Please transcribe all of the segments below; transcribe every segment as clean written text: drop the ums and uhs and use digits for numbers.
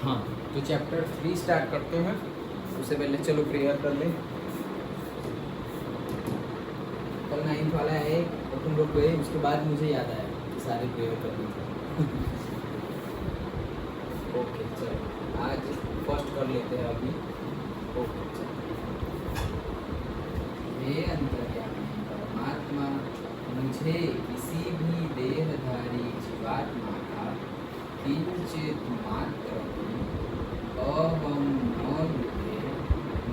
हाँ, तो chapter 3 start करते हैं। उससे पहले चलो प्रेयर कर लें। कल 9th वाला है और तुम लोग गए, उसके बाद मुझे याद आया कि सारे प्रेयर कर ली। ओके चलो आज फर्स्ट कर लेते हैं अभी। ओके चलो। हे अंतर्यामी परमात्मा, मुझे किसी भी देहधारी जीवात्मा का किंचित मात्र अहम न लुटे,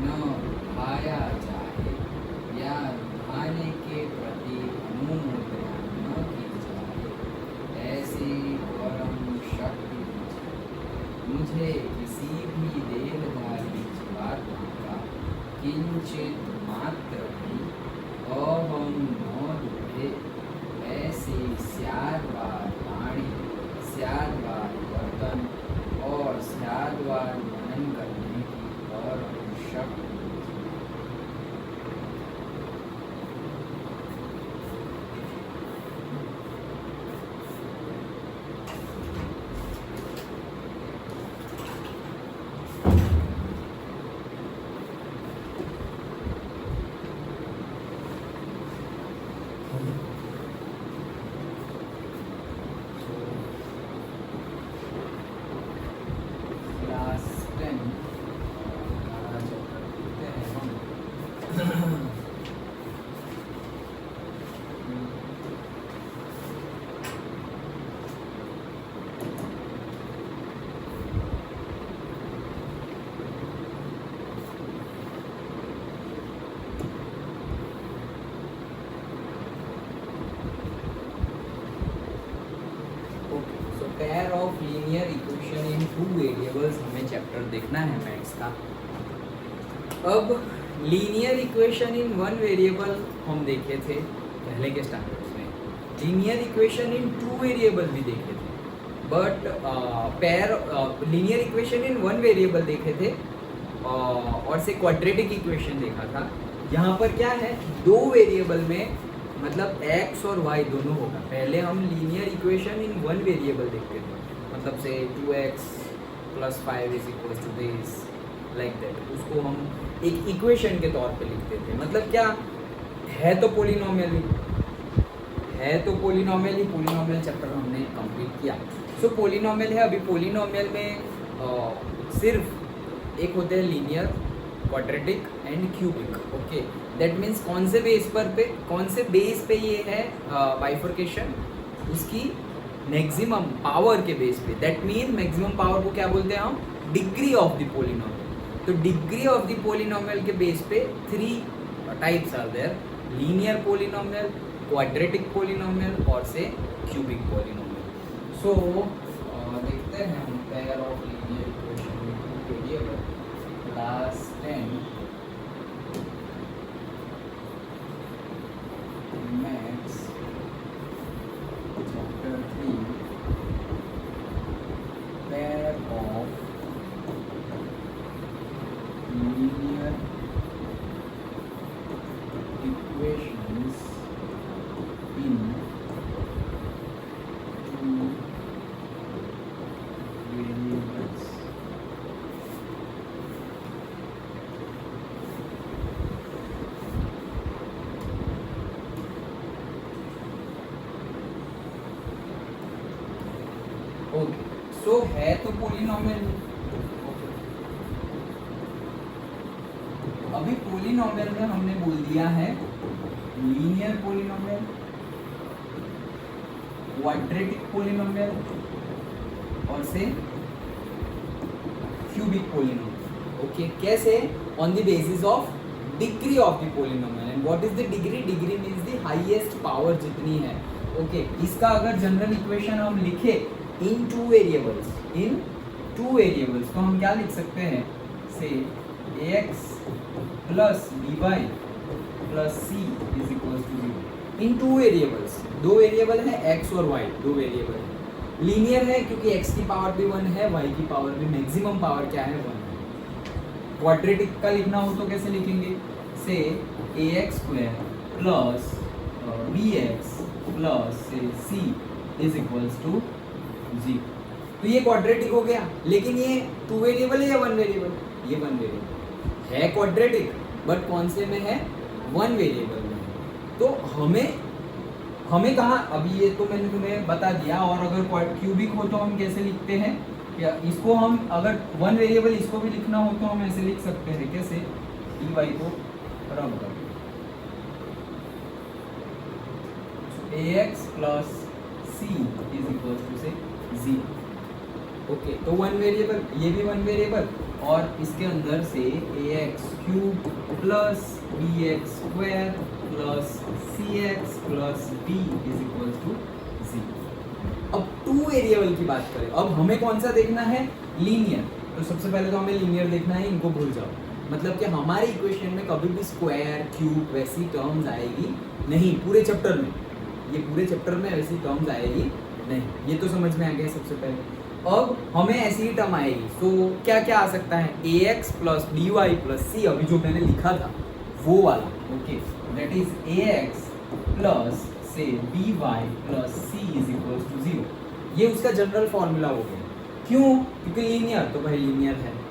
न भाया जाए या भाने के प्रति अनुमोदना न की जाए, ऐसी परम शक्ति मुझे किसी भी देहधारी जीवात्मा का किंचित मात्र भी अहम न लुटे, ऐसी स्याद्वार वाणी, स्याद्वार वर्तन और स्याद्वार मनन करने की परम शक्ति। Pair of linear equation in 2 variables हमें चैप्टर देखना है मैथ्स का। अब लीनियर इक्वेशन इन 1 वेरिएबल हम देखे थे पहले के स्टैंडर्ड्स में, लीनियर इक्वेशन इन 2 वेरिएबल भी देखे थे, but pair linear equation in 1 variable देखे थे और से क्वाड्रेटिक इक्वेशन देखा था। यहाँ पर क्या है, 2 वेरिएबल में मतलब x और y दोनों होगा। पहले हम लीनियर इक्वेशन इन 1 वेरिएबल देखते थे, मतलब से 2x + 5 = this लाइक दैट, उसको हम एक इक्वेशन के तौर पे लिखते थे। मतलब क्या है, तो पोलिनोमियल ही पोलिनोमियल चैप्टर हमने कंप्लीट किया। सो पोलिनोमियल है, अभी पोलिनोमियल में सिर्फ एक होते हैं linear, quadratic and cubic. Okay, that means कौन से बेस पे ये है बाइफर्केशन, उसकी मैक्सिमम पावर के बेस पे। दैट मीन मैक्सिमम पावर को क्या बोलते हैं हम, डिग्री ऑफ द पोलिनोमियल। तो डिग्री ऑफ द पोलिनोमियल के बेस पे 3 types are there, linear polynomial, quadratic polynomial और से क्यूबिक पोलिनोमियल। सो देखते हैं हम पेयर ऑफ लीनियर इक्वेशन में 2 variable class 10 maths chapter 3 pair of linear equations in 2 variables. Okay, so है तो पोलिनोमियल। अभी पोलिनोमियल में हमने बोल दिया है लीनियर पोलिनोमियल, क्वाड्रेटिक पोलिनोमियल और से क्यूबिक पोलिनोमियल। ओके, कैसे, on the basis of degree of the polynomial. And what is the degree? Degree means the highest power जितनी है। ओके, इसका अगर जनरल इक्वेशन हम लिखे इन 2 वेरिएबल्स तो हम क्या लिख सकते हैं, से ax + by + c = 0 in 2 variables. 2 variable है x और y, 2 वेरिएबल है। लीनियर है क्योंकि x की पावर भी 1 है, y की पावर भी, मैक्सिमम पावर क्या है, 1 है। क्वाड्रेटिक का लिखना हो तो कैसे लिखेंगे, से ax² + bx + c = 0। तो ये क्वाड्रेटिक हो गया, लेकिन ये 2 वेरिएबल है या 1 वेरिएबल? ये 1 वेरिएबल है क्वाड्रेटिक, बट कौन से में है? 1 वेरिएबल में। तो हमें कहाँ, अभी ये तो मैंने तुम्हें बता दिया। और अगर क्यूबिक हो तो हम कैसे लिखते हैं, या इसको हम अगर 1 वेरिएबल इसको भी लिखना हो तो हम ऐसे लिख सकते हैं, कैसे? dy को रब कर ax plus c is equal to से 0। ओके, तो 1 वेरिएबल, ये भी 1 वेरिएबल, और इसके अंदर से ax cube plus bx square plus cx plus d is equal to 0। अब 2 वेरिएबल की बात करें, अब हमें कौन सा देखना है? लीनियर। तो सबसे पहले तो हमें लीनियर देखना है, इनको भूल जाओ। मतलब कि हमारे इक्वेशन में कभी भी स्क्वायर क्यूब वैसी टर्म्स आएगी नहीं पूरे चैप्टर में, ये पूरे चैप्टर में वैसी टर्म्स आएगी नहीं, ये तो समझ में आ गया सबसे पहले। अब हमें ऐसी ही टर्म आएगी, तो क्या क्या आ सकता है? ax plus dy plus c, अभी जो मैंने लिखा था वो वाला। Okay, that is ax plus से dy plus c is equal to 0। ये उसका जनरल फॉर्मूला हो गया। क्यों? क्योंकि लीनियर, तो भाई लीनियर है।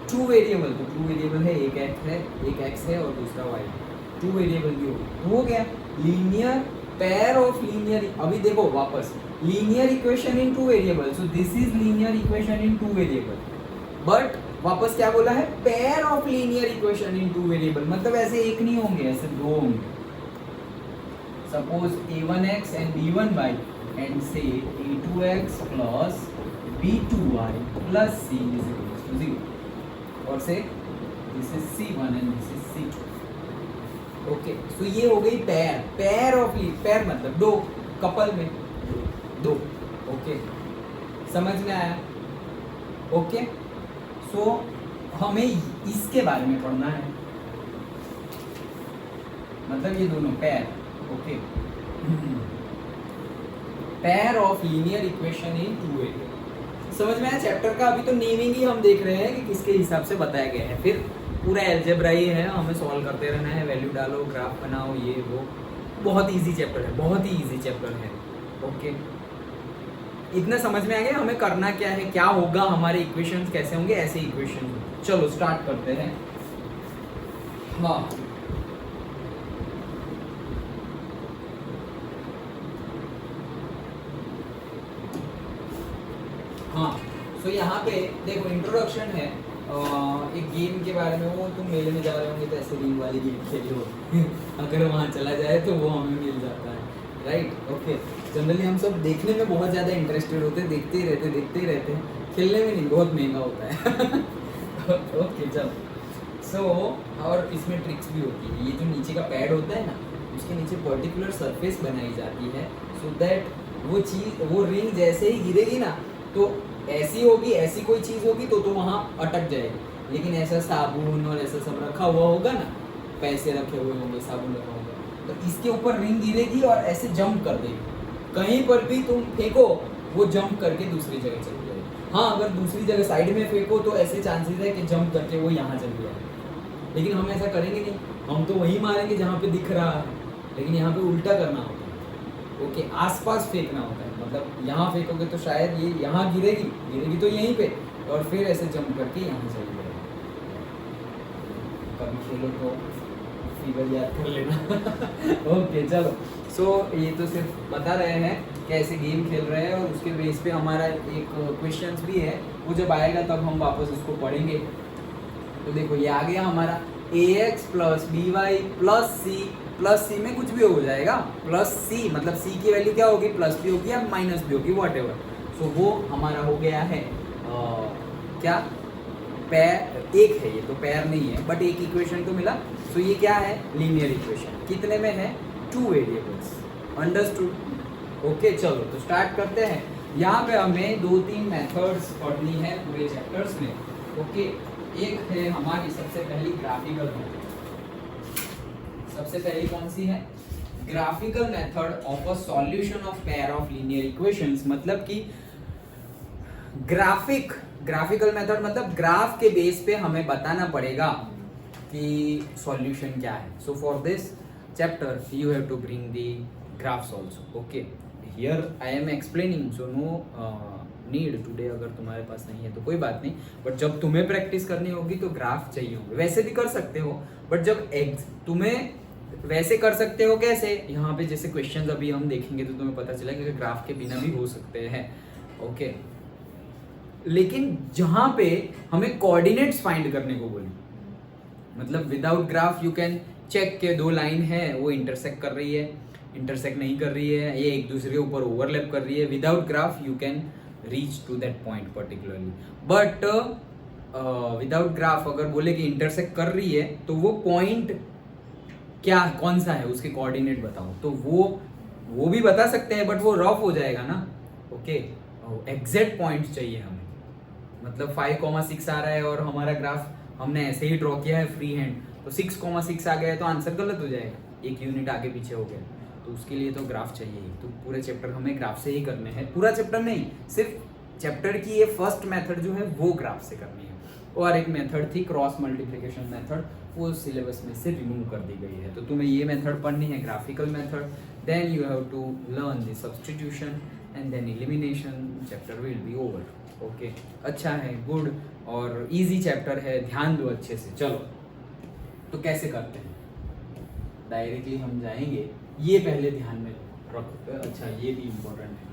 2 वेरिएबल, तो 2 वेरिएबल है, एक x है और दूसरा y। 2 वेरिएबल भी हो गया लीनियर पेयर ऑफ लीनियर। अभी देखो वापस, linear equation in 2 variable, so this is linear equation in 2 variable, but वापस क्या बोला है? Pair of linear equation in 2 variable, मतलब ऐसे एक नहीं होंगे, ऐसे 2 होंगे। Suppose a1x and b1y and say a2x plus b2y plus c is equal to 0, और से this is c1 and this is c2। Okay, तो ये हो गई पेयर ऑफ पेयर मतलब 2, कपल में 2। ओके, समझ में आया? ओके, सो हमें इसके बारे में पढ़ना है, मतलब ये दोनों pair. Okay, pair of linear equation in 2 variable. समझ में आया चैप्टर का? अभी तो नेमिंग ही हम देख रहे हैं कि किसके हिसाब से बताया गया है, फिर पूरा अलजेब्रा ही है, हमें सॉल्व करते रहना है, वैल्यू डालो, ग्राफ बनाओ, ये वो। बहुत इजी चैप्टर है, बहुत ही इजी चैप्टर है। ओके, इतना समझ में आ गया हमें करना क्या है, क्या होगा, हमारे इक्वेशंस कैसे होंगे, ऐसे इक्वेशन। चलो स्टार्ट करते हैं। हाँ, हाँ, सो यहाँ पे देखो इंट्रोडक्शन है एक गेम के बारे में। वो तुम मेले में जा रहे होंगे तो ऐसे रिंग वाली गेम खेली हो अगर वहाँ चला जाए तो वो हमें मिल जाता है, राइट? ओके, जनरली हम सब देखने में बहुत ज़्यादा इंटरेस्टेड होते हैं, देखते ही रहते हैं, खेलने में नहीं, बहुत महंगा होता है। ओके, चलो। सो और इसमें ट्रिक्स भी होती है। ये जो नीचे का पैड होता है ना, उसके नीचे पर्टिकुलर सरफेस बनाई जाती है, सो दैट वो रिंग जैसे ही गिरेगी ना, तो ऐसी होगी, ऐसी कोई चीज़ होगी तो वहाँ अटक जाएगी। लेकिन ऐसा साबुन और ऐसा सब रखा हुआ होगा ना, पैसे रखे हुए होंगे, साबुन रखा होगा, तो इसके ऊपर रिंग गिरेगी और ऐसे जंप कर देगी। कहीं पर भी तुम फेंको, वो जंप करके दूसरी जगह चली जाएगी। हाँ, अगर दूसरी जगह साइड में फेंको तो ऐसे चांसेस है कि जंप करके वो यहाँ चली जाए, लेकिन हम ऐसा करेंगे नहीं, हम तो वहीं मारेंगे जहाँ पे दिख रहा है। लेकिन यहाँ पे उल्टा करना होता है। ओके, आसपास फेंकना होता है, मतलब यहाँ फेंकोगे तो शायद ये यहाँ गिरेगी तो यहीं पे, और फिर ऐसे जंप करके यहाँ चली जाएगी। कभी खेलो तो फिगर याद कर लेना। ओके, चलो। सो ये तो सिर्फ बता रहे हैं कैसे गेम खेल रहे हैं, और उसके बेस पे हमारा एक क्वेश्चंस भी है, वो जब आएगा तब हम वापस उसको पढ़ेंगे। तो देखो ये आ गया हमारा ax plus b y plus c में कुछ भी हो जाएगा, प्लस सी मतलब सी की वैल्यू क्या होगी, प्लस भी होगी या माइनस भी होगी, वॉट एवर। सो वो हमारा हो गया है क्या, पैर एक है, ये तो पैर नहीं है बट एक इक्वेशन तो मिला। सो ये क्या है, लीनियर इक्वेशन। कितने में है, 2 वेरिएबल्स, अंडरस्टूड? ओके, चलो तो स्टार्ट करते हैं। यहाँ पे हमें 2-3 मेथड्स पढ़नी है पूरे चैप्टर्स में। ओके, एक है हमारी सबसे पहली ग्राफिकल मेथड। सबसे पहली कौन सी है, graphical method of a solution of pair of linear equations. मतलब कि ग्राफिकल मेथड मतलब ग्राफ के बेस पे हमें बताना पड़ेगा कि सॉल्यूशन क्या है। So for this chapter you have to bring the graphs also. Okay, here I am explaining, so need today अगर तुम्हारे पास नहीं है तो कोई बात नहीं, बट जब तुम्हें प्रैक्टिस करनी होगी तो ग्राफ चाहिए होंगे। वैसे भी कर सकते हो, बट जब तुम्हें वैसे कर सकते हो कैसे, यहाँ पे जैसे क्वेश्चंस अभी हम देखेंगे तो तुम्हें पता चलेगा कि ग्राफ के बिना भी हो सकते हैं। ओके, लेकिन जहां पे हमें कोऑर्डिनेट्स फाइंड करने को बोले, मतलब without graph you can check के दो लाइन है वो इंटरसेक्ट कर रही है, इंटरसेक्ट नहीं कर रही है, ये एक दूसरे के ऊपर ओवरलैप कर रही है। Without graph you can reach to that point particularly, but without graph अगर बोले कि इंटरसेक्ट कर रही है तो वो पॉइंट क्या कौन सा है उसके कोऑर्डिनेट बताओ, तो वो भी बता सकते हैं बट वो रफ हो जाएगा ना। ओके, एग्जैक्ट पॉइंट चाहिए हमें, मतलब 5,6 आ रहा है और हमारा ग्राफ हमने ऐसे ही ड्रॉ किया है फ्री हैंड, तो 6,6 आ गया है तो आंसर गलत हो जाएगा, एक यूनिट आगे पीछे हो गया। तो उसके लिए तो ग्राफ चाहिए ही, तो पूरे चैप्टर हमें ग्राफ से ही करने हैं। पूरा चैप्टर नहीं, सिर्फ चैप्टर की ये फर्स्ट मेथड जो है वो ग्राफ से करनी है। और एक मेथड थी क्रॉस मल्टीप्लिकेशन मेथड, वो सिलेबस में से रिमूव कर दी गई है, तो तुम्हें ये मेथड पढ़नी है, graphical method. Then you have to learn the substitution and then elimination, chapter will be over. Okay, अच्छा है, गुड और इजी चैप्टर है, ध्यान दो अच्छे से। चलो तो कैसे करते हैं, डायरेक्टली हम जाएंगे, ये पहले ध्यान में रखो। अच्छा, ये भी इम्पोर्टेंट है।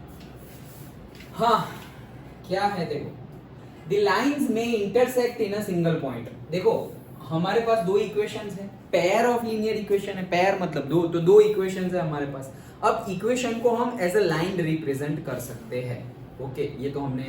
हाँ, क्या है देखो, द लाइंस में intersect in a single point. देखो हमारे पास दो इक्वेशंस है, पेयर ऑफ लीनियर इक्वेशन है, पेयर मतलब दो, तो दो इक्वेशंस है हमारे पास। अब इक्वेशन को हम एज अ लाइन रिप्रेजेंट कर सकते हैं। ओके, ये तो हमने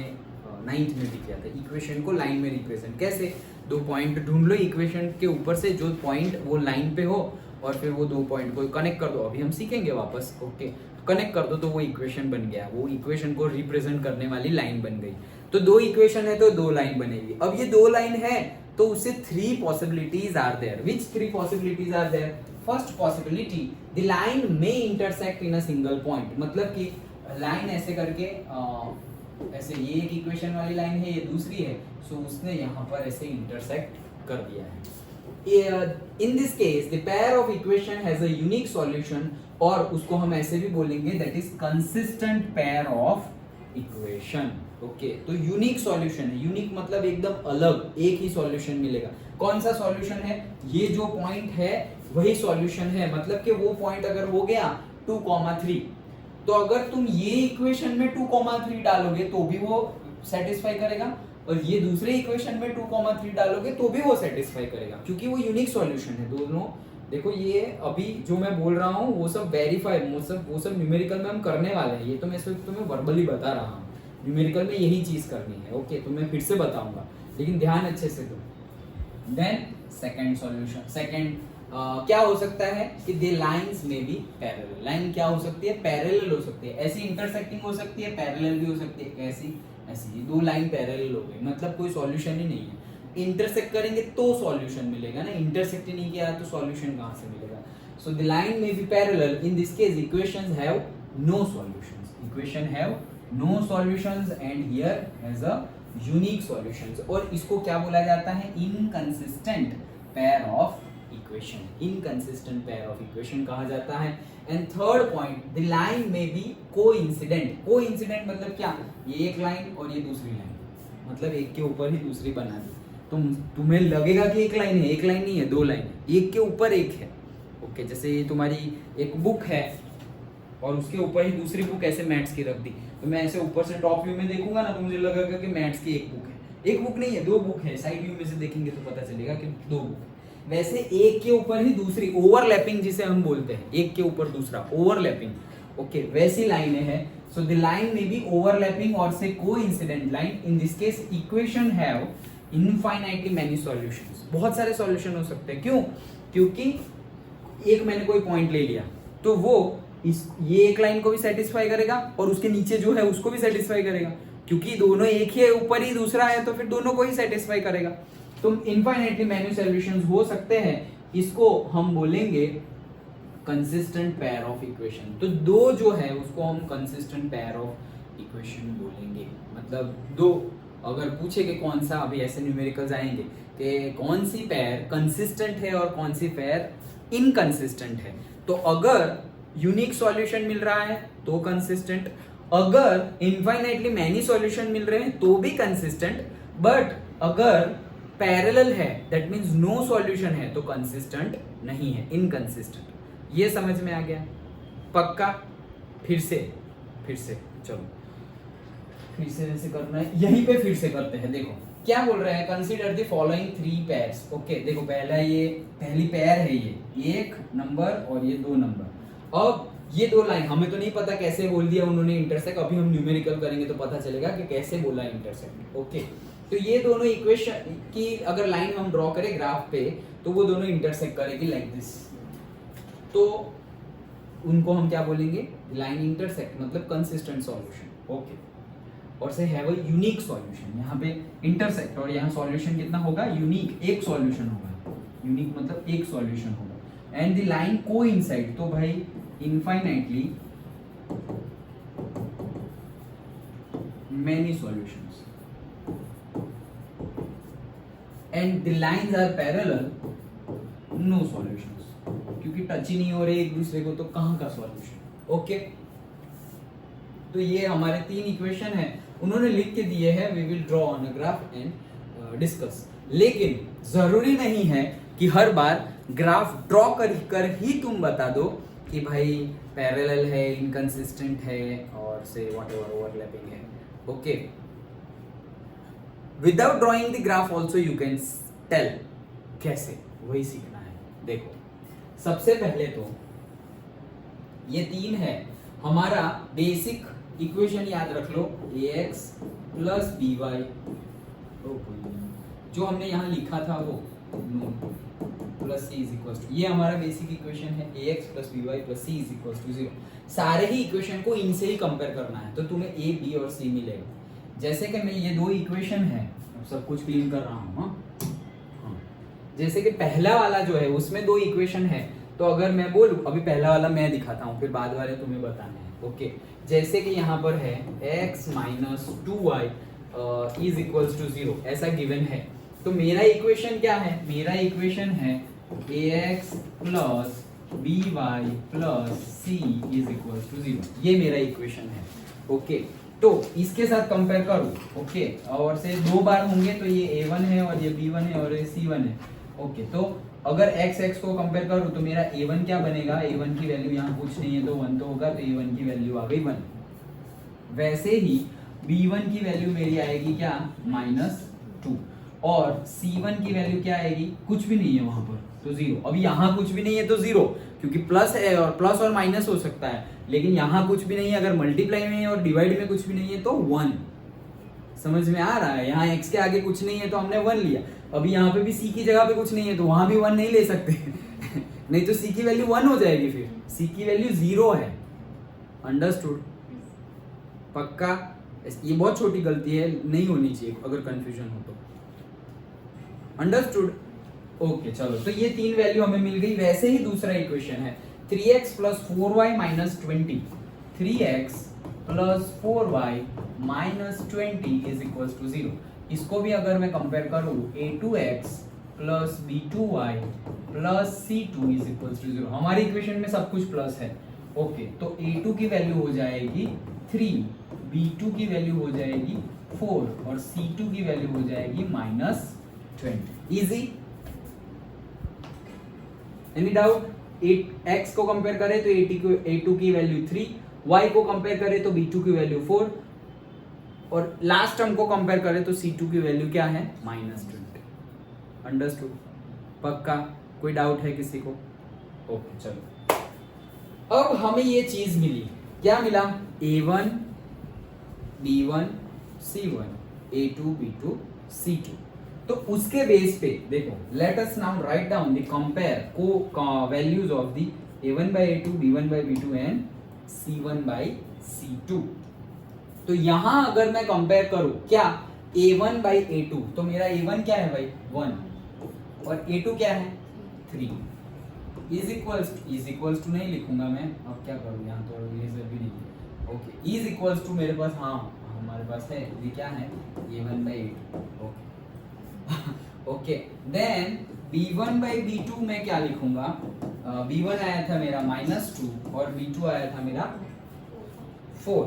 9th में भी किया था, इक्वेशन को लाइन में रिप्रेजेंट कैसे, दो पॉइंट ढूंढ लो इक्वेशन के ऊपर से जो पॉइंट वो लाइन पे हो, और फिर वो दो पॉइंट को कनेक्ट कर दो, अभी हम सीखेंगे वापस। ओके, कनेक्ट कर दो तो वो इक्वेशन बन गया, वो इक्वेशन को रिप्रेजेंट करने वाली लाइन बन गई। तो दो इक्वेशन है तो दो लाइन बनेगी। अब ये दो लाइन है तो उससे 3 possibilities are there. Which 3 possibilities are there? First possibility, the line में intersect in a single point, मतलब कि लाइन ऐसे करके ऐसे, ये एक इक्वेशन वाली लाइन है, ये दूसरी है, सो उसने यहाँ पर ऐसे इंटरसेक्ट कर दिया है। इन this case the pair of equation has a unique solution, और उसको हम ऐसे भी बोलेंगे that is consistent pair of equation. Okay, तो यूनिक सॉल्यूशन है, यूनिक मतलब एकदम अलग, एक ही सॉल्यूशन मिलेगा। कौन सा सॉल्यूशन है? ये जो पॉइंट है वही सॉल्यूशन है, मतलब कि वो पॉइंट अगर हो गया 2,3, तो अगर तुम ये इक्वेशन में 2,3 डालोगे तो भी वो सेटिस्फाई करेगा, और ये दूसरे इक्वेशन में 2,3 डालोगे तो भी वो सेटिस्फाई करेगा, क्योंकि वो यूनिक सॉल्यूशन है दोनों। देखो ये अभी जो मैं बोल रहा हूँ वो सब वेरीफाई, वो सब न्यूमेरिकल में हम करने वाले हैं, ये तो मैं सिर्फ तुम्हें वर्बली बता रहा हूँ, न्यूमेरिकल में यही चीज करनी है। ओके, तो मैं फिर से बताऊंगा, लेकिन ध्यान अच्छे से दो। देन सेकंड सॉल्यूशन, सेकंड क्या हो सकता है कि दे लाइंस में भी पैरेलल, लाइन क्या हो सकती है? पैरेलल हो सकती है, ऐसी इंटरसेक्टिंग हो सकती है, पैरेलल भी हो सकती है, ऐसी ऐसी, दो लाइन पैरेलल हो गई, मतलब कोई सॉल्यूशन ही नहीं है। इंटरसेक्ट करेंगे तो सॉल्यूशन मिलेगा ना, इंटरसेक्ट ही नहीं किया तो सॉल्यूशन कहाँ से मिलेगा? So the line may be parallel, in this case equations have no solutions, equation have no solutions and here has a unique solutions, और इसको क्या बोला जाता है? Inconsistent pair of equation, inconsistent pair of equation कहा जाता है। And third point, the line may be coincident, coincident मतलब क्या? ये एक लाइन और ये दूसरी लाइन, मतलब एक के ऊपर ही दूसरी बना दी, तुम्हें लगेगा कि एक लाइन है, एक लाइन नहीं है, दो लाइन है, एक के ऊपर एक है। ओके, जैसे ये तुम्हारी एक बुक है और उसके ऊपर ही दूसरी बुक ऐसे मैथ्स की रख दी, तो मैं ऐसे ऊपर से टॉप व्यू में देखूंगा ना तो मुझे लगेगा कि मैथ्स की एक बुक है, एक बुक नहीं है, दो बुक है, साइड व्यू में से देखेंगे तो पता चलेगा कि दो बुक है। वैसे एक के ऊपर ही दूसरी, ओवरलैपिंग जिसे हम बोलते हैं, एक के ऊपर दूसरा, ओवरलैपिंग। ओके, वैसी लाइनें हैं, सो the line may B overlapping और से coincident line. In this case equation have infinitely many solutions, बहुत सारे सॉल्यूशन हो सकते हैं। क्यों? क्योंकि एक मैंने कोई पॉइंट ले लिया तो वो ये एक लाइन को भी सेटिस्फाई करेगा और उसके नीचे जो है उसको भी सेटिस्फाई करेगा, क्योंकि दोनों एक ही है, ऊपर ही दूसरा है, तो फिर दोनों को ही सेटिस्फाई करेगा। तो इनफाइनाइटली मैनी सॉल्यूशंस हो सकते हैं, इसको हम बोलेंगे कंसिस्टेंट पेयर ऑफ इक्वेशन। तो दो जो है उसको हम कंसिस्टेंट पेयर ऑफ इक्वेशन बोलेंगे, मतलब दो, अगर पूछे कि कौन सा, अभी ऐसे न्यूमेरिकल्स आएंगे कि कौन सी पेयर कंसिस्टेंट है और कौन सी पेयर इनकंसिस्टेंट है, तो अगर यूनिक सॉल्यूशन मिल रहा है तो कंसिस्टेंट, अगर इनफाइनाइटली मैनी सॉल्यूशन मिल रहे हैं तो भी कंसिस्टेंट, बट अगर पैरेलल है दैट मींस नो सॉल्यूशन है तो कंसिस्टेंट नहीं है, इनकंसिस्टेंट। ये समझ में आ गया? पक्का? फिर से चलो फिर से जैसे करना है यहीं पे फिर से करते हैं। देखो क्या बोल रहे हैं, consider the following 3 pairs. Okay देखो पहली पेयर है ये 1 नंबर और ये 2 नंबर। अब ये दो लाइन हमें तो नहीं पता कैसे बोल दिया उन्होंने इंटरसेक्ट, अभी हम न्यूमेरिकल करेंगे तो पता चलेगा कि कैसे बोला इंटरसेक्ट। ओके तो ये दोनों इक्वेशन की अगर लाइन हम ड्रॉ करें ग्राफ पे तो वो दोनों इंटरसेक्ट करेगी लाइक दिस, तो उनको हम क्या बोलेंगे, लाइन इंटरसेक्ट, मतलब कंसिस्टेंट सॉल्यूशन। ओके और से हैव अ यूनिक सॉल्यूशन, यहाँ पे इंटरसेक्ट और यहाँ सॉल्यूशन कितना होगा, यूनिक, एक सॉल्यूशन होगा। यूनिक मतलब एक सॉल्यूशन होगा। एंड द लाइन कोइंसाइड, तो भाई infinitely many solutions and the lines are parallel, no solutions, क्योंकि टच ही नहीं हो रहे एक दूसरे को तो कहाँ का सॉल्यूशन। ओके तो ये हमारे 3 इक्वेशन है, उन्होंने लिख के दिए हैं, we will draw on a graph and discuss. लेकिन जरूरी नहीं है कि हर बार ग्राफ ड्रॉ कर ही तुम बता दो कि भाई पैरेलल है, इनकंसिस्टेंट है और से व्हाटएवर ओवरलैपिंग है। Okay without drawing the graph also you can tell, कैसे, वही सीखना है। देखो सबसे पहले तो ये 3 है, हमारा बेसिक इक्वेशन याद रख लो, ax प्लस by, जो हमने यहाँ लिखा था वो plus c is equal to, ये हमारा बेसिक इक्वेशन है, ax plus by plus c is equal to 0। सारे ही इक्वेशन को इनसे ही कंपेयर करना है तो तुम्हें a b और c मिलेगा। जैसे कि मैं ये 2 इक्वेशन है, सब कुछ क्लीन कर रहा हूँ। जैसे कि पहला वाला जो है उसमें 2 इक्वेशन है, तो अगर मैं बोलूं, अभी पहला वाला मैं दिखाता हूँ फिर बाद वाले तुम्हें बताने हैं। ओके जैसे कि यहाँ पर है x minus 2y is equals to 0, ऐसा गिवन है। तो मेरा इक्वेशन क्या है, मेरा इक्वेशन है ax plus by plus c is equals to 0, ये मेरा इक्वेशन है। ओके तो इसके साथ कंपेयर करूं। ओके और से 2 बार होंगे तो ये a1 है और ये b1 है और ये c1 है। ओके तो अगर x को कंपेयर करूं तो मेरा a1 क्या बनेगा, a1 की वैल्यू यहाँ कुछ नहीं है तो 1 तो होगा, तो a1 की वैल्यू आ गई 1। वैसे ही b1 की वैल्यू मेरी आएगी क्या, -2, और c1 की वैल्यू क्या आएगी, कुछ भी नहीं है वहां पर तो 0। अभी यहाँ कुछ भी नहीं है तो 0, क्योंकि प्लस है और प्लस और माइनस हो सकता है, लेकिन यहाँ कुछ भी नहीं है, अगर मल्टीप्लाई में और डिवाइड में कुछ भी नहीं है तो 1। समझ में आ रहा है, यहाँ x के आगे कुछ नहीं है तो हमने 1 लिया। अभी यहाँ पे भी c की जगह पे कुछ नहीं है तो वहां भी 1 नहीं ले सकते नहीं तो c की वैल्यू 1 हो जाएगी, फिर c की वैल्यू 0 है। अंडरस्टूड? पक्का? ये बहुत छोटी गलती है, नहीं होनी चाहिए अगर कंफ्यूजन हो तो। अंडरस्टूड? ओके चलो तो ये 3 वैल्यू हमें मिल गई। वैसे ही दूसरा इक्वेशन है 3x plus 4y minus 20, 3x plus 4y minus 20 is equal to 0। इसको भी अगर मैं कंपेयर करूं, a2x plus b2y plus c2 is equal to 0। हमारी इक्वेशन में सब कुछ प्लस है। ओके तो a2 की वैल्यू हो जाएगी 3, b2 की वैल्यू हो जाएगी 4 और c2 की वैल्यू हो जाएगी -20। इजी? Any doubt? x को कंपेयर करें तो a2 की वैल्यू 3, y को कंपेयर करें तो b2 की वैल्यू 4 और लास्ट टर्म को कंपेयर करें तो c2 की वैल्यू क्या है, -20। अंडरस्टूड? पक्का? कोई डाउट है किसी को? ओके चलो अब हमें ये चीज मिली, क्या मिला, a1 b1 c1 a2 b2 c2। तो उसके बेस पे देखो, let us now write down the compare को values of the a1 by a2 b1 by b2 and c1 by c2। तो यहां अगर मैं कंपेयर करूं क्या, a1 by a2, तो मेरा a1 क्या है भाई 1 और a2 क्या है 3 इज इक्वल्स टू नहीं लिखूंगा मैं, अब क्या करूं, यहाँ तो ये सब भी नहीं। ओके इज इक्वल्स टू मेरे पास, हाँ हमारे पास है, ये क्या है a1 by a2। Okay okay then b1 by b2 में क्या लिखूंगा, b1 आया था मेरा -2 और b2 आया था मेरा 4।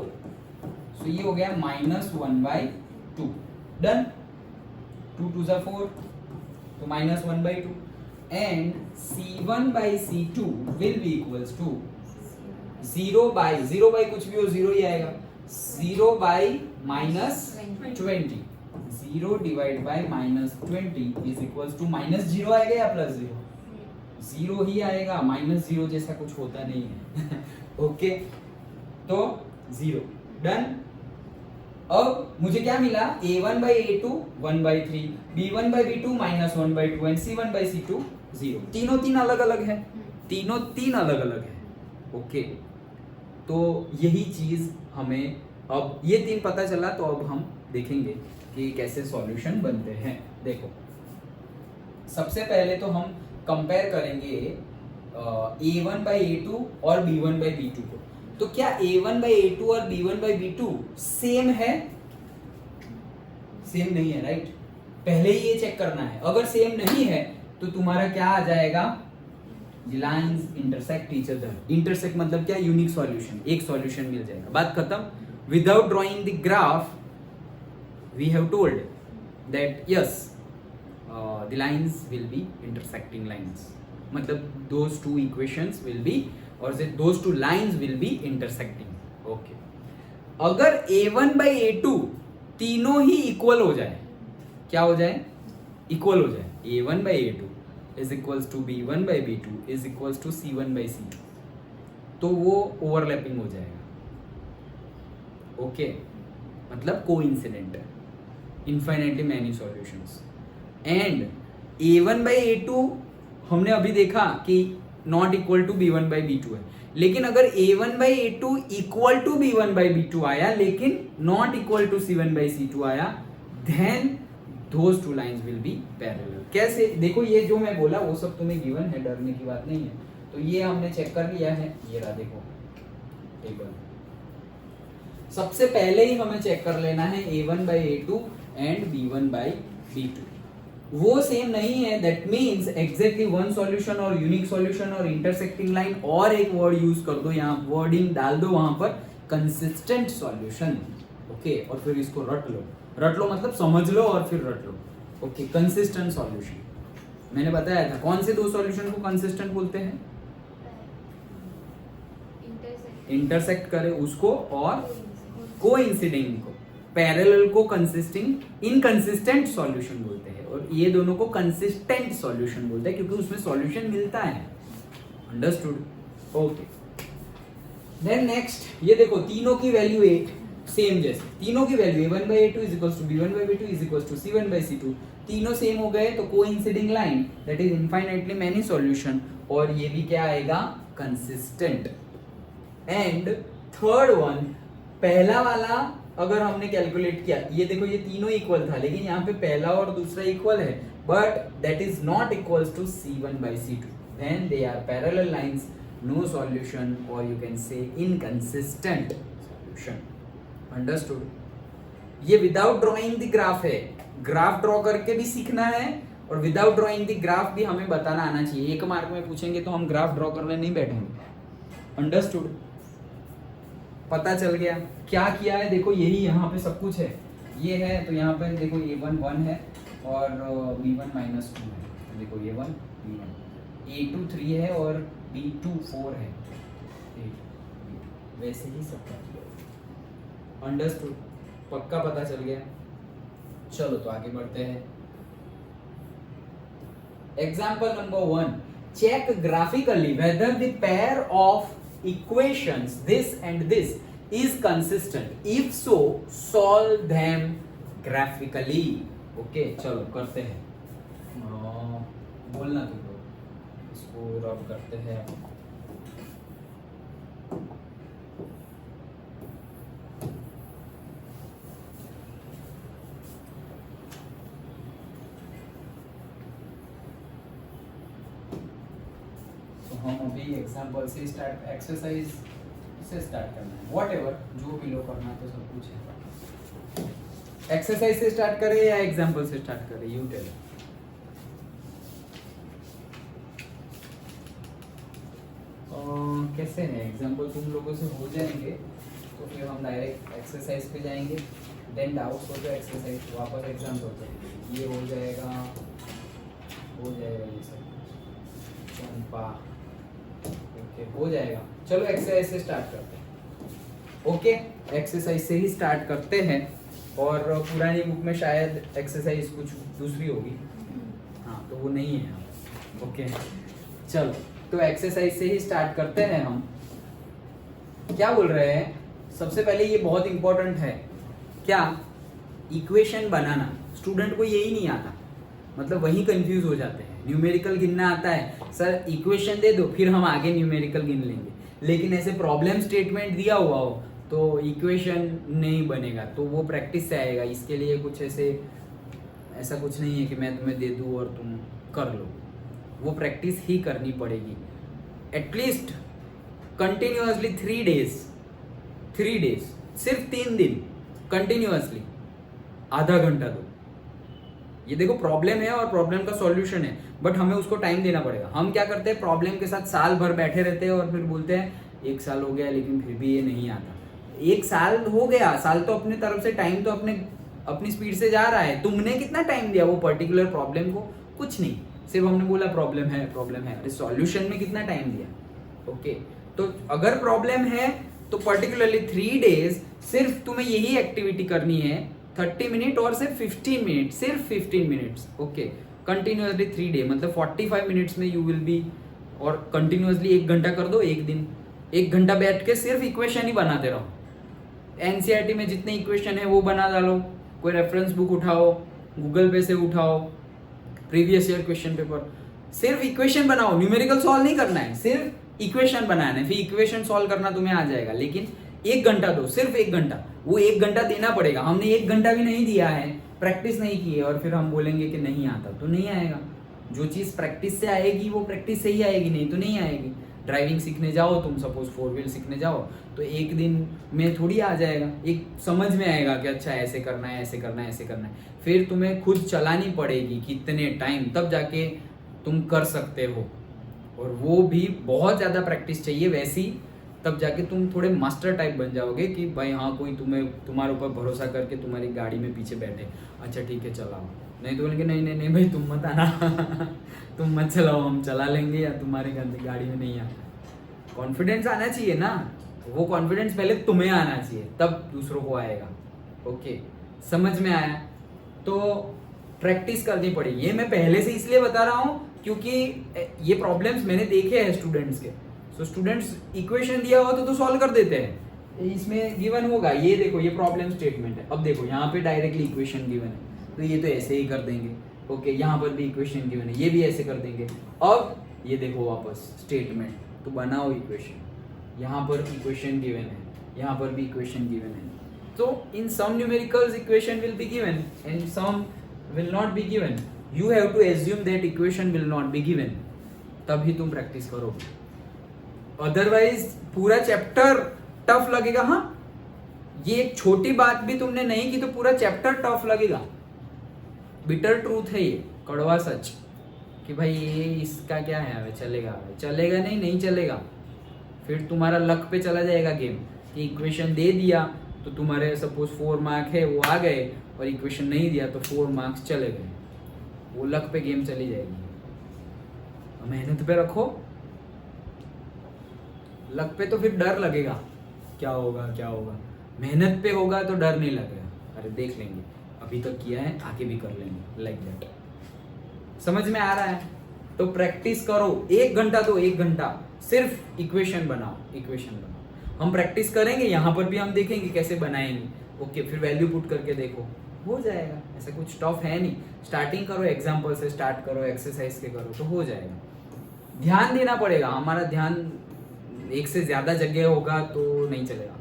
सो ये हो गया -1/2। डन, 2 2 ज़ा 4, तो -1/2 and C1/C2 will be equals to 0 कुछ भी हो 0 ही आएगा, 0/-20, 0 divide by -20 is equals to -0 आएगा या +0? 0 ही आएगा, -0 जैसा कुछ होता नहीं है। ओके, तो 0। डन। अब मुझे क्या मिला, A1/A2 1/3, B1/B2 -1/2 एंड C1/C2 0। तीनों तीन अलग अलग है, तीनों तीन अलग अलग है। ओके, तो यही चीज हमें अब ये तीन पता चला, तो अब हम देखेंगे कि कैसे सॉल्यूशन बनते हैं। देखो, सबसे पहले तो हम कंपेयर करेंगे A1/A2 और B1/B2 को। तो क्या A1/A2 और B1/B2 सेम है? सेम नहीं है, राइट? पहले ही ये चेक करना है। अगर सेम नहीं है तो तुम्हारा क्या आ जाएगा, lines intersect each other. Intersect मतलब क्या, यूनिक सॉल्यूशन, एक सॉल्यूशन मिल जाएगा, बात खत्म। Without drawing the graph we have told that yes the lines will be intersecting lines, मतलब those two equations will be, or say those two lines will be intersecting. okay, अगर A1/A2 तीनों ही equal हो जाए, क्या हो जाए, equal हो जाए, A1/A2 is equals to B1/B2 is equals to C1/C2, तो वो ओवरलैपिंग हो जाएगा। ओके, मतलब कोइंसिडेंट है, infinitely many solutions. And A1/A2 हमने अभी देखा कि नॉट इक्वल टू B1/B2 है, लेकिन अगर A1/A2 इक्वल टू B1/B2 आया लेकिन नॉट इक्वल टू C1/C2 आया, then those two lines will be parallel. कैसे, देखो ये जो मैं बोला वो सब तुम्हें गिवन है, डरने की बात नहीं है। तो ये हमने चेक कर लिया है, ये रहा देखो टेबल। सबसे पहले ही हमें चेक कर लेना है A1/A2 एंड B1/B2, वो सेम नहीं है, that means exactly one solution और यूनिक सॉल्यूशन और इंटरसेक्टिंग लाइन, और एक वर्ड यूज कर दो, यहाँ वर्डिंग डाल दो वहां पर, कंसिस्टेंट सॉल्यूशन। ओके, और फिर इसको रट लो मतलब समझ लो और फिर रट लो। ओके, कंसिस्टेंट सॉल्यूशन मैंने बताया था। कौन से दो सॉल्यूशन को कंसिस्टेंट बोलते हैं? इंटरसेक्ट करे उसको और कोइंसिडिंग को। पैरेलल को कंसिस्टिंग इनकंसिस्टेंट सॉल्यूशन बोलते हैं, और ये दोनों को कंसिस्टेंट सॉल्यूशन बोलते हैं क्योंकि उसमें सॉल्यूशन मिलता है। अंडरस्टूड? ओके, देन नेक्स्ट ये देखो, तीनों की वैल्यू एक सेम, जैसे तीनों की value A1/A2 is equals to B1/B2 is equals to C1/C2, तीनों सेम हो गए तो coinciding line, that is infinitely many solution, और ये भी क्या आएगा, कंसिस्टेंट। एंड थर्ड वन, पहला वाला अगर हमने कैलकुलेट किया, ये देखो ये तीनों इक्वल था, लेकिन यहाँ पे पहला और दूसरा इक्वल है, but that is not equals to C1/C2, then they are parallel lines, no solution, और you can say inconsistent solution. Understood? ये विदाउट ड्रॉइंग द ग्राफ है, ग्राफ ड्रॉ करके भी सीखना है, और विदाउट ड्रॉइंग द ग्राफ भी हमें बताना आना चाहिए। एक मार्क में पूछेंगे तो हम ग्राफ ड्रॉ करने नहीं बैठेंगे। अंडरस्टूड? पता चल गया क्या किया है? देखो यही यहाँ पे सब कुछ है, ये है तो यहाँ पे देखो A1 1 है और B1 -2 है, तो देखो A1 B1, A2 3 है और B2 4 है, वैसे ही सब कर दिया। अंडरस्टूड? पक्का पता चल गया? चलो तो आगे बढ़ते हैं। Example number 1, check graphically whether the pair of equations this and this is consistent, if so solve them graphically. okay, चलो करते हैं, बोलना तुम लोग, इसको रब करते हैं। हम अभी एग्जाम्पल से स्टार्ट, एक्सरसाइज से स्टार्ट करना है, व्हाटएवर जो भी लो करना तो सब कुछ है। एक्सरसाइज से स्टार्ट करें या एग्जाम्पल से स्टार्ट करें, यू टेल। कैसे है एग्जाम्पल, तुम लोगों से हो जाएंगे तो फिर हम डायरेक्ट एक्सरसाइज पे जाएंगे, देन डाउट्स हो तो एक्सरसाइज, वापस एग्जाम्स होते हैं, ये हो जाएगा ये सब चंपा, ओके हो जाएगा। चलो एक्सरसाइज से स्टार्ट करते हैं। ओके एक्सरसाइज से ही स्टार्ट करते हैं, और पुरानी बुक में शायद एक्सरसाइज कुछ दूसरी होगी, हाँ तो वो नहीं है। ओके चलो तो एक्सरसाइज से ही स्टार्ट करते हैं। हम क्या बोल रहे हैं, सबसे पहले ये बहुत इंपॉर्टेंट है, क्या इक्वेशन बनाना। स्टूडेंट को यही नहीं आता, मतलब वही कंफ्यूज हो जाते हैं। न्यूमेरिकल गिनना आता है, सर इक्वेशन दे दो फिर हम आगे न्यूमेरिकल गिन लेंगे, लेकिन ऐसे प्रॉब्लम स्टेटमेंट दिया हुआ हो तो इक्वेशन नहीं बनेगा, तो वो प्रैक्टिस से आएगा। इसके लिए कुछ ऐसा कुछ नहीं है कि मैं तुम्हें दे दूँ और तुम कर लो, वो प्रैक्टिस ही करनी पड़ेगी। एटलीस्ट कंटिन्यूअसली 3 डेज, सिर्फ 3 दिन कंटिन्यूअसली आधा घंटा दो। ये देखो प्रॉब्लम है और प्रॉब्लम का सॉल्यूशन है, बट हमें उसको टाइम देना पड़ेगा। हम क्या करते हैं, प्रॉब्लम के साथ साल भर बैठे रहते हैं और फिर बोलते हैं 1 साल हो गया लेकिन फिर भी ये नहीं आता। 1 साल हो गया, साल तो अपने तरफ से टाइम तो अपनी स्पीड से जा रहा है। तुमने कितना टाइम दिया वो पर्टिकुलर प्रॉब्लम को? कुछ नहीं, सिर्फ हमने बोला प्रॉब्लम है। अरे सॉल्यूशन में कितना टाइम दिया? ओके तो अगर प्रॉब्लम है तो पर्टिकुलरली 3 डेज सिर्फ तुम्हें यही एक्टिविटी करनी है, 30 मिनट और सिर्फ 15 मिनट, सिर्फ 15 मिनट्स। ओके कंटिन्यूअसली 3 डे मतलब 45 मिनट्स में यू विल बी, और कंटिन्यूअसली 1 घंटा कर दो। एक दिन 1 घंटा बैठ के सिर्फ इक्वेशन ही बनाते रहो। एनसीईआरटी में जितने इक्वेशन है वो बना डालो, कोई रेफरेंस बुक उठाओ, गूगल पे से उठाओ, प्रीवियस ईयर क्वेश्चन पेपर, सिर्फ इक्वेशन बनाओ। न्यूमेरिकल सॉल्व नहीं करना है, सिर्फ इक्वेशन बनाना है, फिर इक्वेशन सॉल्व करना तुम्हें आ जाएगा। लेकिन 1 घंटा दो, सिर्फ 1 घंटा। वो 1 घंटा देना पड़ेगा। हमने 1 घंटा भी नहीं दिया है, प्रैक्टिस नहीं की है, और फिर हम बोलेंगे कि नहीं आता, तो नहीं आएगा। जो चीज़ प्रैक्टिस से आएगी वो प्रैक्टिस से ही आएगी, नहीं तो नहीं आएगी। ड्राइविंग सीखने जाओ तुम, सपोज 4 व्हील सीखने जाओ, तो 1 दिन में थोड़ी आ जाएगा। एक समझ में आएगा कि अच्छा ऐसे करना है, ऐसे करना है, ऐसे करना है। फिर तुम्हें खुद चलानी पड़ेगी कितने टाइम, तब जाके तुम कर सकते हो, और वो भी बहुत ज़्यादा प्रैक्टिस चाहिए वैसी, तब जाके तुम थोड़े मास्टर टाइप बन जाओगे कि भाई हाँ कोई तुम्हारे ऊपर भरोसा करके तुम्हारी गाड़ी में पीछे बैठे, अच्छा ठीक है चलाओ। नहीं तो बोलेंगे नहीं नहीं नहीं भाई तुम मत आना तुम मत चलाओ, हम चला लेंगे, या तुम्हारे गाड़ी में नहीं आना। कॉन्फिडेंस आना चाहिए ना, वो कॉन्फिडेंस पहले तुम्हें आना चाहिए, तब दूसरों को आएगा। ओके समझ में आया? तो प्रैक्टिस करनी पड़ेगी। ये मैं पहले से इसलिए बता रहा हूँ क्योंकि ये प्रॉब्लम्स मैंने देखे हैं स्टूडेंट्स के। सो स्टूडेंट्स इक्वेशन दिया हो तो सॉल्व कर देते हैं। इसमें गिवन होगा, ये देखो ये प्रॉब्लम स्टेटमेंट है, अब देखो यहाँ पे डायरेक्टली इक्वेशन गिवन है तो ये तो ऐसे ही कर देंगे। ओके यहाँ पर भी इक्वेशन गिवन है, ये भी ऐसे कर देंगे। अब ये देखो वापस स्टेटमेंट, तो बनाओ इक्वेशन। यहाँ पर इक्वेशन गिवन है, यहाँ पर भी इक्वेशन गिवन है। तो in some numericals equation will be given and some will not be given. You have to assume that equation will not be given. तभी तुम प्रैक्टिस करोगे, अदरवाइज पूरा चैप्टर टफ लगेगा। हाँ ये एक छोटी बात भी तुमने नहीं की तो पूरा चैप्टर टफ लगेगा। बिटर ट्रूथ है ये, कड़वा सच, कि भाई ये इसका क्या है, हमें चलेगा नहीं चलेगा। फिर तुम्हारा लक पे चला जाएगा गेम, कि इक्वेशन दे दिया तो तुम्हारे सपोज 4 मार्क है वो आ गए, और इक्वेशन नहीं दिया तो 4 मार्क्स चले गए। वो लक पे गेम चली जाएगी। मेहनत पे रखो, लक पे तो फिर डर लगेगा, क्या होगा। मेहनत पे होगा तो डर नहीं लगेगा, अरे देख लेंगे, अभी तक किया है आगे भी कर लेंगे, लाइक दैट। समझ में आ रहा है? तो प्रैक्टिस करो, 1 घंटा दो, 1 घंटा सिर्फ इक्वेशन बनाओ। हम प्रैक्टिस करेंगे, यहाँ पर भी हम देखेंगे कैसे बनाएंगे। ओके फिर वैल्यू पुट करके देखो, हो जाएगा। ऐसा कुछ टफ है नहीं। स्टार्टिंग करो, एग्जाम्पल से स्टार्ट करो, एक्सरसाइज के करो तो हो जाएगा। ध्यान देना पड़ेगा, हमारा ध्यान एक से ज़्यादा जगह होगा तो नहीं चलेगा।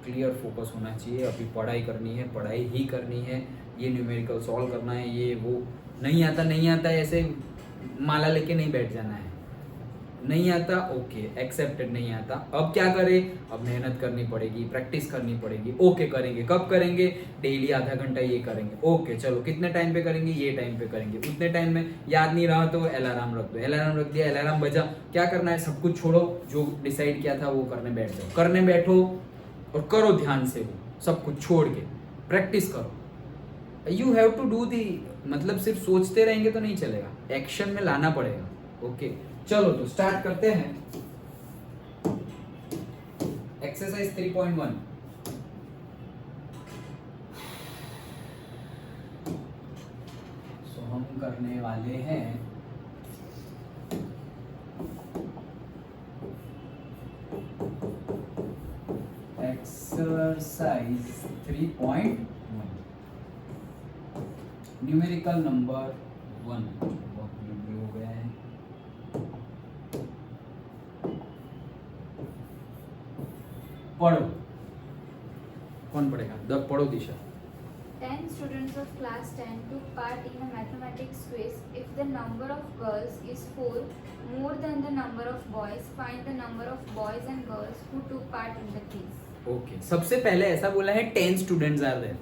क्लियर फोकस होना चाहिए, अभी पढ़ाई करनी है, पढ़ाई ही करनी है। ये न्यूमेरिकल सॉल्व करना है, ये वो नहीं आता ऐसे माला लेके नहीं बैठ जाना है। नहीं आता ओके एक्सेप्टेड, नहीं आता अब क्या करें, अब मेहनत करनी पड़ेगी, प्रैक्टिस करनी पड़ेगी। ओके करेंगे, कब करेंगे, डेली आधा घंटा ये करेंगे। ओके चलो कितने टाइम पे करेंगे, ये टाइम पे करेंगे। उतने टाइम में याद नहीं रहा तो अलार्म रख दो, अलार्म रख दिया, अलार्म बजा, क्या करना है सब कुछ छोड़ो, जो डिसाइड किया था वो करने बैठ जाओ। करने बैठो और करो ध्यान से वो सब कुछ छोड़ के, प्रैक्टिस करो। You have to do the, मतलब सिर्फ सोचते रहेंगे तो नहीं चलेगा, एक्शन में लाना पड़ेगा। ओके चलो तो स्टार्ट करते हैं एक्सरसाइज 3.1। सो हम करने वाले हैं एक्सरसाइज 3.1 न्यूमेरिकल नंबर 1। बहुत लंबे हो गया है। पढ़ो, कौन पढ़ेगा? पढ़ो दिशा। 10 students of class 10 took part in a mathematics quiz. If the number of girls is 4 more than the number of boys, find the number of boys and girls who took part in the quiz. Okay सबसे पहले ऐसा बोला है 10 students are there,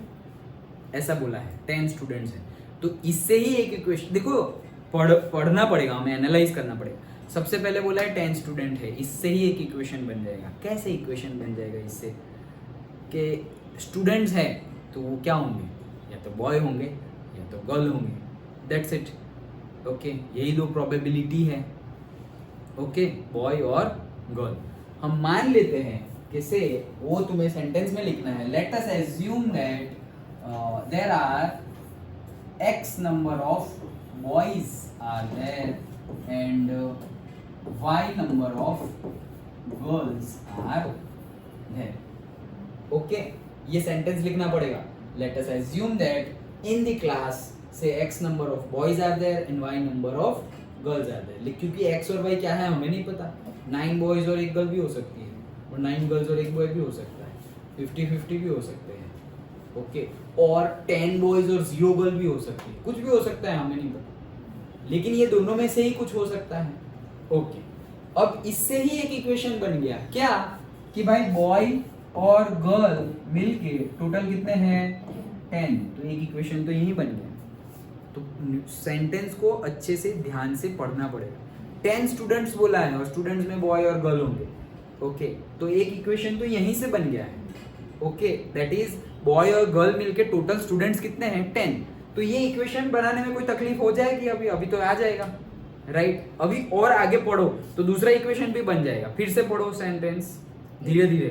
ऐसा बोला है 10 students हैं, तो इससे ही एक इक्वेशन देखो पढ़ना पड़ेगा, हमें एनालाइज करना पड़ेगा। सबसे पहले बोला है 10 स्टूडेंट है, इससे ही एक इक्वेशन बन जाएगा। कैसे इक्वेशन बन जाएगा इससे? कि स्टूडेंट्स है तो वो क्या होंगे, या तो बॉय होंगे या तो गर्ल होंगे, दैट्स इट। ओके यही दो प्रोबेबिलिटी है। ओके बॉय और गर्ल। हम मान लेते हैं कि से वो तुम्हें सेंटेंस में लिखना है। Let us assume that there are x number of boys are there and y number of girls are there. Okay ये सेंटेंस लिखना पड़ेगा। Let us assume that in the class से x number of boys are there and y number of girls are there. क्योंकि x और y क्या है हमें नहीं पता, 9 बॉयज और 1 गर्ल भी हो सकती है, और 9 गर्ल्स और 1 बॉय भी हो सकता है, 50-50 भी हो सकते हैं। ओके और 10 बॉयज और 0 गर्ल भी हो सकती है, कुछ भी हो सकता है, हमें नहीं पता, लेकिन ये दोनों में से ही कुछ हो सकता है। ओके अब इससे ही एक इक्वेशन बन गया क्या, कि भाई बॉय और गर्ल मिलके टोटल कितने हैं 10, तो एक इक्वेशन तो यही बन गया। तो सेंटेंस को अच्छे से ध्यान से पढ़ना पड़ेगा। 10 स्टूडेंट्स बोला है और स्टूडेंट्स में बॉय और गर्ल होंगे। ओके तो एक इक्वेशन तो यहीं से बन गया है। ओके दैट इज बॉय और गर्ल मिलके टोटल स्टूडेंट्स कितने हैं 10। तो ये इक्वेशन बनाने में कोई तकलीफ हो जाएगी? अभी तो आ जाएगा, राइट। अभी और आगे पढ़ो तो दूसरा इक्वेशन भी बन जाएगा। फिर से पढ़ो सेंटेंस धीरे धीरे।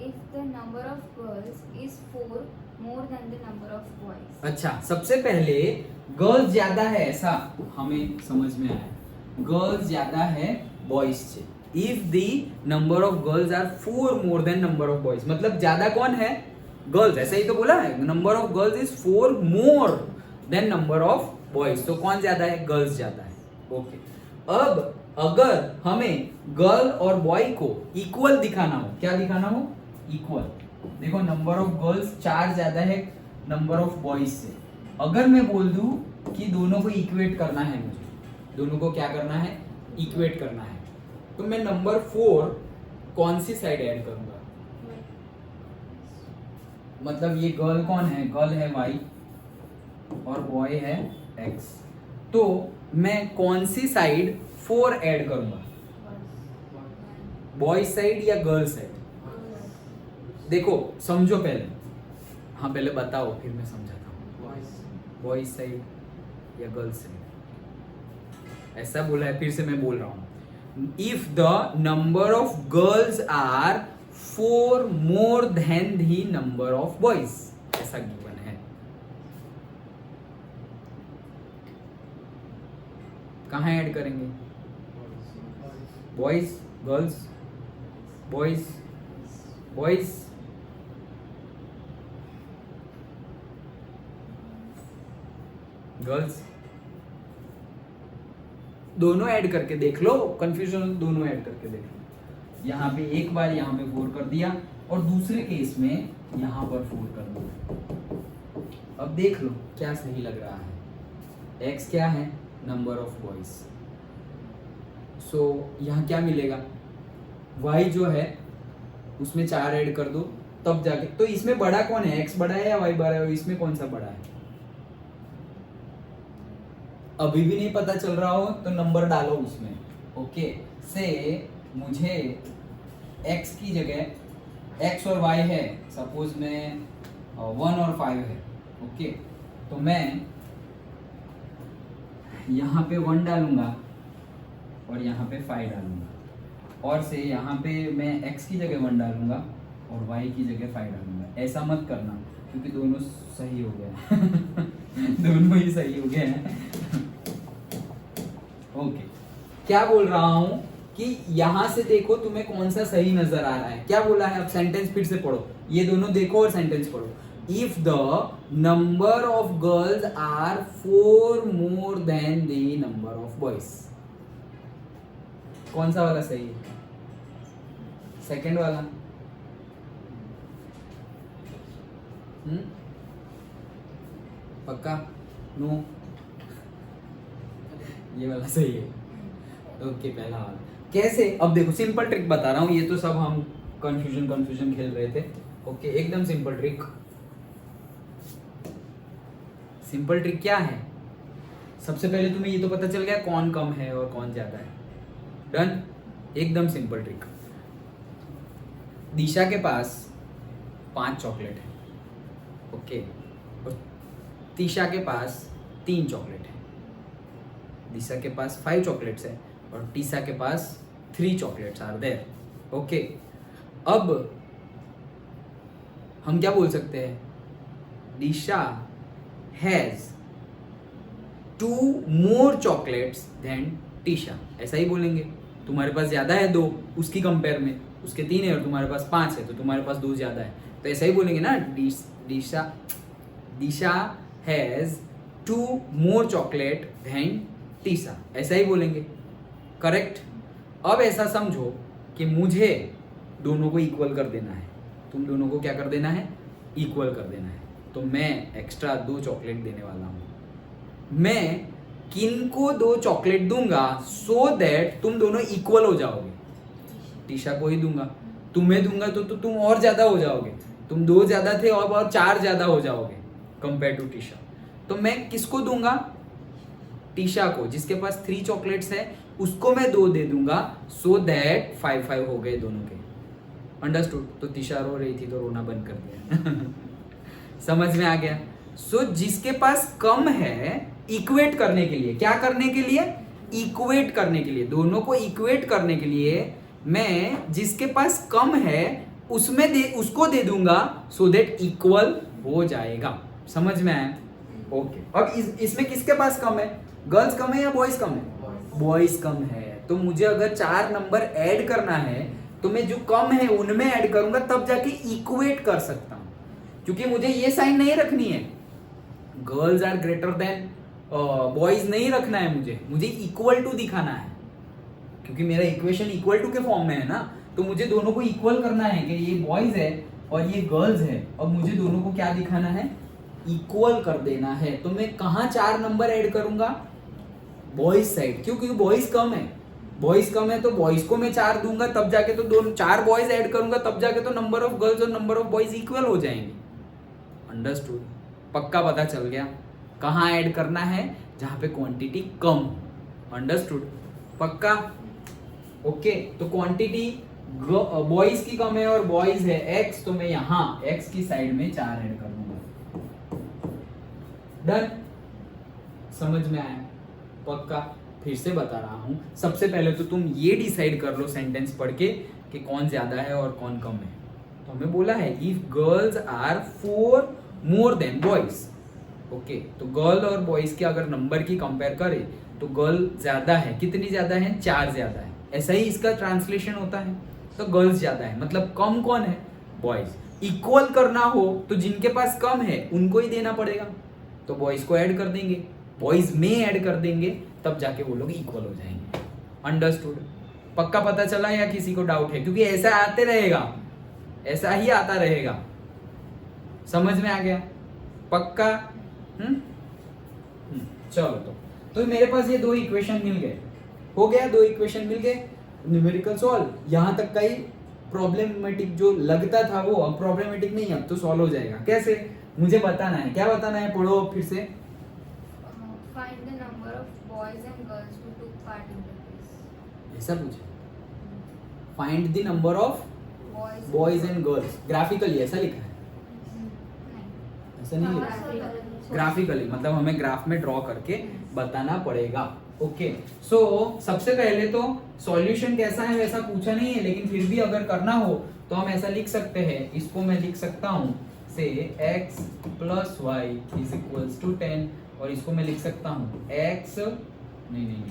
If the number of girls is 4 more than the number of boys. अच्छा सबसे पहले गर्ल्स ज्यादा है ऐसा हमें समझ में आया, गर्ल्स ज्यादा है बॉयज से। If the number of girls are 4 more than number of boys, मतलब ज्यादा कौन है? गर्ल्स। ऐसा ही तो बोला है, number of girls is 4 more than number of boys, तो कौन ज्यादा है? गर्ल्स ज्यादा है। ओके अब अगर हमें गर्ल और बॉय को इक्वल दिखाना हो, क्या दिखाना हो? इक्वल। देखो नंबर ऑफ गर्ल्स 4 ज्यादा है नंबर ऑफ बॉयज से। अगर मैं बोल दूं कि दोनों को इक्वेट करना है, मुझे दोनों को क्या करना है? इक्वेट करना है, तो मैं नंबर 4 कौन सी साइड ऐड करूंगा? मतलब ये गर्ल कौन है? गर्ल है y और बॉय है x, तो मैं कौन सी साइड 4 ऐड करूंगा? बॉय साइड या गर्ल साइड? देखो समझो पहले, हाँ पहले बताओ फिर मैं समझाता हूँ। बॉयज साइड या गर्ल्स साइड? ऐसा बोला है, फिर से मैं बोल रहा हूँ। If the number of girls are 4 more than the number of boys, ऐसा गिवन है। कहाँ ऐड करेंगे? Boys girls, boys boys, girls, दोनों ऐड करके देख लो। कंफ्यूजन दोनों ऐड करके देख लो। यहाँ पे एक बार यहाँ पे 4 कर दिया और दूसरे केस में यहाँ पर 4 कर दिया। अब देख लो क्या सही लग रहा है। x क्या है? Number of boys. सो यहाँ क्या मिलेगा? y जो है उसमें 4 ऐड कर दो तब जाके, तो इसमें बड़ा कौन है? x बड़ा है या y बड़ा है? इसमें कौन सा बड़ा है? अभी भी नहीं पता चल रहा हो तो नंबर डालो उसमें। ओके से मुझे x की जगह x और y है, सपोज में 1 और 5 है, ओके, तो मैं यहाँ पे 1 डालूंगा और यहाँ पे 5 डालूंगा, और से यहाँ पे मैं x की जगह 1 डालूंगा और y की जगह 5 डालूंगा। ऐसा मत करना क्योंकि दोनों सही हो गए दोनों ही सही हो गए हैं ओके। क्या बोल रहा हूं कि यहां से देखो तुम्हें कौन सा सही नजर आ रहा है। क्या बोला है, अब सेंटेंस फिर से पढ़ो, ये दोनों देखो और सेंटेंस पढ़ो। If the number of girls are 4 more than the number of boys, कौन सा वाला सही है? सेकंड वाला। पक्का? नो, ये वाला सही है। ओके, पहला वाला कैसे? अब देखो सिंपल ट्रिक बता रहा हूं, ये तो सब हम कंफ्यूजन खेल रहे थे। ओके, एकदम सिंपल ट्रिक। सिंपल ट्रिक क्या है? सबसे पहले तुम्हें ये तो पता चल गया कौन कम है और कौन ज्यादा है। डन, एकदम सिंपल ट्रिक। दिशा के पास 5 चॉकलेट है, ओके, और तीशा के पास 3 चॉकलेट है। दिशा के पास 5 चॉकलेट्स है और टीसा के पास 3 चॉकलेट्स आर देयर, ओके। अब हम क्या बोल सकते हैं? Disha has 2 more chocolates than Tisha, ऐसा ही बोलेंगे। तुम्हारे पास ज्यादा है 2 उसकी कंपेयर में, उसके 3 है और तुम्हारे पास 5 है, तो तुम्हारे पास 2 ज्यादा है, तो ऐसा ही बोलेंगे ना। Disha has 2 more chocolate than Tisha, ऐसा ही बोलेंगे, करेक्ट। अब ऐसा समझो कि मुझे दोनों को इक्वल कर देना है, तुम दोनों को क्या कर देना है? इक्वल कर देना है। तो मैं एक्स्ट्रा 2 चॉकलेट देने वाला हूं। मैं किनको 2 चॉकलेट दूंगा सो दैट तुम दोनों इक्वल हो जाओगे? टीशा को ही दूंगा। तुम्हें दूंगा तो तुम और ज्यादा हो जाओगे, तुम 2 ज्यादा थे और 4 ज्यादा हो जाओगे कंपेयर टू टीशा। तो मैं किसको दूंगा? टीशा को, जिसके पास 3 चॉकलेट्स है उसको मैं 2 दे दूंगा सो दैट 5-5 हो गए दोनों के। अंडरस्टूड? तो टीशा रो रही थी तो रोना बंद कर दिया समझ में आ गया? सो जिसके पास कम है, इक्वेट करने के लिए, क्या करने के लिए? इक्वेट करने के लिए, दोनों को इक्वेट करने के लिए मैं जिसके पास कम है उसको दे दूंगा सो दैट इक्वल हो जाएगा। समझ में आया? ओके। अब इसमें किसके पास कम है? गर्ल्स कम है या बॉयज कम है? बॉयज कम है। तो मुझे अगर 4 नंबर ऐड करना है तो मैं जो कम है उनमें ऐड करूंगा, तब जाके इक्वेट कर सकता हूं। क्योंकि मुझे ये साइन नहीं रखनी है, girls are greater than boys नहीं रखना है, मुझे इक्वल टू दिखाना है, क्योंकि मेरा इक्वेशन इक्वल टू के फॉर्म में है ना। तो मुझे दोनों को इक्वल करना है कि ये बॉयज है और ये गर्ल्स है, और मुझे दोनों को क्या दिखाना है? इक्वल कर देना है। तो मैं कहां 4 नंबर ऐड करूंगा? Boys side. क्यों? क्योंकि बॉयज कम है, तो बॉयज को मैं 4 दूंगा, तब जाके तो 4 बॉयज ऐड करूंगा, तब जाके तो नंबर ऑफ गर्ल्स और नंबर ऑफ बॉयज इक्वल हो जाएंगे। अंडरस्टूड? पक्का पता चल गया कहां ऐड करना है? जहां पे क्वांटिटी कम हो। अंडरस्टूड? पक्का? ओके। तो क्वांटिटी बॉयज की कम है और बॉयज है x, तो मैं यहां x की साइड में 4 ऐड कर दूंगा। डन? समझ में आया? पक्का? फिर से बता रहा हूं, सबसे पहले तो तुम ये डिसाइड कर लो सेंटेंस पढ़ के कि कौन ज्यादा है और कौन कम है। तो हमें बोला है if girls are 4 more than boys, okay, तो गर्ल और बॉयज के अगर नंबर की कंपेयर करें तो गर्ल ज्यादा है। कितनी ज्यादा है? 4 ज्यादा है। ऐसा ही इसका ट्रांसलेशन होता है। तो गर्ल्स ज्यादा है, मतलब कम कौन है? बॉयज। इक्वल करना हो तो जिनके पास कम है उनको ही देना पड़ेगा, तो बॉयज को ऐड कर देंगे, बॉयज में ऐड कर देंगे, तब जाके वो लोग इक्वल हो जाएंगे। अंडरस्टूड? पक्का पता चला या किसी को डाउट है? क्योंकि ऐसा आते रहेगा, ऐसा ही आता रहेगा। समझ में आ गया? पक्का? चलो, तो मेरे पास ये 2 इक्वेशन मिल गए, हो गया, 2 इक्वेशन मिल गए, न्यूमेरिकल सॉल्व। यहां तक का ही प्रॉब्लमेटिक जो लगता था वो अब प्रॉब्लमेटिक नहीं, अब तो सॉल्व हो जाएगा। कैसे? मुझे बताना है। क्या बताना है? पढ़ो फिर से। Find the number of boys and girls who took part in the quiz. ऐसा पूछे? Find the number of boys and girls, graphically ऐसा लिखा है, ऐसा नहीं लिखा है, ग्राफिकली मतलब हमें ग्राफ में ड्रॉ करके बताना पड़ेगा। ओके सो सबसे पहले तो सॉल्यूशन कैसा है वैसा पूछा नहीं है, लेकिन फिर भी अगर करना हो तो हम ऐसा लिख सकते हैं, इसको मैं लिख सकता हूँ से x plus y is equals to 10, और इसको मैं लिख सकता हूँ x नहीं,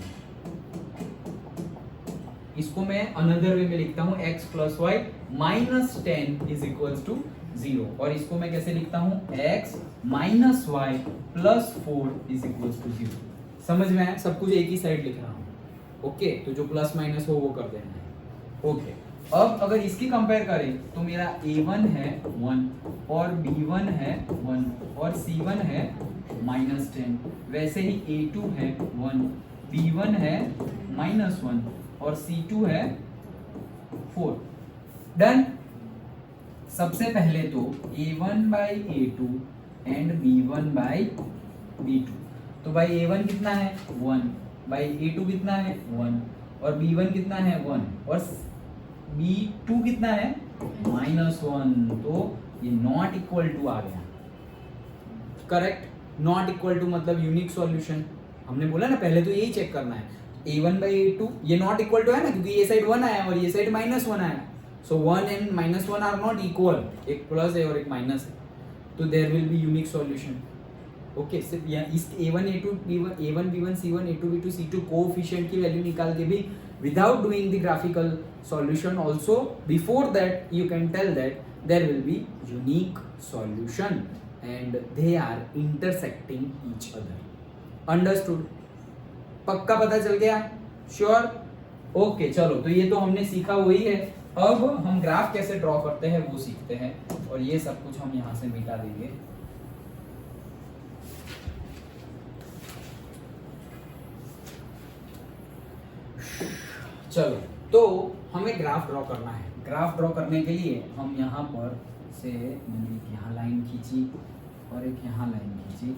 इसको मैं अनदर वे में लिखता हूँ x plus y minus 10 is equals to 0, और इसको मैं कैसे लिखता हूँ x minus y plus 4 is equals to 0। समझ में आया? सब कुछ एक ही साइड लिख रहा हूँ। ओके तो जो प्लस माइनस हो वो कर देना है। ओके अब अगर इसकी कंपेयर करें तो मेरा a1 है 1 और b1 है 1 और c1 है -10, वैसे ही a2 है 1, b1 है -1 और c2 है 4। डन। सबसे पहले तो a1 by a2 and b1 by b2, तो भाई a1 कितना है 1, बाई a2 कितना है 1 और b1 कितना है 1 और b2 कितना है -1, तो ये नॉट इक्वल टू आ गया। करेक्ट, नॉट इक्वल टू मतलब यूनिक सॉल्यूशन। हमने बोला ना पहले तो यही चेक करना है, a1 by a2 ये नॉट इक्वल टू है ना, क्योंकि ये साइड 1 आया और ये साइड -1 आया, so 1 and -1 are not equal, एक प्लस है और एक माइनस है, तो there will be unique solution. Okay सिर्फ इस a1 a2 b1 a1 b1 c1 a2 b2 c2 coefficient की वैल्यू निकाल के भी without doing the graphical solution also, before that you can tell that there will be unique solution and they are intersecting each other. Understood? पक्का पता चल गया? Sure? Okay चलो, तो ये तो हमने सीखा वही है। अब हम ग्राफ कैसे ड्रॉ करते हैं वो सीखते हैं, और ये सब कुछ हम यहाँ से मिटा देंगे। चलो तो हमें ग्राफ ड्रॉ करना है। ग्राफ ड्रॉ करने के लिए हम यहाँ पर से मैंने एक यहाँ लाइन खींची और एक यहाँ लाइन खींची।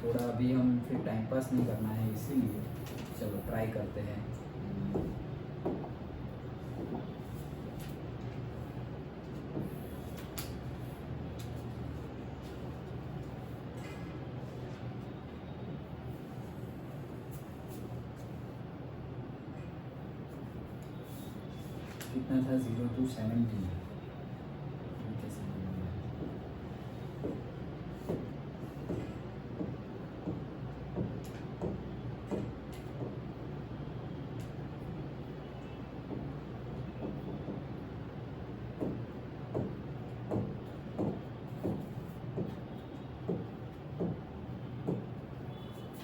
थोड़ा अभी हम फिर टाइम पास नहीं करना है, इसीलिए चलो ट्राई करते हैं। कितना था 0 to 17,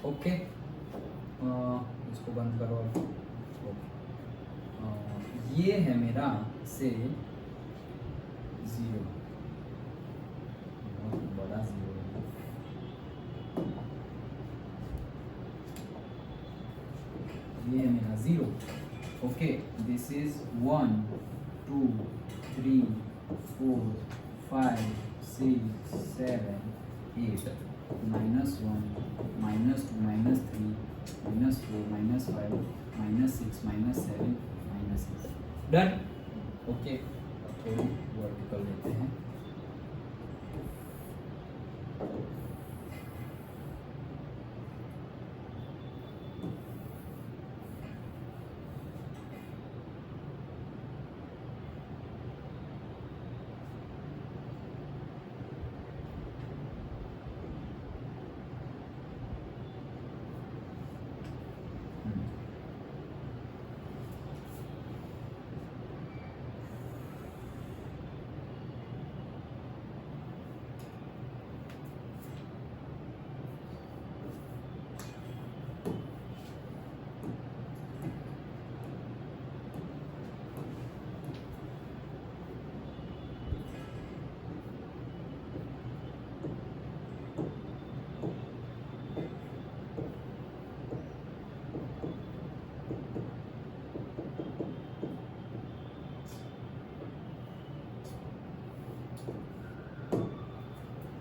ओके इसको बंद करो। ये है मेरा से 0, बहुत बड़ा 0 है। ये है मेरा 0। Okay this is 1 2 3 4 5 6 7 8 -1 -2 -3 -4 -5 -6 -7 -6। Done. Okay थोड़ी वर्टिकल लेते हैं।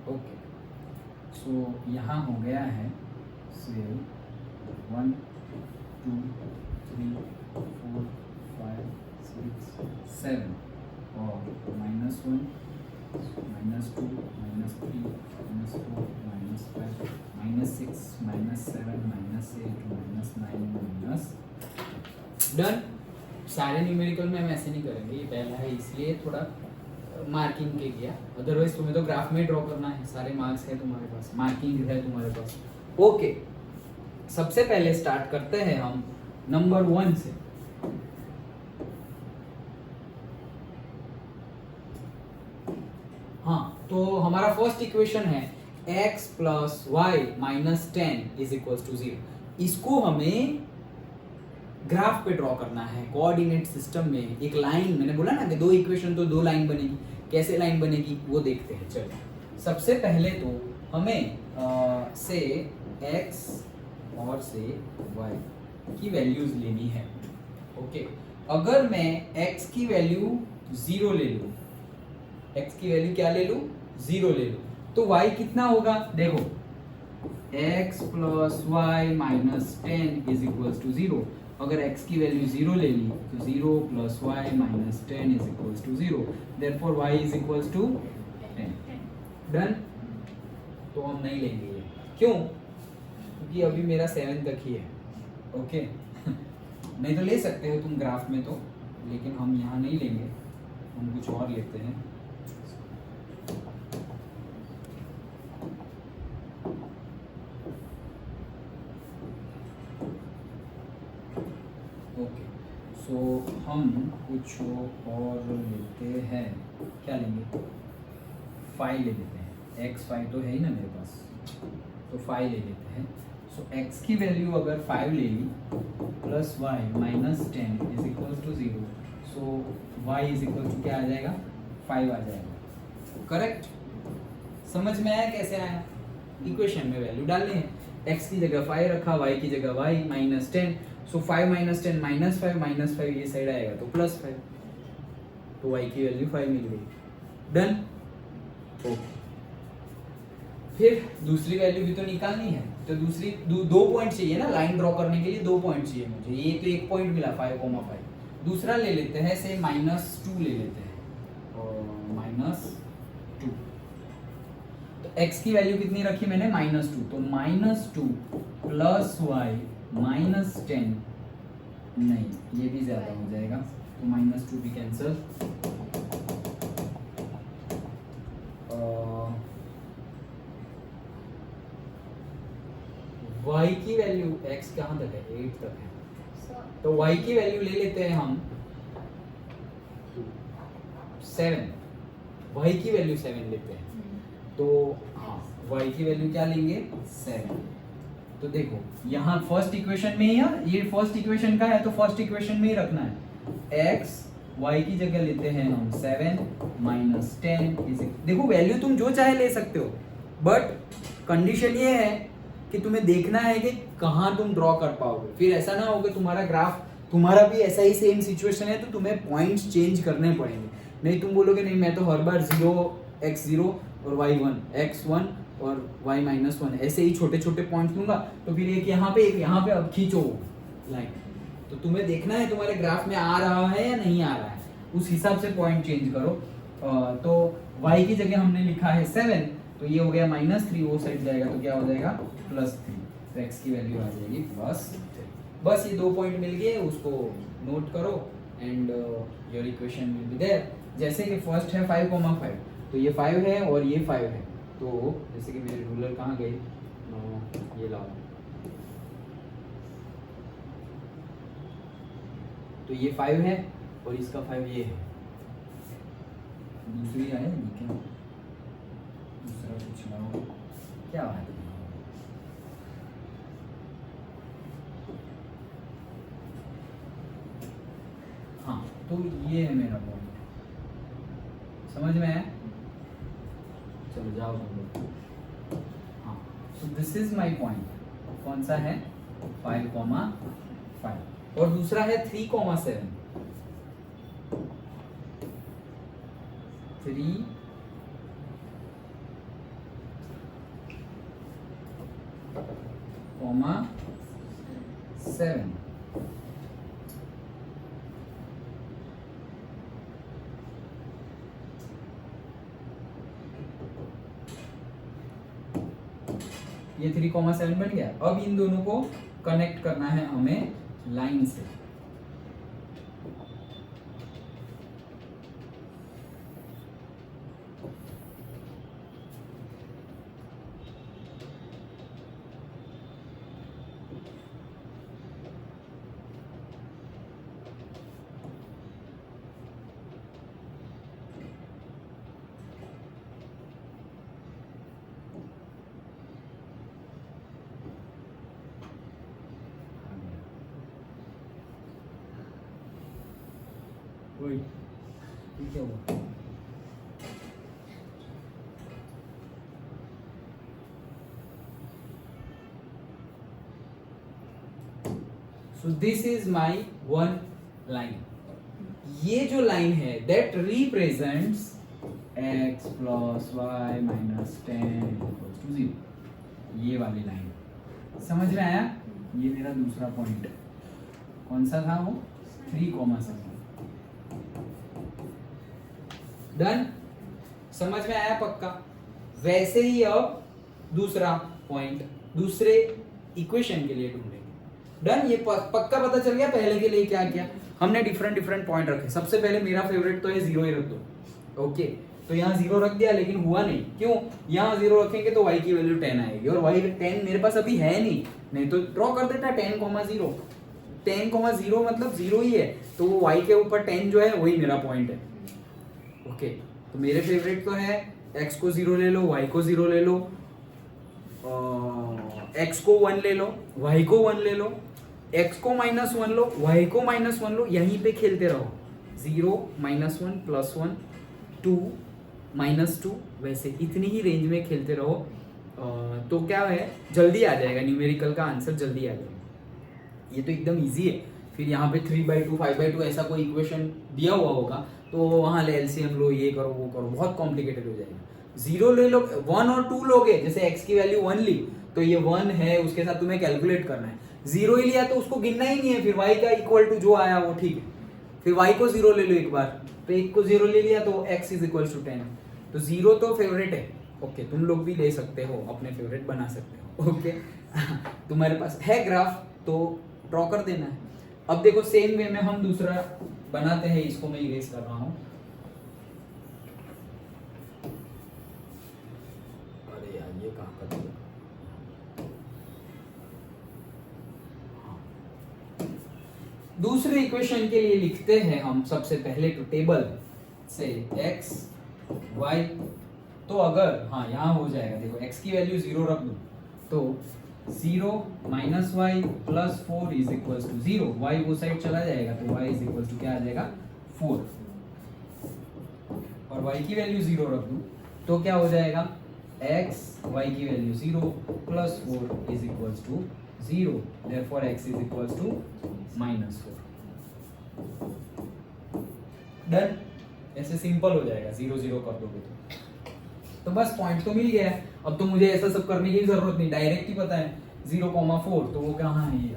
ओके सो यहाँ हो गया है से 1 2 3 4 5 6 7 और -1 -2 -3 -4 -5 -6 -7 -8 -9 डन। सारे न्यूमेरिकल में हम ऐसे नहीं करेंगे, ये पहला है इसलिए थोड़ा मार्किंग के किया, अदरवाइज तुम्हें तो ग्राफ में ड्रॉ करना है, सारे मार्क्स है तुम्हारे पास, मार्किंग है तुम्हारे पास। ओके, सबसे पहले स्टार्ट करते हैं हम नंबर 1 से। हाँ, तो हमारा फर्स्ट इक्वेशन है x plus y minus 10 is equal to 0। इसको हमें ग्राफ पे ड्रॉ करना है, कोऑर्डिनेट सिस्टम में एक लाइन। मैंने बोला ना कि दो इक्वेशन तो दो लाइन बनेगी, कैसे लाइन बनेगी वो देखते हैं। चलो, सबसे पहले तो हमें से x और से y की वैल्यूज लेनी है। ओके, अगर मैं x की वैल्यू 0 ले लूं, x की वैल्यू क्या ले लूं, 0 ले लूं, तो y कितना होगा, देखो x plus y minus 10 is equal to 0। अगर x की वैल्यू 0 ले ली तो 0 plus y minus 10 is equal to 0, therefore y is equal to 10। Done. तो हम नहीं लेंगे ये, क्यों, क्योंकि अभी मेरा 7 तक ही है। ओके नहीं तो ले सकते हो तुम ग्राफ में तो, लेकिन हम यहाँ नहीं लेंगे, हम कुछ और लेते हैं। ओके, सो हम कुछ और लेते हैं, क्या लेंगे, 5 ले लेते हैं। x 5 तो है ही ना मेरे पास, तो 5 ले लेते हैं। सो x की वैल्यू अगर 5 ले ली plus y minus 10 is equal to 0, so y is equal to क्या आ जाएगा, 5 आ जाएगा। करेक्ट, समझ में आया कैसे आया, इक्वेशन में वैल्यू डालनी है, x की जगह 5 रखा, y की जगह y माइनस 10, सो 5 माइनस 10 माइनस 5 ये साइड आएगा तो प्लस 5, तो y की वैल्यू 5 मिल गई। डन। ओके, फिर दूसरी वैल्यू भी तो निकालनी है, तो दूसरी दो पॉइंट चाहिए ना, लाइन ड्रॉ करने के लिए 2 पॉइंट चाहिए मुझे, ये तो 1 पॉइंट मिला 5,5। दूसरा ले लेते हैं, से -2 ले लेते हैं, और -2, तो x की वैल्यू कितनी रखी मैंने, -2, तो -2 प्लस वाई माइनस 10, नहीं ये भी ज्यादा हो जाएगा, तो -2 भी कैंसिल। y की वैल्यू, x कहाँ तक है, 8 तक है, तो y की वैल्यू ले लेते हैं हम 7, y की वैल्यू 7 लेते हैं, तो हाँ y की वैल्यू क्या लेंगे, 7। तो देखो यहाँ फर्स्ट इक्वेशन में ही, ये फर्स्ट इक्वेशन का है तो फर्स्ट इक्वेशन में ही रखना है, x y की जगह लेते हैं हम 7 माइनस 10 देखो वैल्यू तुम जो चाहे ले सकते हो, बट कंडीशन ये है कि तुम्हें देखना है कि कहाँ तुम ड्रॉ कर पाओगे, फिर ऐसा ना हो कि तुम्हारा ग्राफ, तुम्हारा भी ऐसा ही सेम सिचुएशन है तो तुम्हें पॉइंट्स चेंज करने पड़ेंगे, नहीं तुम बोलोगे नहीं मैं तो हर बार 0 x0 और y1 x1 और y-1 ऐसे ही छोटे छोटे पॉइंट्स लूंगा, तो फिर एक यहाँ पे अब खींचो लाइन, तो तुम्हें देखना है तुम्हारे ग्राफ में आ रहा है या नहीं आ रहा है, उस हिसाब से पॉइंट चेंज करो। तो y की जगह हमने लिखा है 7, तो ये हो गया -3, वो साइड जाएगा तो क्या हो जाएगा +3, तो x की वैल्यू आ जाएगी +3। बस ये 2 पॉइंट मिल गए, उसको नोट करो and your equation will be there. जैसे कि फर्स्ट है 5,5, तो ये 5 है और ये 5 है, तो जैसे कि मेरे रूलर कहाँ गई, ये लाओ, तो ये 5 है और इसका 5 ये है, दूसरी आए क्या, दूसरा कुछ लाओ, क्या बात है, हाँ तो ये है मेरा पॉइंट, समझ में आया, चलो जाओ तुम लोग। हाँ, सो दिस इज माय पॉइंट, कौन सा है 5,5, और दूसरा है 3,7, 3,7, ये 3,7 बन गया। अब इन दोनों को कनेक्ट करना है हमें लाइन से। वही ठीक है वो। So this is my one line. ये जो लाइन है that represents x plus y minus 10 equals to 0, ये वाली लाइन समझ में आया? ये मेरा दूसरा पॉइंट कौन सा था? वो 3,7। डन, समझ में आया पक्का? वैसे ही अब दूसरा पॉइंट दूसरे इक्वेशन के लिए ढूंढेंगे। डन, ये पक्का पता चल गया पहले के लिए क्या किया हमने, डिफरेंट डिफरेंट पॉइंट रखे। सबसे पहले मेरा फेवरेट तो है 0 ही रख दो। ओके, तो यहाँ 0 रख दिया लेकिन हुआ नहीं, क्यों? यहाँ 0 रखेंगे तो y की वैल्यू 10 आएगी और y 10 मेरे पास अभी है नहीं तो ड्रॉ कर देता 10,0। 10,0 मतलब 0 ही है, तो वो y के ऊपर 10 जो है वही मेरा पॉइंट है। ओके, तो मेरे फेवरेट तो है x को 0 ले लो, y को 0 ले लो, x को 1 ले लो, y को 1 ले लो, x को -1 लो, y को -1 लो, यहीं पे खेलते रहो। 0 -1 +1 2 -2, वैसे इतनी ही रेंज में खेलते रहो। तो क्या है, जल्दी आ जाएगा, न्यूमेरिकल का आंसर जल्दी आ जाएगा। ये तो एकदम इजी है। फिर यहाँ पे 3/2 5/2 ऐसा कोई इक्वेशन दिया हुआ होगा तो वहाँ ले एलसीएम लो, ये करो वो करो, बहुत कॉम्प्लिकेटेड हो जाएगा। 0 ले लो, 1 और 2 लोगे, जैसे x की वैल्यू 1 ली तो ये 1 है, उसके साथ तुम्हें कैलकुलेट करना है। 0 ही लिया तो उसको गिनना ही नहीं है, फिर y का इक्वल टू जो आया वो ठीक है। फिर y को 0 ले लो एक बार, तो 1 को 0 ले लिया तो x = 10। तो 0 तो फेवरेट है। ओके, तुम लोग भी ले सकते हो, अपने फेवरेट बना सकते हो। ओके तुम्हारे पास है ग्राफ तो ड्रॉ कर देना है। अब देखो सेम वे में हम दूसरा बनाते हैं, इसको मैं इरेज कर रहा हूं। अरे यार ये कहां कर दिया? दूसरे इक्वेशन के लिए लिखते हैं हम सबसे पहले तो टेबल से x y, तो अगर हाँ यहाँ हो जाएगा, देखो x की वैल्यू 0 रख दूं तो 0 - y + 4 = 0, y वो साइड चला जाएगा तो y = क्या आ जाएगा 4, और y की वैल्यू 0 रख दूं तो क्या हो जाएगा x, y की वैल्यू 0 + 4 = 0, therefore x = -4। डन, ऐसे सिंपल हो जाएगा, 0 0 कर दोगे तो बस पॉइंट तो मिल गया है। अब तो मुझे ऐसा सब करने की जरूरत नहीं, डायरेक्ट ही पता है 0,4 तो वो कहाँ है ये,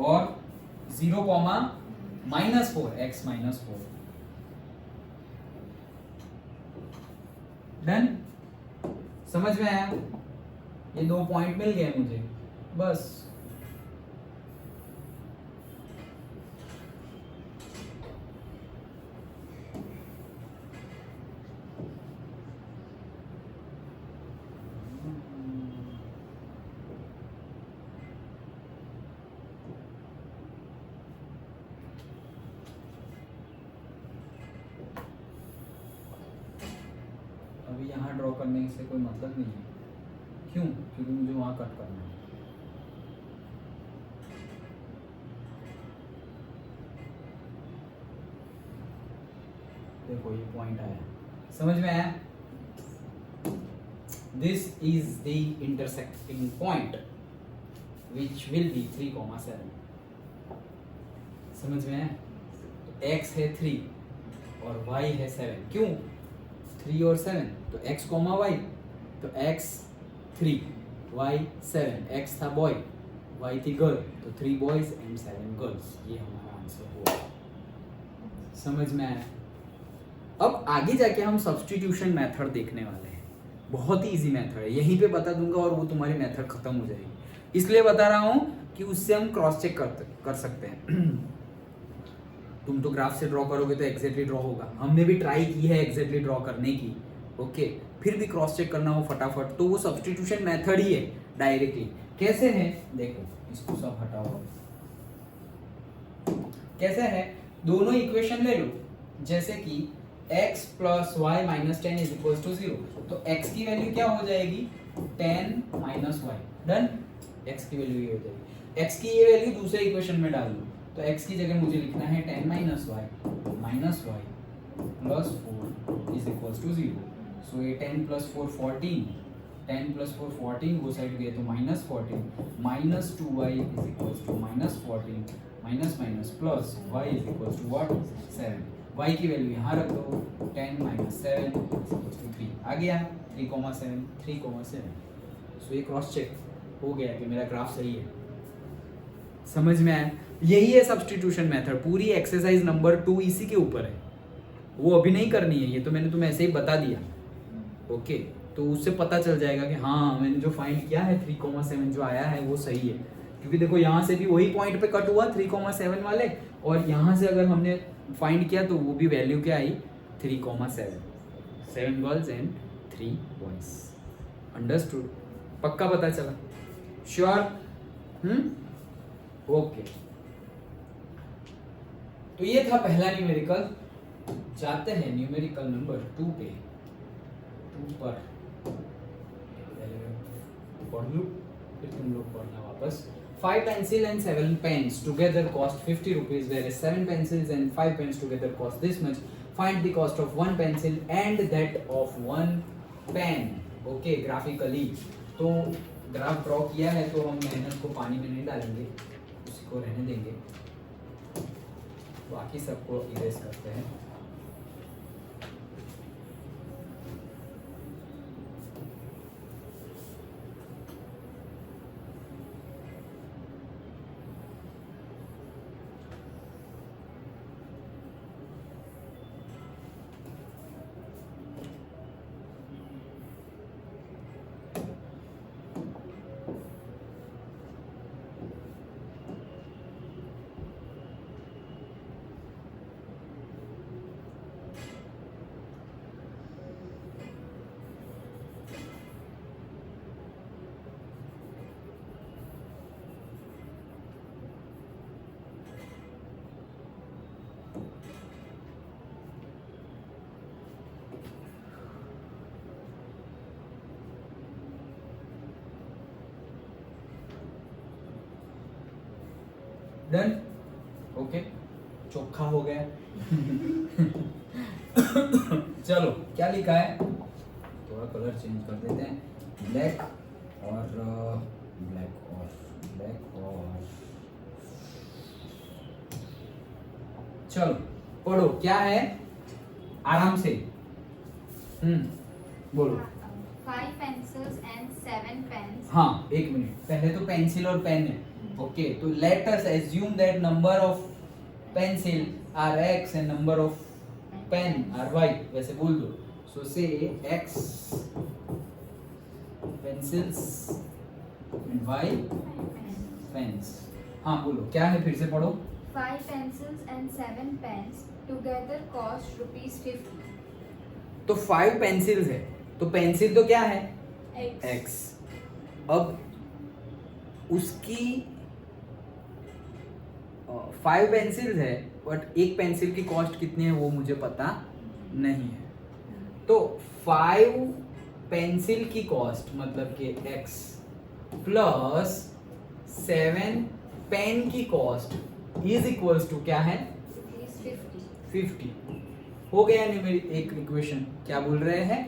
और 0, -4 x -4। डन, समझ में आया? ये 2 पॉइंट मिल गए मुझे बस। अभी यहाँ ड्रॉ करने से कोई मतलब नहीं है, क्यों? क्योंकि मुझे वहाँ कट करना है। देखो ये पॉइंट आया, समझ में आया? This is the intersecting point which will be 3,7। समझ में आया? x है 3 और y है 7, क्यों? 3 और 7 तो x, y, तो x 3 y 7, x था बॉय y थी गर्ल, तो 3 बॉयज एंड 7 गर्ल्स, ये हमारा आंसर हुआ। समझ में आया? अब आगे जाके हम सब्स्टिट्यूशन मेथड देखने वाले हैं। बहुत ही इजी मेथड है, यहीं पे बता दूंगा और वो तुम्हारी मेथड खत्म हो जाएगी। इसलिए बता रहा हूँ कि उससे हम क्रॉस चेक कर सकते हैं। तुम तो ग्राफ से ड्रॉ करोगे तो एग्जैक्टली ड्रॉ होगा, हमने भी ट्राई की है एग्जैक्टली ड्रॉ करने की, ओके, फिर भी क्रॉस चेक करना हो फटाफट, तो वो सब्स्टिट्यूशन मेथड ही है डायरेक्टली। कैसे है देखो, इसको सब हटाओ, कैसे है, दोनों इक्वेशन ले लो, जैसे कि x plus y minus 10 is equal to 0, तो x की वैल्यू क्या हो जाएगी 10 माइनस वाई, डन, x की वैल्यू ये हो जाएगी। x की ये वैल्यू दूसरे इक्वेशन में डाल दो, तो x की जगह मुझे लिखना है 10 minus y plus 4 is equal to 0, so ये 10 प्लस 4 14, 10 प्लस 4 14, वो साइड गए तो minus 14, minus 2y is equal to minus 14, minus minus plus y is equal to what 7, y की वैल्यू यहाँ रख दो, 10 माइनस 7 इज इक्वल टू 3, आ गया 3,7, 3,7। सो ये क्रॉस चेक हो गया कि मेरा ग्राफ सही है, समझ में आया? यही है सब्स्टिट्यूशन मेथड, पूरी एक्सरसाइज नंबर 2 इसी के ऊपर है, वो अभी नहीं करनी है, ये तो मैंने तुम्हें ऐसे ही बता दिया, ओके, तो उससे पता चल जाएगा कि हाँ मैंने जो फाइंड किया है 3,7 जो आया है वो सही है, क्योंकि देखो यहाँ से भी वही पॉइंट पे कट हुआ 3,7 वाले, और यहाँ से अगर हमने फाइंड किया तो वो भी वैल्यू क्या आई 3,7, 7 गर्ल्स एंड 3 बॉयज, अंडरस्टूड? पक्का पता चला? श्योर? ओके, तो ये था पहला न्यूमेरिकल। जाते हैं न्यूमेरिकल नंबर 2 पे, 2 पर पढ़ लूं फिर तुम लोग पढ़ना वापस। 5 pencil and 7 pens together cost 50 rupees, whereas 7 pencils and 5 pens together cost this much. Find the cost of 1 pencil and that of 1 pen. Okay, graphically. तो ग्राफ ड्रॉ किया है तो हम मेहनत को पानी में नहीं डालेंगे, उसी को रहने देंगे, बाकी सबको इरेज करते हैं। डन, ओके, चोखा हो गया। चलो क्या लिखा है, थोड़ा कलर चेंज कर देते हैं, ब्लैक और ब्लैक और ब्लैक और, चलो पढ़ो क्या है आराम से, बोलो। 5 pencils and 7 pens. हाँ एक मिनट, पहले तो पेंसिल और पेन है, ओके, तो let us assume that number of pencil are x and number of pen are y, वैसे बोल दो, so say x pencils and y pens। हाँ बोलो क्या है, फिर से पढ़ो। 5 pencils and 7 pens together cost rupees 50. तो 5 पेंसिल्स है, तो पेंसिल तो क्या है x, अब उसकी 5 पेंसिल्स है, बट एक पेंसिल की कॉस्ट कितनी है वो मुझे पता नहीं है, तो 5 पेंसिल की कॉस्ट मतलब कि x प्लस 7 पेन की कॉस्ट इज इक्वल्स टू क्या है Rupees 50. 50। हो गया नहीं मेरी एक इक्वेशन, क्या बोल रहे हैं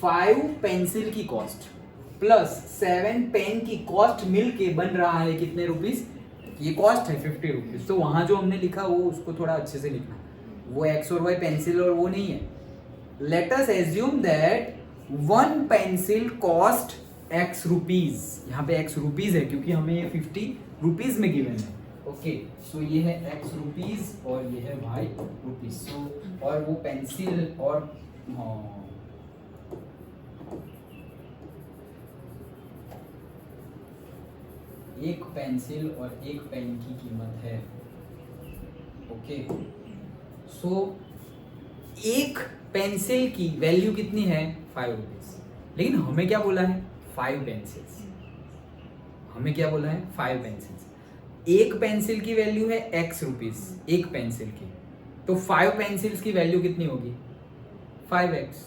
5 पेंसिल की कॉस्ट प्लस 7 पेन की कॉस्ट मिलके बन रहा है कितने रुपीस, ये कॉस्ट है 50 रुपीज, तो वहां जो हमने लिखा वो उसको थोड़ा अच्छे से लिखना, वो x और y पेंसिल और वो नहीं है। Let us assume that 1 pencil cost x rupees, यहाँ पे x रुपीज है क्योंकि हमें ये 50 रुपीज में गिवन है, ओके, सो ये है x रुपीज और ये है y रुपीज, सो और वो पेंसिल और एक पेंसिल और एक पेन की कीमत है। ओके, सो एक पेंसिल की वैल्यू कितनी है 5 रुपीज, लेकिन हमें क्या बोला है 5 पेंसिल्स। हमें क्या बोला है 5 पेंसिल्स। एक पेंसिल की वैल्यू है x रुपीज एक पेंसिल की, तो 5 पेंसिल्स की वैल्यू कितनी होगी 5x।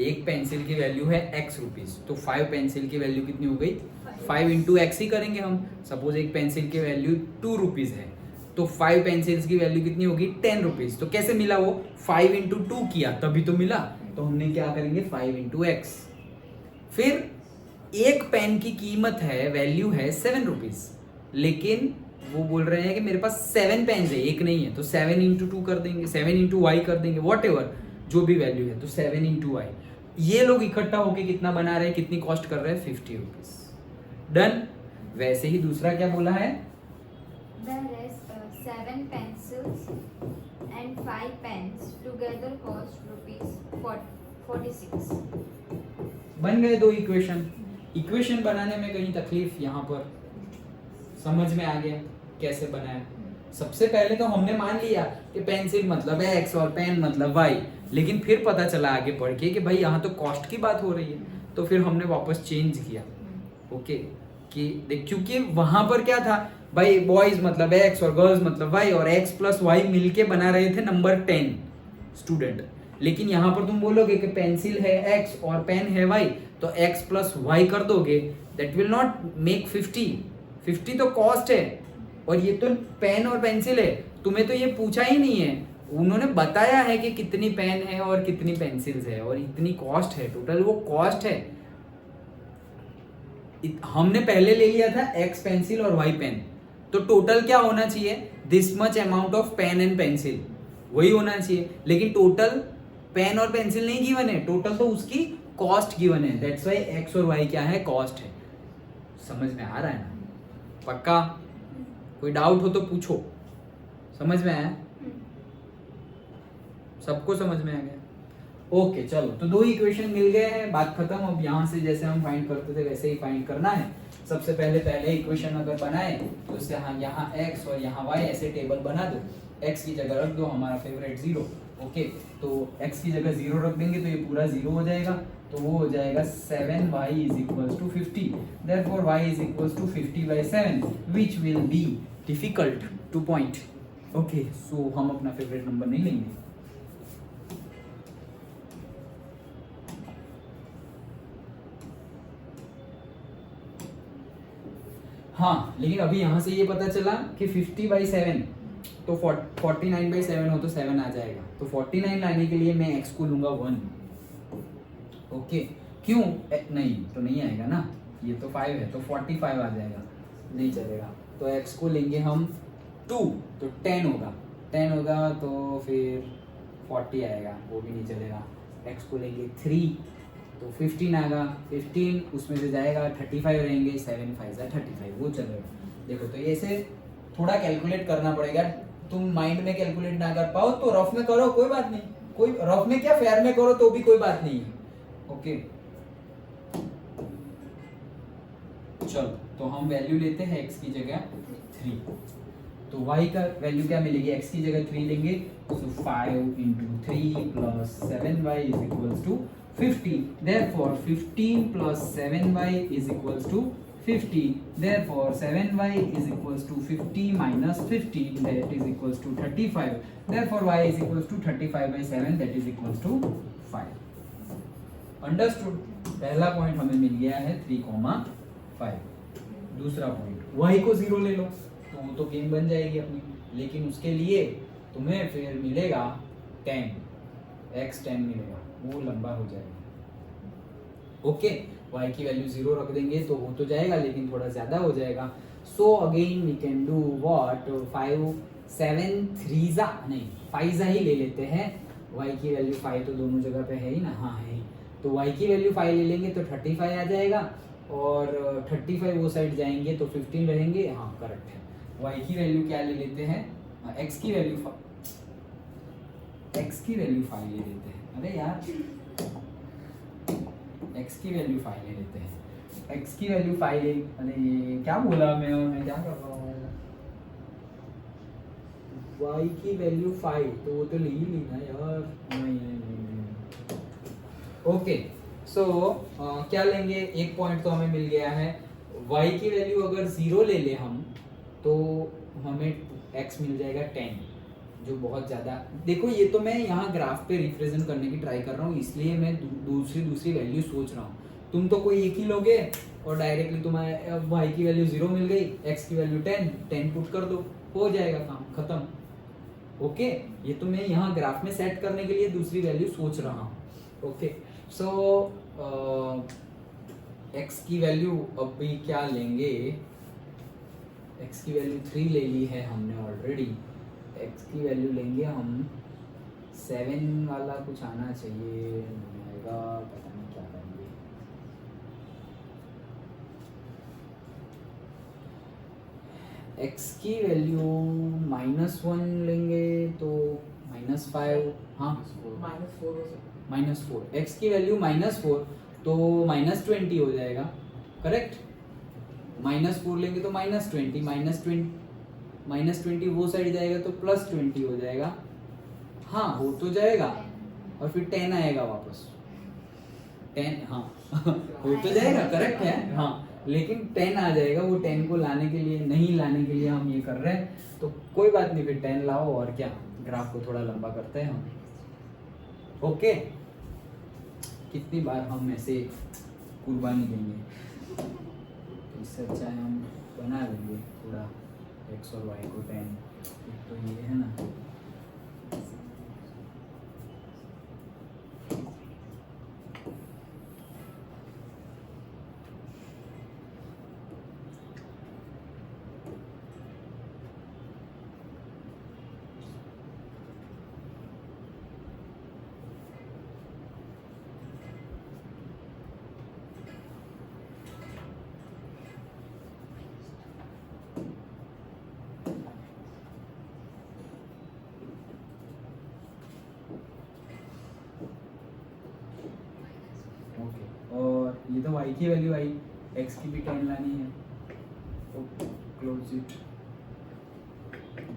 एक पेंसिल की वैल्यू है x रुपीज, तो 5 पेंसिल की वैल्यू कितनी हो गई 5 इंटू एक्स ही करेंगे हम। सपोज एक पेंसिल की वैल्यू 2 रुपीज है, तो 5 पेंसिल्स की वैल्यू कितनी होगी 10 रुपीज। तो कैसे मिला वो 5 इंटू 2 किया तभी तो मिला, तो हमने क्या करेंगे 5 इंटू एक्स। फिर एक पेन की कीमत है वैल्यू है 7 रुपीज, लेकिन वो बोल रहे हैं कि मेरे पास 7 पेन है एक नहीं है, तो 7 इंटू 2 कर देंगे, 7 इंटू वाई कर देंगे, वॉट एवर जो भी वैल्यू है, तो 7 इंटू वाई। ये लोग इकट्ठा होके कितना बना रहे हैं, कितनी कॉस्ट कर रहे हैं 50 रुपीज। डन। वैसे ही दूसरा क्या बोला है The rest 7 pencils and 5 pens together cost ₹46. बन गए 2 इक्वेशन। इक्वेशन बनाने में कहीं तकलीफ यहाँ पर समझ में आ गया कैसे बनाया। सबसे पहले तो हमने मान लिया कि पेंसिल मतलब है x और पेन मतलब y, लेकिन फिर पता चला आगे पढ़ के कि भाई यहाँ तो कॉस्ट की बात हो रही है, तो फिर हमने वापस चेंज किया। ओके, कि देख क्योंकि वहां पर क्या था भाई बॉयज मतलब x और गर्ल्स मतलब y, और x प्लस y मिलके बना रहे थे नंबर 10 स्टूडेंट। लेकिन यहाँ पर तुम बोलोगे कि पेंसिल है x और पेन है y, तो x प्लस y कर दोगे, दैट विल नॉट मेक 50 तो कॉस्ट है, और ये तो पेन और पेंसिल है। तुम्हें तो ये पूछा ही नहीं है, उन्होंने बताया है कि कितनी पेन है और कितनी पेंसिल्स है और इतनी कॉस्ट है, टोटल वो कॉस्ट है। हमने पहले ले लिया था x पेंसिल और y पेन, तो टोटल क्या होना चाहिए this much amount of pen and pencil, वही होना चाहिए। लेकिन टोटल पेन और पेंसिल नहीं गिवन है, टोटल तो उसकी कॉस्ट गिवन है, दैट्स व्हाई x और y क्या है कॉस्ट है। समझ में आ रहा है ना? पक्का? कोई डाउट हो तो पूछो। समझ में आया? सबको समझ में आ गया? ओके चलो, तो 2 इक्वेशन मिल गए हैं, बात खत्म। अब यहाँ से जैसे हम फाइंड करते थे वैसे ही फाइंड करना है। सबसे पहले इक्वेशन अगर बनाए तो उससे यहाँ x और यहाँ y ऐसे टेबल बना दो। x की जगह रख दो हमारा फेवरेट 0। ओके, तो x की जगह 0 रख देंगे तो ये पूरा 0 हो जाएगा, तो वो हो जाएगा 7y is equals to 50। Therefore y is equals to 50/7 which will be difficult to point. Okay, so हम अपना फेवरेट नंबर नहीं लेंगे। हाँ, लेकिन अभी यहाँ से ये पता चला कि 50/7 तो 49/7 हो तो 7 आ जाएगा, तो 49 लाने के लिए मैं x को लूंगा 1। ओके, क्यों नहीं तो नहीं आएगा ना, ये तो 5 है तो 45 आ जाएगा, नहीं चलेगा। तो x को लेंगे हम 2 तो 10 होगा, 10 होगा तो फिर 40 आएगा, वो भी नहीं चलेगा। x को लेंगे 3 तो 15 आएगा, 15 उसमें से जाएगा 35 रहेंगे, 7 5 35 वो चलेगा। देखो तो ऐसे थोड़ा कैलकुलेट करना पड़ेगा, तुम माइंड में कैलकुलेट ना कर पाओ तो रफ में करो, कोई बात नहीं, कोई रफ में क्या फेयर में करो तो भी कोई बात नहीं है। ओके चलो, तो हम वैल्यू लेते हैं x की जगह 3, तो y का वैल्यू क्या मिलेगी, x की जगह 3 लेंगे तो 5 into 3 plus 7y is equals to 50, therefore 15 plus 7y is equals to 50, therefore 7y is equals to 50 minus 50, that is equals to 35, therefore y is equals to 35/7, that is equals to 5. Understood? पहला point हमें मिल गया है 3,5। दूसरा point y को 0 ले लो तो वो तो गेम बन जाएगी अपनी, लेकिन उसके लिए तुम्हें फिर मिलेगा 10, x 10 मिलेगा, वो लंबा हो जाएगा। ओके, y की वैल्यू 0 रख देंगे तो हो तो जाएगा लेकिन थोड़ा ज्यादा हो जाएगा। So again we can do what 5 7 3 नहीं 5 ही ले लेते हैं। y की वैल्यू 5 तो दोनों जगह पे है ही ना, हाँ है, तो y की वैल्यू 5 ले लेंगे तो 35 आ जाएगा, और 35 वो साइड जाएंगे तो 15 रहेंगे, हाँ करेक्ट है। y की वैल्यू क्या ले लेते हैं, x की वैल्यू 5 ले लेते हैं, अरे यार x की वैल्यू 5 ले लेते हैं, x की वैल्यू 5 ले, अरे क्या बोला मैं क्या कर रहा हूँ, y की वैल्यू 5 तो वो तो ले ही ली ना यार, नहीं। ओके सो क्या लेंगे, एक पॉइंट तो हमें मिल गया है, y की वैल्यू अगर 0 ले ले हम तो हमें x मिल जाएगा 10, जो बहुत ज़्यादा, देखो ये तो मैं यहाँ ग्राफ पे रिप्रेजेंट करने की ट्राई कर रहा हूँ, इसलिए मैं दूसरी वैल्यू सोच रहा हूँ। तुम तो कोई एक ही लोगे और डायरेक्टली तुम्हारे y की वैल्यू 0 मिल गई, x की वैल्यू 10 पुट कर दो, हो जाएगा काम खत्म। ओके ये तो मैं यहाँ ग्राफ में सेट करने के लिए दूसरी वैल्यू सोच रहा हूँ। ओके सो x की वैल्यू अभी क्या लेंगे, x की वैल्यू 3 ले ली है हमने ऑलरेडी, x की वैल्यू लेंगे हम 7 वाला कुछ आना चाहिए, नहीं आएगा, पता नहीं क्या करेंगे। x की वैल्यू -1 लेंगे तो -5, हाँ -4, x की वैल्यू -4 तो -20 हो जाएगा, करेक्ट। -4 लेंगे तो -20 वो साइड जाएगा तो +20 हो जाएगा, हाँ हो तो जाएगा, और फिर 10 आएगा वापस, 10 हाँ हो तो जाएगा, करेक्ट है हाँ, लेकिन 10 आ जाएगा, वो 10 को लाने के लिए नहीं लाने के लिए हम ये कर रहे हैं, तो कोई बात नहीं, फिर 10 लाओ और क्या, ग्राफ को थोड़ा लंबा करते हैं हम। ओके कितनी बार हम ऐसे कुर्बानी देंगे, तो इससे अच्छा है हम बना देंगे थोड़ा x और y को 10, तो ये है ना, और ये तो y की वैल्यू आई, x की भी 10 लानी है, तो क्लोज इट,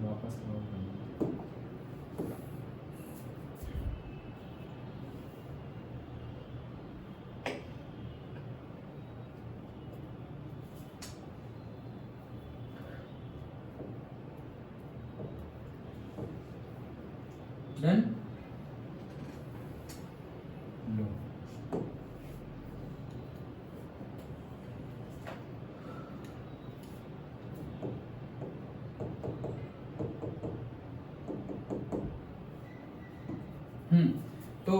वापस क्लोज करना। डन लो, तो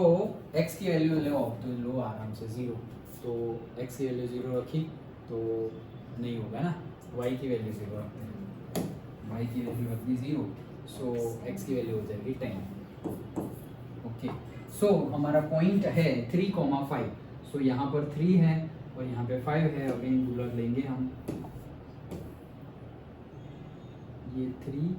x की वैल्यू लो, तो लो आराम से 0, तो x की वैल्यू 0 रखी तो नहीं होगा ना, y की वैल्यू 0 रखते हैं, y की वैल्यू रख दी 0, सो x की वैल्यू हो जाएगी 10। ओके सो हमारा पॉइंट है 3,5, सो यहाँ पर 3 है और यहाँ पे 5 है, अगेन रूलर लेंगे हम, ये 3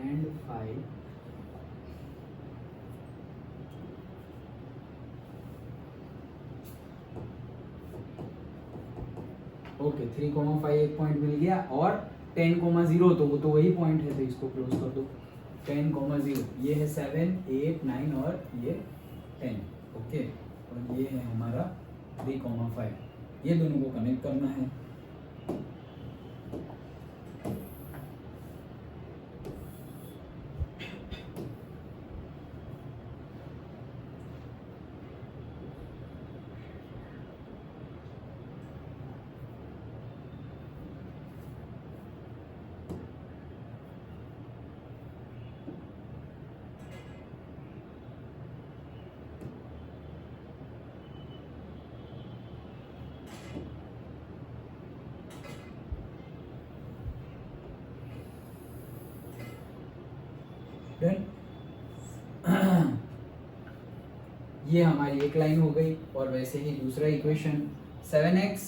and 5, ओके 3,5 एक पॉइंट मिल गया, और 10,0 तो वो तो वही पॉइंट है, तो इसको क्लोज कर दो, 10,0 ये है 7, 8, 9 और ये 10, ओके, और ये है हमारा 3,5, ये दोनों को कनेक्ट करना है। ये हमारी एक लाइन हो गई, और वैसे ही दूसरा इक्वेशन 7x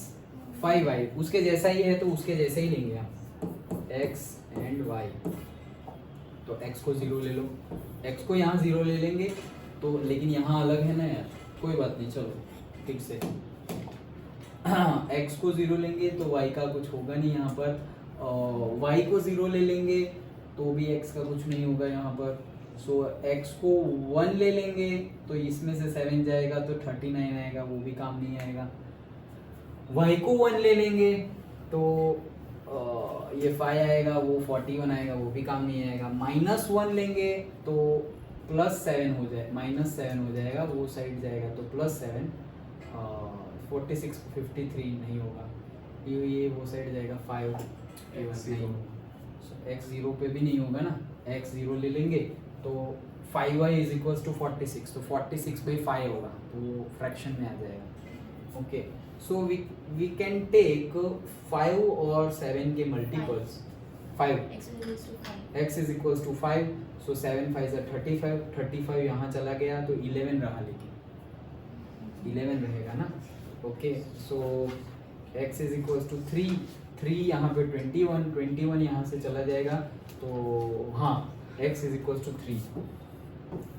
5y उसके जैसा ही है, तो उसके जैसे ही लेंगे हम x एंड y, तो x को 0 ले लो, x को यहाँ 0 ले लेंगे तो लेकिन यहाँ अलग है ना यार, कोई बात नहीं, चलो ठीक से x को 0 लेंगे तो y का कुछ होगा नहीं यहाँ पर, y को 0 ले लेंगे तो भी x का कुछ नहीं होगा यहाँ पर। सो x को 1 ले लेंगे तो इसमें से 7 जाएगा तो 39 आएगा, वो भी काम नहीं आएगा। y को 1 ले लेंगे तो ये 5 आएगा, वो 41 आएगा, वो भी काम नहीं आएगा। -1 लेंगे तो +7 हो जाए, -7 हो जाएगा, वो साइड जाएगा तो +7, 46 53 नहीं होगा, ये वो साइड जाएगा 5, ये बस नहीं होगा। x 0 पे भी नहीं होगा ना, x 0 ले लेंगे तो 5y इज इक्वल्स टू 46, तो 46/5 होगा, तो वो फ्रैक्शन में आ जाएगा। Okay, so we can take 5 और 7 के multiples. 5 x is equals to 5, so 7 5 35, 35 यहाँ चला गया तो 11 रहा, लेकिन 11 रहेगा ना। Okay, so x is equals to 3, 3 यहाँ पे 21, 21 यहाँ से चला जाएगा तो हाँ x इज इक्वल्स टू 3।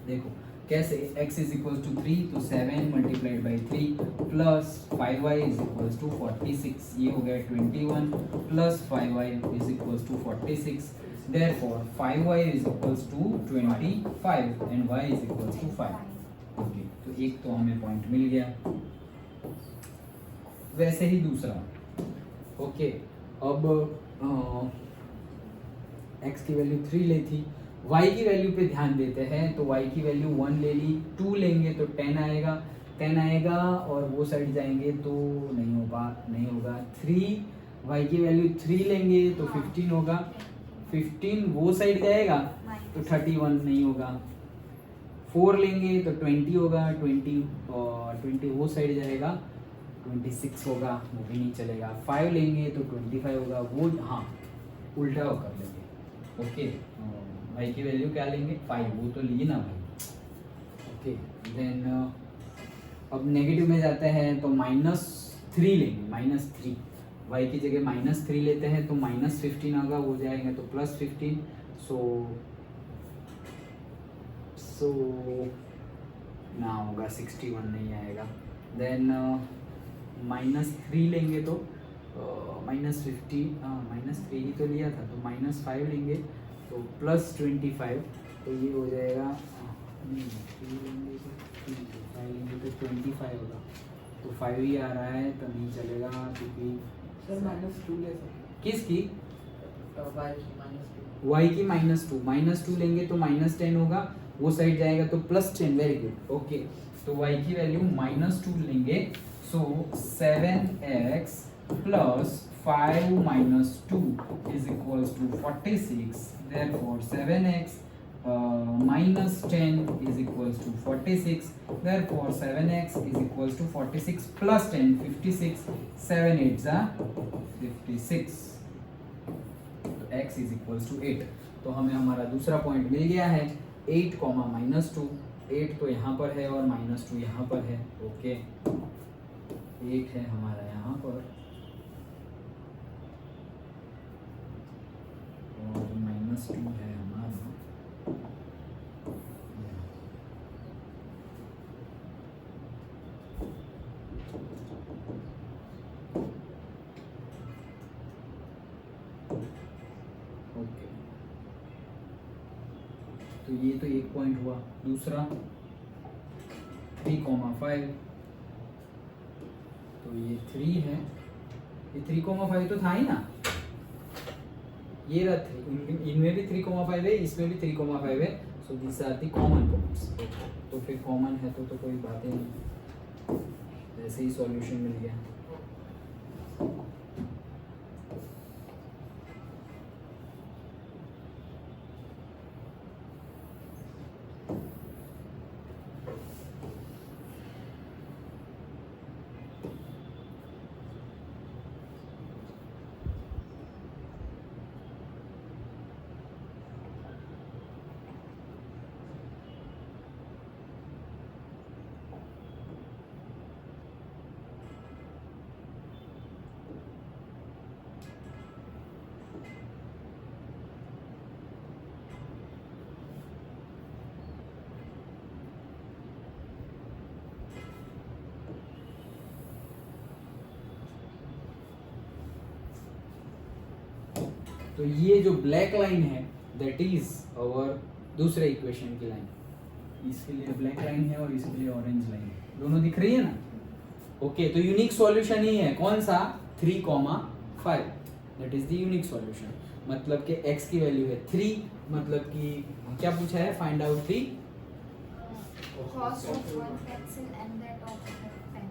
देखो कैसे, x इज इक्वल्स टू 3 तो 7 multiplied by 3 plus 5y is equals to 46, ये हो गया 21 plus 5y is equals to 46, therefore 5y is equals to 25 and y is equals to 5। Okay, तो एक तो हमें पॉइंट मिल गया। वैसे ही दूसरा, ओके, अब x की वैल्यू 3 ली थी, y की वैल्यू पे ध्यान देते हैं तो y की वैल्यू 1 ले ली, 2 लेंगे तो 10 आएगा, 10 आएगा और वो साइड जाएंगे तो नहीं होगा 3, y की वैल्यू 3 लेंगे तो 15 होगा, 15 वो साइड जाएगा तो 31 नहीं होगा, 4 लेंगे तो 20 होगा, 20 वो साइड जाएगा 26 होगा, वो भी नहीं चलेगा, 5 लेंगे तो 25 होगा, वो हाँ उल्टा कर लेंगे। ओके, y की वैल्यू क्या लेंगे 5, वो तो लिए ना भाई। ओके, देन अब नेगेटिव में जाते हैं तो -3 लेंगे, -3, y की जगह -3 लेते हैं तो -15 होगा, वो जाएगा तो +15, सो ना होगा 61 नहीं आएगा। देन -3 लेंगे तो -3 ही तो लिया था तो -5 लेंगे तो +25, तो ये हो जाएगा 3 लेंगे तो 5 लेंगे तो 25 होगा, तो 5 ही आ रहा है तो नहीं चलेगा क्योंकि सर -2 ले सकते किसकी y y की -2की -2 लेंगे तो -10 होगा, वो साइड जाएगा तो +10, वेरी गुड। ओके, तो y की वैल्यू -2 लेंगे, सो 7x plus 5 -2 is equals to 46, therefore 7x minus 10 is equals to 46, therefore 7x is equals to 46 plus 10 56, 7 8s are 56, तो x is equals to 8। तो हमें हमारा दूसरा पॉइंट मिल गया है, 8 -2, 8 तो यहाँ पर है और -2 यहाँ पर है। ओके, 8 है हमारा यहाँ पर और -2 है हमारा ओके, तो ये तो एक पॉइंट हुआ। दूसरा 3,5, तो ये 3 है, ये 3,5 तो था ही ना, ये रहा 3, इनमें भी 3,5 है, इसमें भी 3,5 है, so this are the common points. तो फिर कॉमन है तो कोई बात ही नहीं, ऐसे ही सॉल्यूशन मिल गया। तो ये जो ब्लैक लाइन है दैट इज आवर दूसरे इक्वेशन की लाइन। इसके लिए ब्लैक लाइन है और इसके लिए ऑरेंज लाइन है, दोनों दिख रही है ना। ओके, तो यूनिक सॉल्यूशन ही है कौन सा 3,5, that is the unique solution. मतलब कि x की वैल्यू है 3, मतलब कि क्या पूछा है, find out the Cost of one pencil and that of a pen.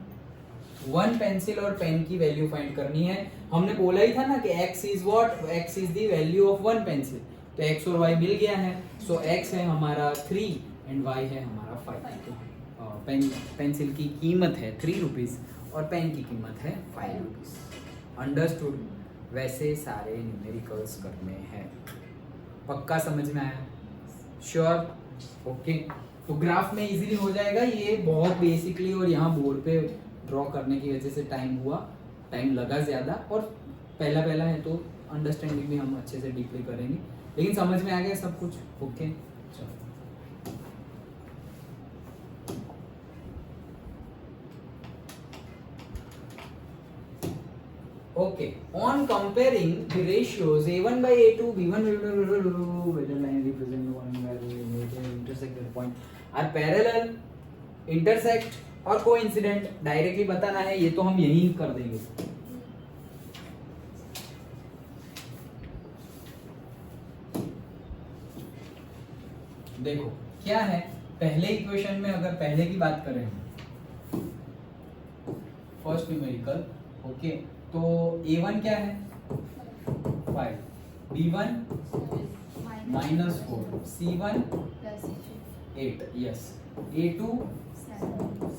One pencil और पेन की वैल्यू फाइंड करनी है। हमने बोला ही था ना कि x is what, x is the value of one pencil, तो x और y मिल गया है। सो x है हमारा 3 एंड y है हमारा 5। तो पेंसिल की कीमत है 3 रुपीज और पेन की कीमत है 5 रुपीज। अंडरस्टूड। वैसे सारे न्यूमेरिकल्स करने हैं, पक्का समझ में आया? श्योर? ओके, तो ग्राफ में इजीली हो जाएगा ये, बहुत बेसिकली। और यहाँ बोर्ड पे ड्रॉ करने की वजह से टाइम लगा ज़्यादा, और पहला है तो अंडरस्टैंडिंग भी हम अच्छे से डीपली करेंगे, लेकिन समझ में आ गया सब कुछ। ओके चलो, okay, on comparing the ratios a1 by a2 b1 whether line represent one value intersect the point are parallel, intersect और coincident, डायरेक्टली बताना है, ये तो हम यही कर देंगे। देखो क्या है, पहले इक्वेशन में अगर पहले की बात करें, फर्स्ट न्यूमेरिकल, ओके, तो a1 क्या है 5, b1 -4, c1 Plus 8, yes, a2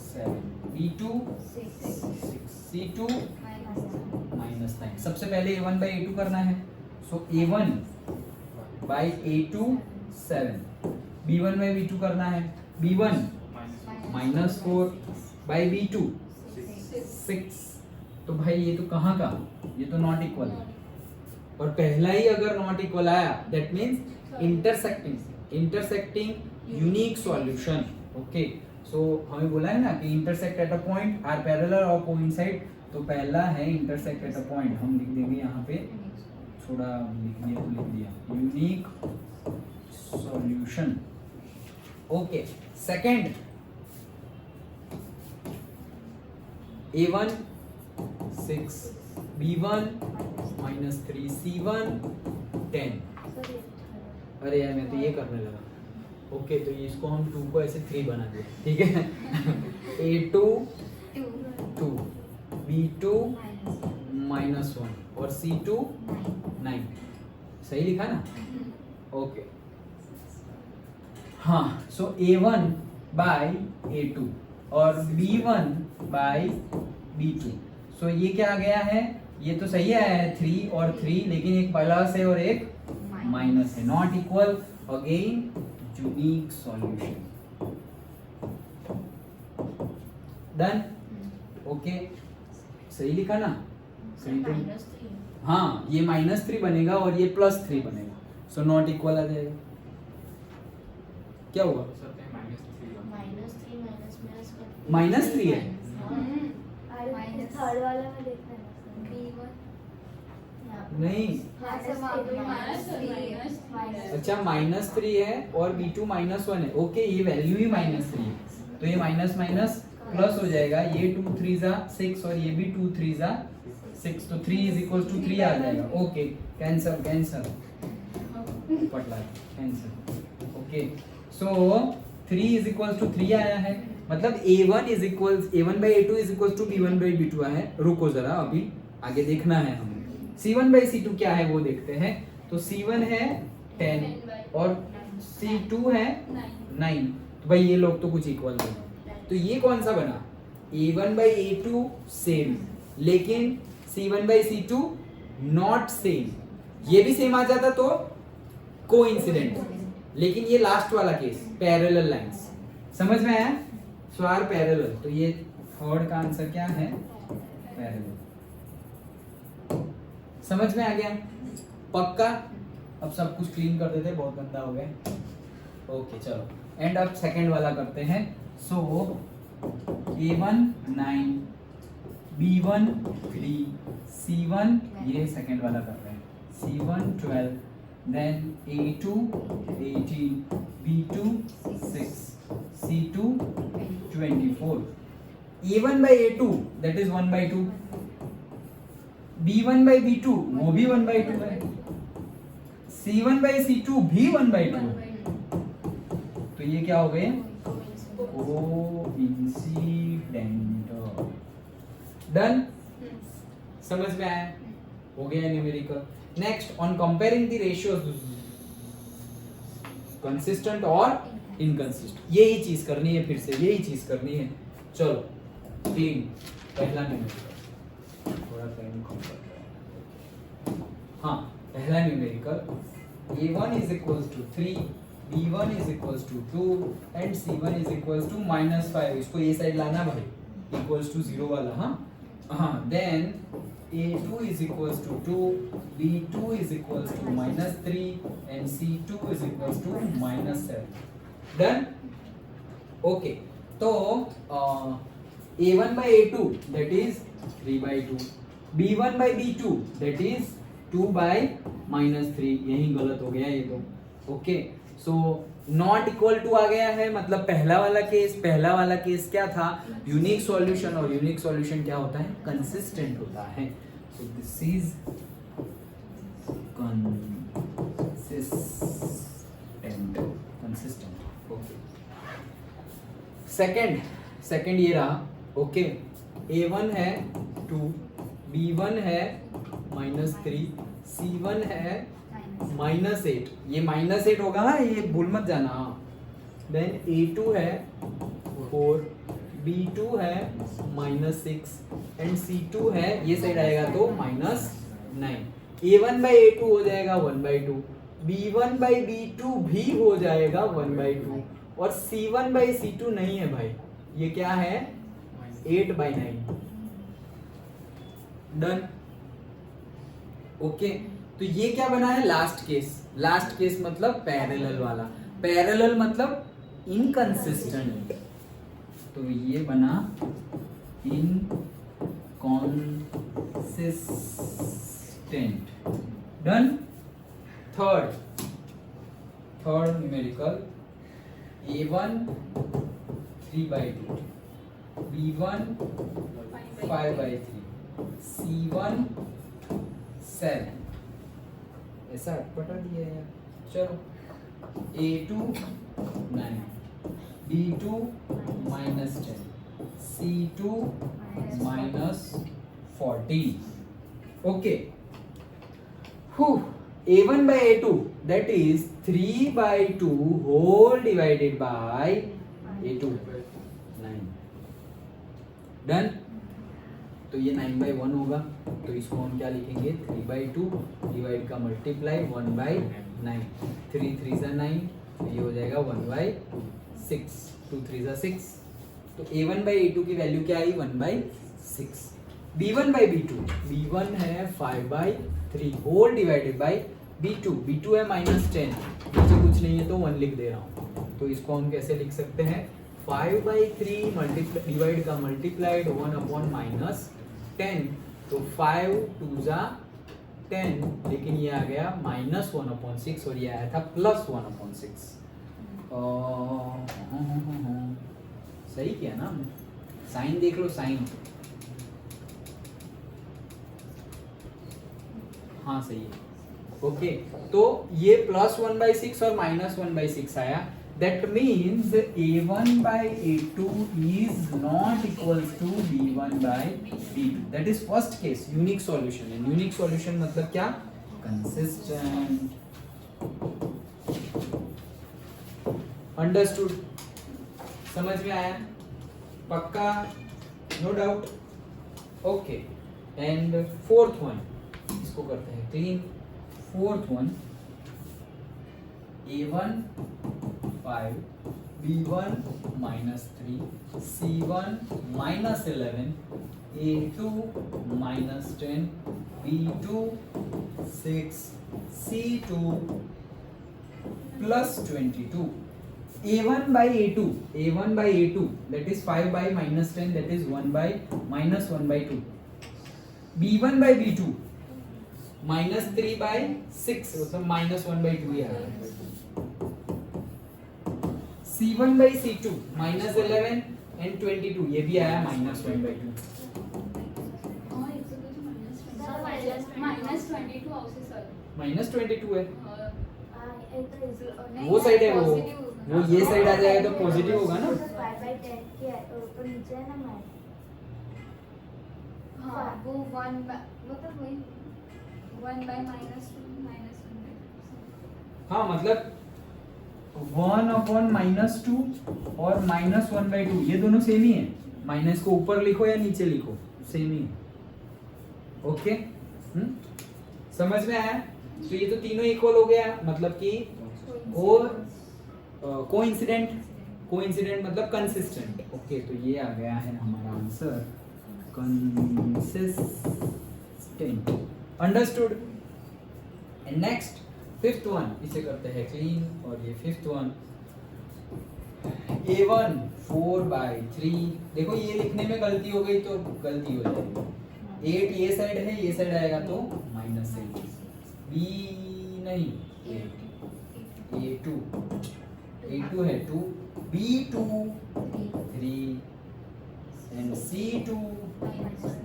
7, b2 6 c2 minus -9। सबसे पहले a1 by a2 करना है, सो a1 by a2 7, b1 by b2 करना है, b1 -4 by b2 6। तो भाई ये तो कहाँ का, ये तो नॉट इक्वल है, और पहला ही अगर नॉट इक्वल आया that means intersecting unique solution. Okay, so हमें बोला है ना कि intersect at a point or parallel और कोइंसाइड, तो पहला है इंटरसेक्ट एट अ पॉइंट, हम लिख देंगे यहाँ पे, थोड़ा लिख दिया तो लिख दिया, unique solution. Okay, second a1 6, b1 -3, c1 10। अरे यार मैं तो ये करने लगा। ओके, तो ये इसको हम 2 को ऐसे 3 बना दिया, ठीक है। a2 2, b2 -1 और c2 9, सही लिखा ना? ओके, हाँ, सो a1 by a2 और b1 by b2, सो ये क्या आ गया है, ये तो सही आया है 3 और 3, लेकिन एक प्लस है और एक माइनस है, not equal, again unique solution. Done? Okay, सही लिखा ना? सही तो, हाँ, ये -3 बनेगा और ये +3 बनेगा, सो नॉट इक्वल आ जाएगा। क्या हुआ? -3 है, थर्ड वाला में देखना है नहीं, अच्छा -3 है और b2 -1 है। ओके, ये वैल्यू ही -3 है, तो ये माइनस माइनस प्लस हो जाएगा, ये 2 3 जा 6 और ये भी 2 3 जा 6, तो 3 = 3 आ जाएगा। ओके, कैंसल पटला कैंसल। ओके, सो 3 = 3 आया है, मतलब a1 by a2 = b1 by b2 आया है। रुको जरा, अभी आगे देखना है हमें। c1 by c2 क्या है वो देखते हैं। तो c1 है 10 और c2 है 9, तो भाई ये लोग तो कुछ इक्वल नहीं, तो ये कौन सा बना, a1 by a2 सेम, लेकिन c1 by c2 not same. ये भी सेम आ जाता तो कोइंसिडेंट, लेकिन ये लास्ट वाला केस पैरेलल लाइंस, समझ में आया? सो आर पैरेलल, तो ये थर्ड का आंसर क्या है, पैरेलल। समझ में आ गया? पक्का? अब सब कुछ क्लीन कर देते, बहुत गंदा हो गया। ओके चलो, एंड अब सेकंड वाला करते हैं। सो a1 9, b1 3, c1, ये सेकंड वाला कर रहे हैं, C1 12, then A2 18, B2 6, C2 24. A1 by A2 that is 1 by 2, B1 by B2 वो भी 1 by 2 है, C1 by C2 भी 1 by 2 है, तो ये क्या हो गए कोइंसिडेंट। डन, समझ में आया, हो गया numerical. Next, on comparing the ratios consistent और इनकंसिस्टेंट, यही चीज करनी है, फिर से यही चीज करनी है। चलो क्लीन, पहला न्यूमेरिकल थोड़ा टाइम कम कर रहा है। हाँ, पहला numerical A1 is equals to 3, B1 is equals to 2 and C1 is equals to -5। इसको ये साइड लाना भाई, equals to 0 वाला। हाँ, then A2 is equals to 2, B2 is equals to -3 and C2 is equals to -7। Done? Okay, तो A1 by A2 that is 3 by 2, B1 by B2 that is 2 by -3, यही गलत हो गया ये तो। Okay, so not equal to आ गया है, मतलब पहला वाला केस क्या था, यूनिक सॉल्यूशन, और यूनिक सॉल्यूशन क्या होता है, कंसिस्टेंट होता है। So this is consistent. Okay, second ये रहा। ओके, A1 है 2, B1 है -3, C1 है -8, ये -8 होगा ना, ये भूल मत जाना। देन A2 है 4, B2 है -6 एंड C2 है, ये साइड आएगा तो -9। A1 by A2 हो जाएगा 1 by 2, B1 by B2 भी हो जाएगा 1 by 2, और C1 by C2 नहीं है भाई, ये क्या है 8 by 9। डन। ओके, तो ये क्या बना है, लास्ट केस मतलब पैरेलल वाला, पैरेलल मतलब इनकंसिस्टेंट, तो ये बना inconsistent. Done. Third numerical A1 3 by 2, B1 5 by 3, C1 7, ऐसा बता दिया यार। चलो A2 9, B2 -10, C2 -14। Okay, A1 by A2 that is 3 by 2 whole divided by A2, 9। Done. तो ये 9 by 1 होगा, तो इसको हम क्या लिखेंगे, 3 by 2 डिवाइड का मल्टीप्लाई 1 by 9, 3 3 सा 9, ये हो जाएगा 1 by 6, 2 3 सा 6, तो A1 by A2 की वैल्यू क्या आई, 1 by 6। B1 by B2, B1 है 5 by 3 whole divided by B2 है -10, नीचे कुछ नहीं है तो 1 लिख दे रहा हूँ, तो इसको हम कैसे लिख सकते हैं, 5 by 3 डिवाइड का मल्टीप्लाइड 1 upon -10, तो 5 2 ज़ा 10, लेकिन ये आ गया -1/6 और ये आया था +1/6। सही किया ना हमने, साइन देख लो, साइन हाँ सही है। ओके, तो ये +1/6 और -1/6 आया, that means A1 by A2 is not equals to B1 by B2, that is first case, unique solution। and unique solution मतलब क्या, consistent। understood, समझ में आया, पक्का, no doubt। Okay, and fourth one, इसको करते हैं clean. Fourth one, A1 5, B1 -3, C1 -11, A2 -10, B2 6, C2 +22। A1 by A2 that is 5 by -10, that is 1 by -1/2। B1 by B2 -3/6 मतलब -1/2 ही आया। C1/C2 -11 and 22 ये भी आया -1/2। -22 है वो साइड है वो ये साइड आ जाएगा तो पॉजिटिव होगा ना। हाँ वो 1 मतलब वही 1/-2 हाँ मतलब 1/-2 और -1/2 ये दोनों सेम ही है। माइनस को ऊपर लिखो या नीचे लिखो सेम ही है। ओके समझ में आया। तो ये तो तीनों इक्वल हो गया मतलब कि और कोइंसिडेंट मतलब कंसिस्टेंट। ओके तो ये आ गया है हमारा answer consistent. Understood. And next fifth one इसे करते हैं क्लीन। और ये फिफ्थ वन A1 4/3। देखो ये लिखने में गलती हो गई तो गलती हो जाएगी। 8 ये साइड है ये साइड आएगा तो -8 B नहीं 8 A2 है 2 B2 3 and C2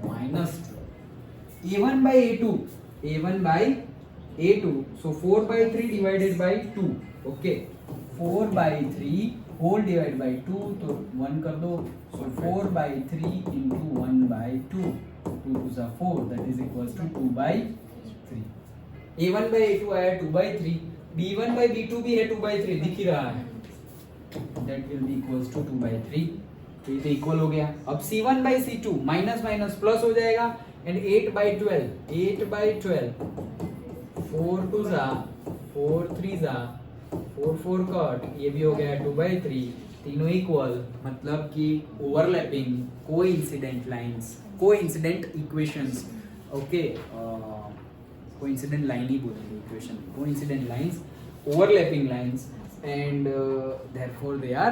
-2 A1 by A2 so 4/3 divided by 2 okay 4/3 whole divided by 2 तो 1 कर दो so 4/3 into 1/2 2 2 are 4 that is equals to 2/3। A1 by A2 आया 2/3 B1 by B2 भी है 2/3 दिख ही रहा है that will be equals to 2/3। तो ये तो इक्वल हो गया। अब C1 by C2 minus minus plus हो जाएगा एंड 8/12 4 2 जा 4 3 जा 4 4 कट ये भी हो गया 2/3 तीनों इक्वल मतलब कि overlapping coincident lines coincident equations. Okay coincident line ही बोलेंगे equation coincident lines overlapping lines and therefore they are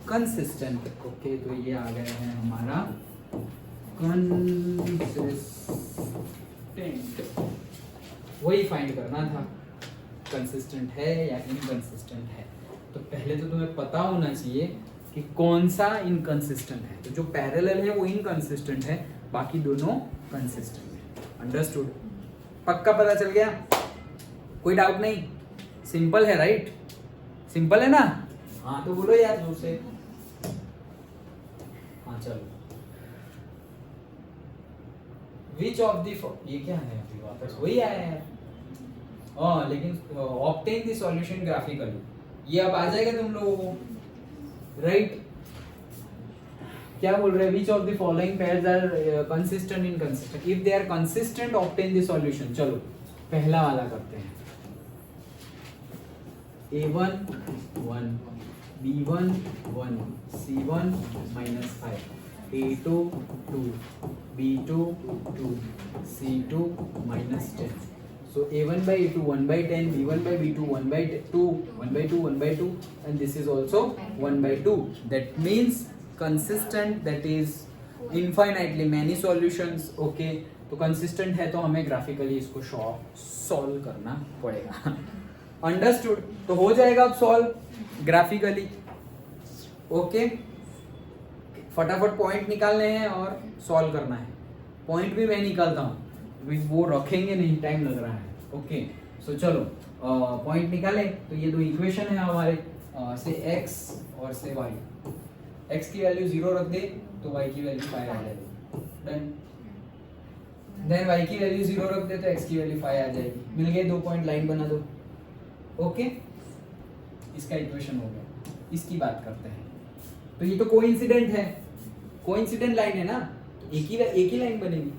consistent. Okay तो ये आ गया है हमारा कंसिस्टेंट। वही फाइंड करना था कंसिस्टेंट है या इनकंसिस्टेंट है। तो पहले तो तुम्हें पता होना चाहिए कि कौन सा इनकंसिस्टेंट है। तो जो पैरेलल है वो इनकंसिस्टेंट है बाकी दोनों कंसिस्टेंट है। अंडरस्टूड। पक्का पता चल गया कोई डाउट नहीं। सिंपल है राइट सिंपल है ना। हाँ तो बोलो यार जोर से। हाँ चलो विच ऑफ द ये क्या है अभी वापस वही आया है। हाँ लेकिन ऑब्टेन द सॉल्यूशन ग्राफिकली ये अब आ जाएगा तुम लोगों को राइट। क्या बोल रहे हैं which of the following pairs are consistent inconsistent if they are consistent obtain the solution. चलो पहला वाला करते हैं A1 1 B1 1 C1 -5 A2 2 B2 2 C2 -10 so A1 by A2 1/10 B1 by B2 1/2 1/2 1/2 and this is also 1/2 that means consistent that is infinitely many solutions। okay तो consistent है तो हमें graphically इसको सॉल्व करना पड़ेगा। अंडरस्टूड। तो हो जाएगा अब सॉल्व ग्राफिकली। ओके फटाफट पॉइंट निकालने हैं और सॉल्व करना है। पॉइंट भी मैं निकालता हूँ वो रखेंगे नहीं टाइम लग रहा है। ओके सो चलो पॉइंट निकालें। तो ये दो इक्वेशन है हमारे से x और से y। x की वैल्यू 0 रख दे तो y की वैल्यू 5 आ जाएगी। डन। देन y की वैल्यू 0 रख दे तो x की वैल्यू 5 आ जाएगी। मिल गए 2 पॉइंट लाइन बना दो। ओके इसका इक्वेशन हो गया। इसकी बात करते हैं। तो ये तो कोइंसिडेंट है कोइंसिडेंट लाइन है ना एक ही लाइन बनेगी।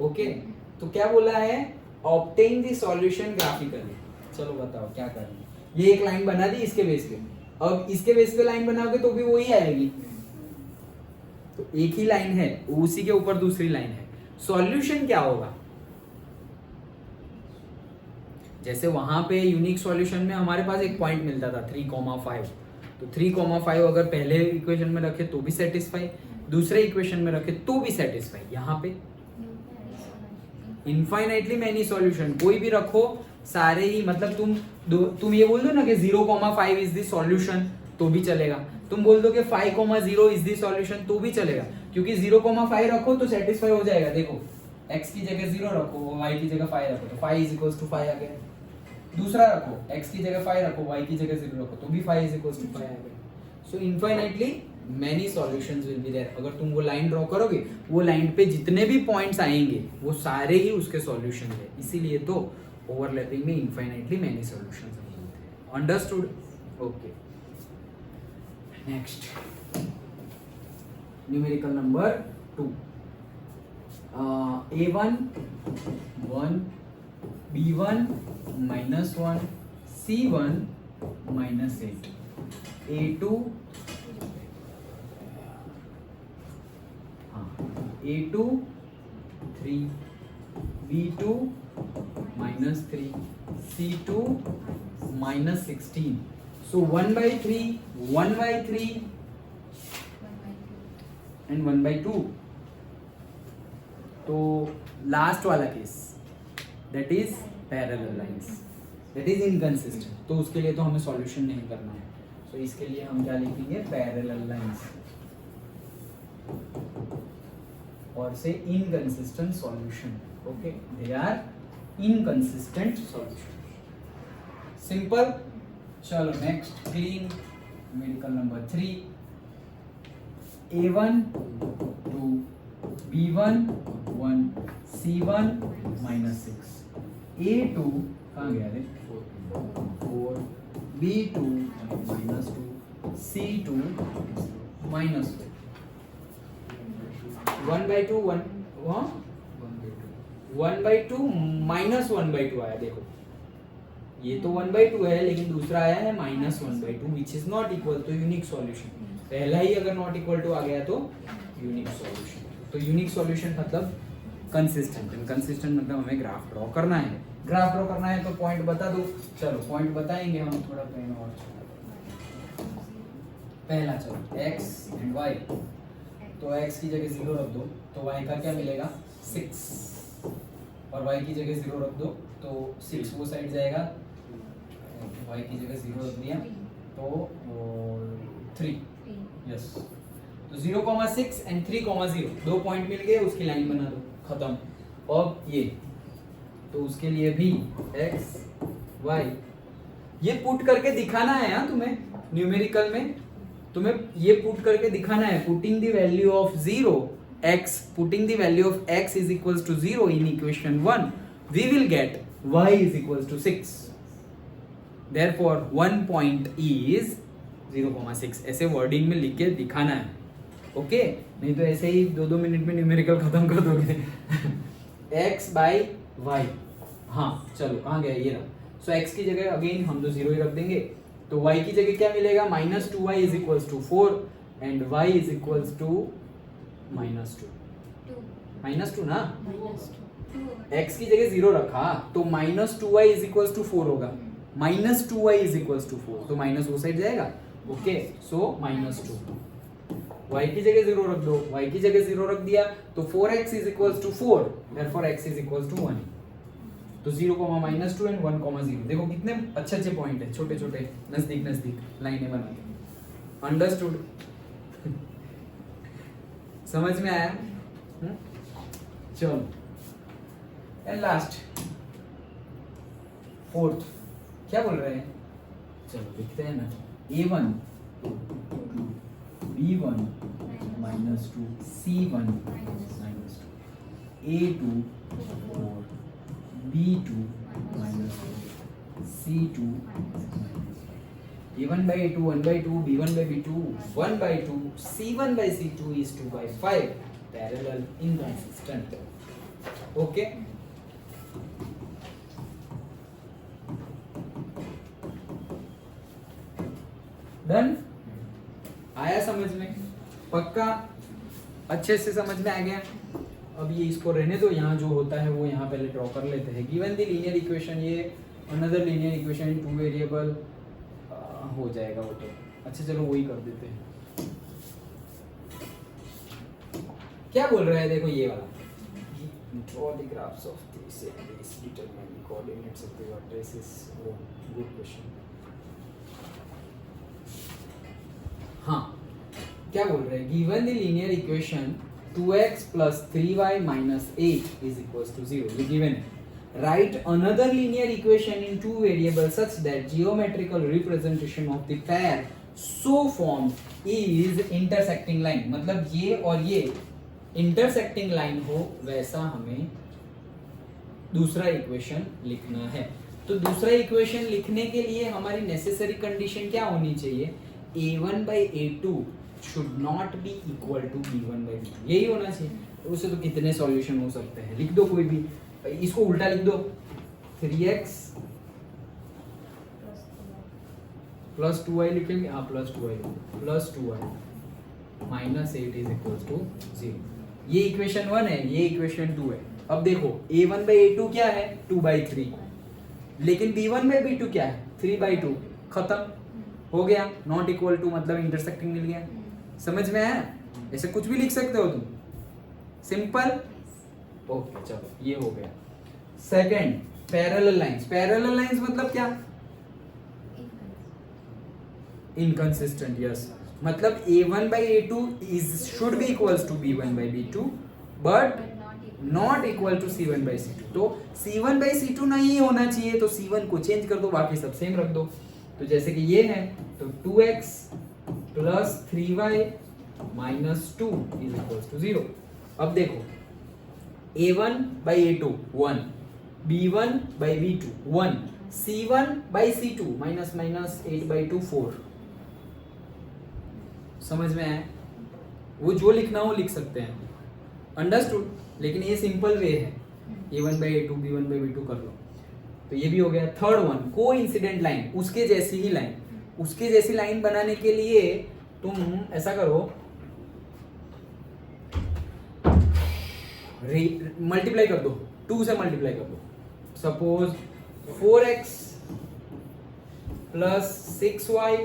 ओके तो क्या बोला है ऑब्टेन द सॉल्यूशन ग्राफिकली। चलो बताओ क्या करेंगे। ये एक लाइन बना दी इसके बेस पे। अब इसके बेस पे लाइन बनाओगे तो भी वही आएगी। तो एक ही लाइन है उसी के ऊपर दूसरी लाइन है। सॉल्यूशन क्या होगा जैसे वहां पे यूनिक सॉल्यूशन में हमारे पास एक पॉइंट मिलता था 3,5 तो 3,5 अगर पहले इक्वेशन में रखे तो भी सेटिस्फाई दूसरे इक्वेशन में रखे तो भी सेटिस्फाई। यहाँ पे इनफाइनाइटली मैनी सॉल्यूशन, कोई भी रखो सारे ही, मतलब तुम ये बोल दो ना कि 0,5 इज द सॉल्यूशन तो भी चलेगा, तुम बोल दो कि 5,0 इज द सॉल्यूशन तो भी चलेगा, क्योंकि 0,5 रखो तो सेटिस्फाई हो जाएगा। देखो x की जगह 0 रखो, y की जगह 5 रखो तो 5 इज इक्वल्स टू 5 आ गया। दूसरा रखो, x की जगह 5 रखो, y की जगह 0 रखो तो भी 5 इज इक्वल्स टू 5 आ गया। So infinitely many solutions will be there. अगर तुम वो लाइन ड्रॉ करोगे, वो लाइन पे जितने भी पॉइंट्स आएंगे वो सारे ही उसके सॉल्यूशन है, इसीलिए तो ओवरलैपिंग में इनफाइनाइटली मैनी सॉल्यूशंस बोलते हैं। Understood? Okay, next numerical number 2, a1 1, b1 -1, c1 -8, a2 a2 3, b2 -3, c2 -16. So 1/3, 1/3 and 1/2. तो लास्ट वाला case that is parallel lines, that is inconsistent, तो उसके लिए तो हमें सॉल्यूशन नहीं करना है। तो इसके लिए हम क्या लिखेंगे, पैरेलल लाइंस और say inconsistent solution. Okay, they are inconsistent solution, simple. चलो next, clean numerical number 3, a1 2, b1 1, c1 -6, a2 कहाँ गया रे, 4, b2 -2, c2 -4, 1/2 1, 1/2 -1/2 आया। देखो ये तो 1/2 है, लेकिन दूसरा आया है -1/2 which is not equal to unique solution. पहला ही अगर नॉट इक्वल टू आ गया तो यूनिक सॉल्यूशन। तो यूनिक सॉल्यूशन मतलब कंसिस्टेंट, कंसिस्टेंट मतलब हमें ग्राफ ड्रॉ करना है। ग्राफ ड्रॉ करना है तो पॉइंट बता दो। चलो पॉइंट बताएंगे हम, थोड़ा पेन और पहला चलो x एंड y, तो x की जगह 0 रख दो तो y का क्या मिलेगा 6, और y की जगह 0 रख दो तो 6 वो साइड जाएगा, y की जगह 0 रख दिया तो 3, यस। तो 0,6 एंड 3,0 दो पॉइंट मिल गए, उसकी लाइन बना दो, खत्म। अब ये तो उसके लिए भी x y ये पुट करके दिखाना है। हाँ, तुम्हें न्यूमेरिकल में तुम्हें ये पुट करके दिखाना है, putting the value of 0 x, putting the value of x is equals to 0 in equation 1, we will get y is equals to 6, therefore one point is 0,6। ऐसे वर्डिंग में लिख के दिखाना है, ओके? नहीं तो ऐसे ही 2-2 मिनट में न्यूमेरिकल खत्म कर दोगे। x बाई y, हाँ चलो कहाँ गया, ये रहा। सो x की जगह अगेन हम तो 0 ही रख देंगे, तो y की जगह क्या मिलेगा, -2y is equals to 4 and y is equals to -2 ना, x की जगह 0 रखा तो -2y इज इक्वल्स टू 4 होगा, -2y इज इक्वल्स टू 4, तो माइनस वो साइड जाएगा, ओके? सो -2, y की जगह 0 रख दो, y की जगह 0 रख दिया तो 4x is equals to 4, therefore x is equals to 1। तो 0, -2 एंड 1,0। देखो कितने अच्छे अच्छे पॉइंट है, छोटे छोटे नजदीक नजदीक लाइनें बना के। अंडरस्टूड? समझ में आया? चलो एंड लास्ट, फोर्थ क्या बोल रहे हैं, चलो देखते हैं ना। a1 b1 -2 c1 -2 a2 4 b2 -2 c2 a1/a2 1/2 b1/b2 1/2 c1/c2 is 2/5, parallel inconsistent, okay? Done? आया समझ में? पक्का अच्छे से समझ में आ गया? अब ये इसको रहने दो, यहाँ जो होता है वो यहाँ पहले ड्रॉ कर लेते हैं। गिवन द लीनियर इक्वेशन, ये another linear equation in 2 variable हो जाएगा वो तो। अच्छा चलो वही कर देते हैं। क्या बोल रहा है, देखो ये वाला Draw the graphs of these and these, determine the coordinates of the vertices. Oh, good question. हाँ, क्या बोल रहे हैं? Given the linear equation 2x plus 3y minus 8 is equals to 0. ये given है. Write another linear equation in two variables such that geometrical representation of the pair so formed is intersecting line. मतलब ये और ये intersecting line हो, वैसा हमें दूसरा इक्वेशन लिखना है. तो दूसरा इक्वेशन लिखने के लिए हमारी नेसेसरी कंडीशन क्या होनी चाहिए? a1 by a2 should not be equal to b1 by b2. यही होना चाहिए. उससे तो कितने सॉल्यूशन हो सकते हैं. लिख दो कोई भी, इसको उल्टा लिख दो. 3x प्लस 2y लिखेंगे. हाँ, plus 2y plus 2y minus 8 is equal to 0. ये इक्वेशन 1 है, ये इक्वेशन 2 है. अब देखो a1 by a2 क्या है? 2/3. लेकिन b1 by b2 क्या है? 3/2. खत्म हो गया. नॉट इक्वल टू मतलब इंटरसेक्टिंग मिल गया. समझ में आया? ऐसे कुछ भी लिख सकते हो तुम. सिंपल. ओके चलो, ये हो गया. Second, parallel lines. Parallel lines मतलब क्या? इनकंसिस्टेंट. यस, मतलब a1 by a2 is should be equals to b1 by b2 but not equal to c1 by c2. तो c1 by c2 नहीं होना चाहिए, तो c1 को चेंज कर दो, बाकी सब सेम रख दो. तो जैसे कि ये है, तो 2x plus 3y minus 2 is equals to 0. अब देखो a1 by a2 1, b1 by b2 1, c1 by c2 minus minus 8/2 4. समझ में आया? वो जो लिखना हो लिख सकते हैं. अंडरस्टूड? लेकिन ये सिंपल वे है. a1 by a2 b1 by b2 कर लो. तो ये भी हो गया. Third one, coincident line. उसके जैसी ही लाइन. उसके जैसी लाइन बनाने के लिए तुम ऐसा करो, मल्टीप्लाई कर दो. 2 से मल्टीप्लाई कर दो. Suppose 4x plus 6y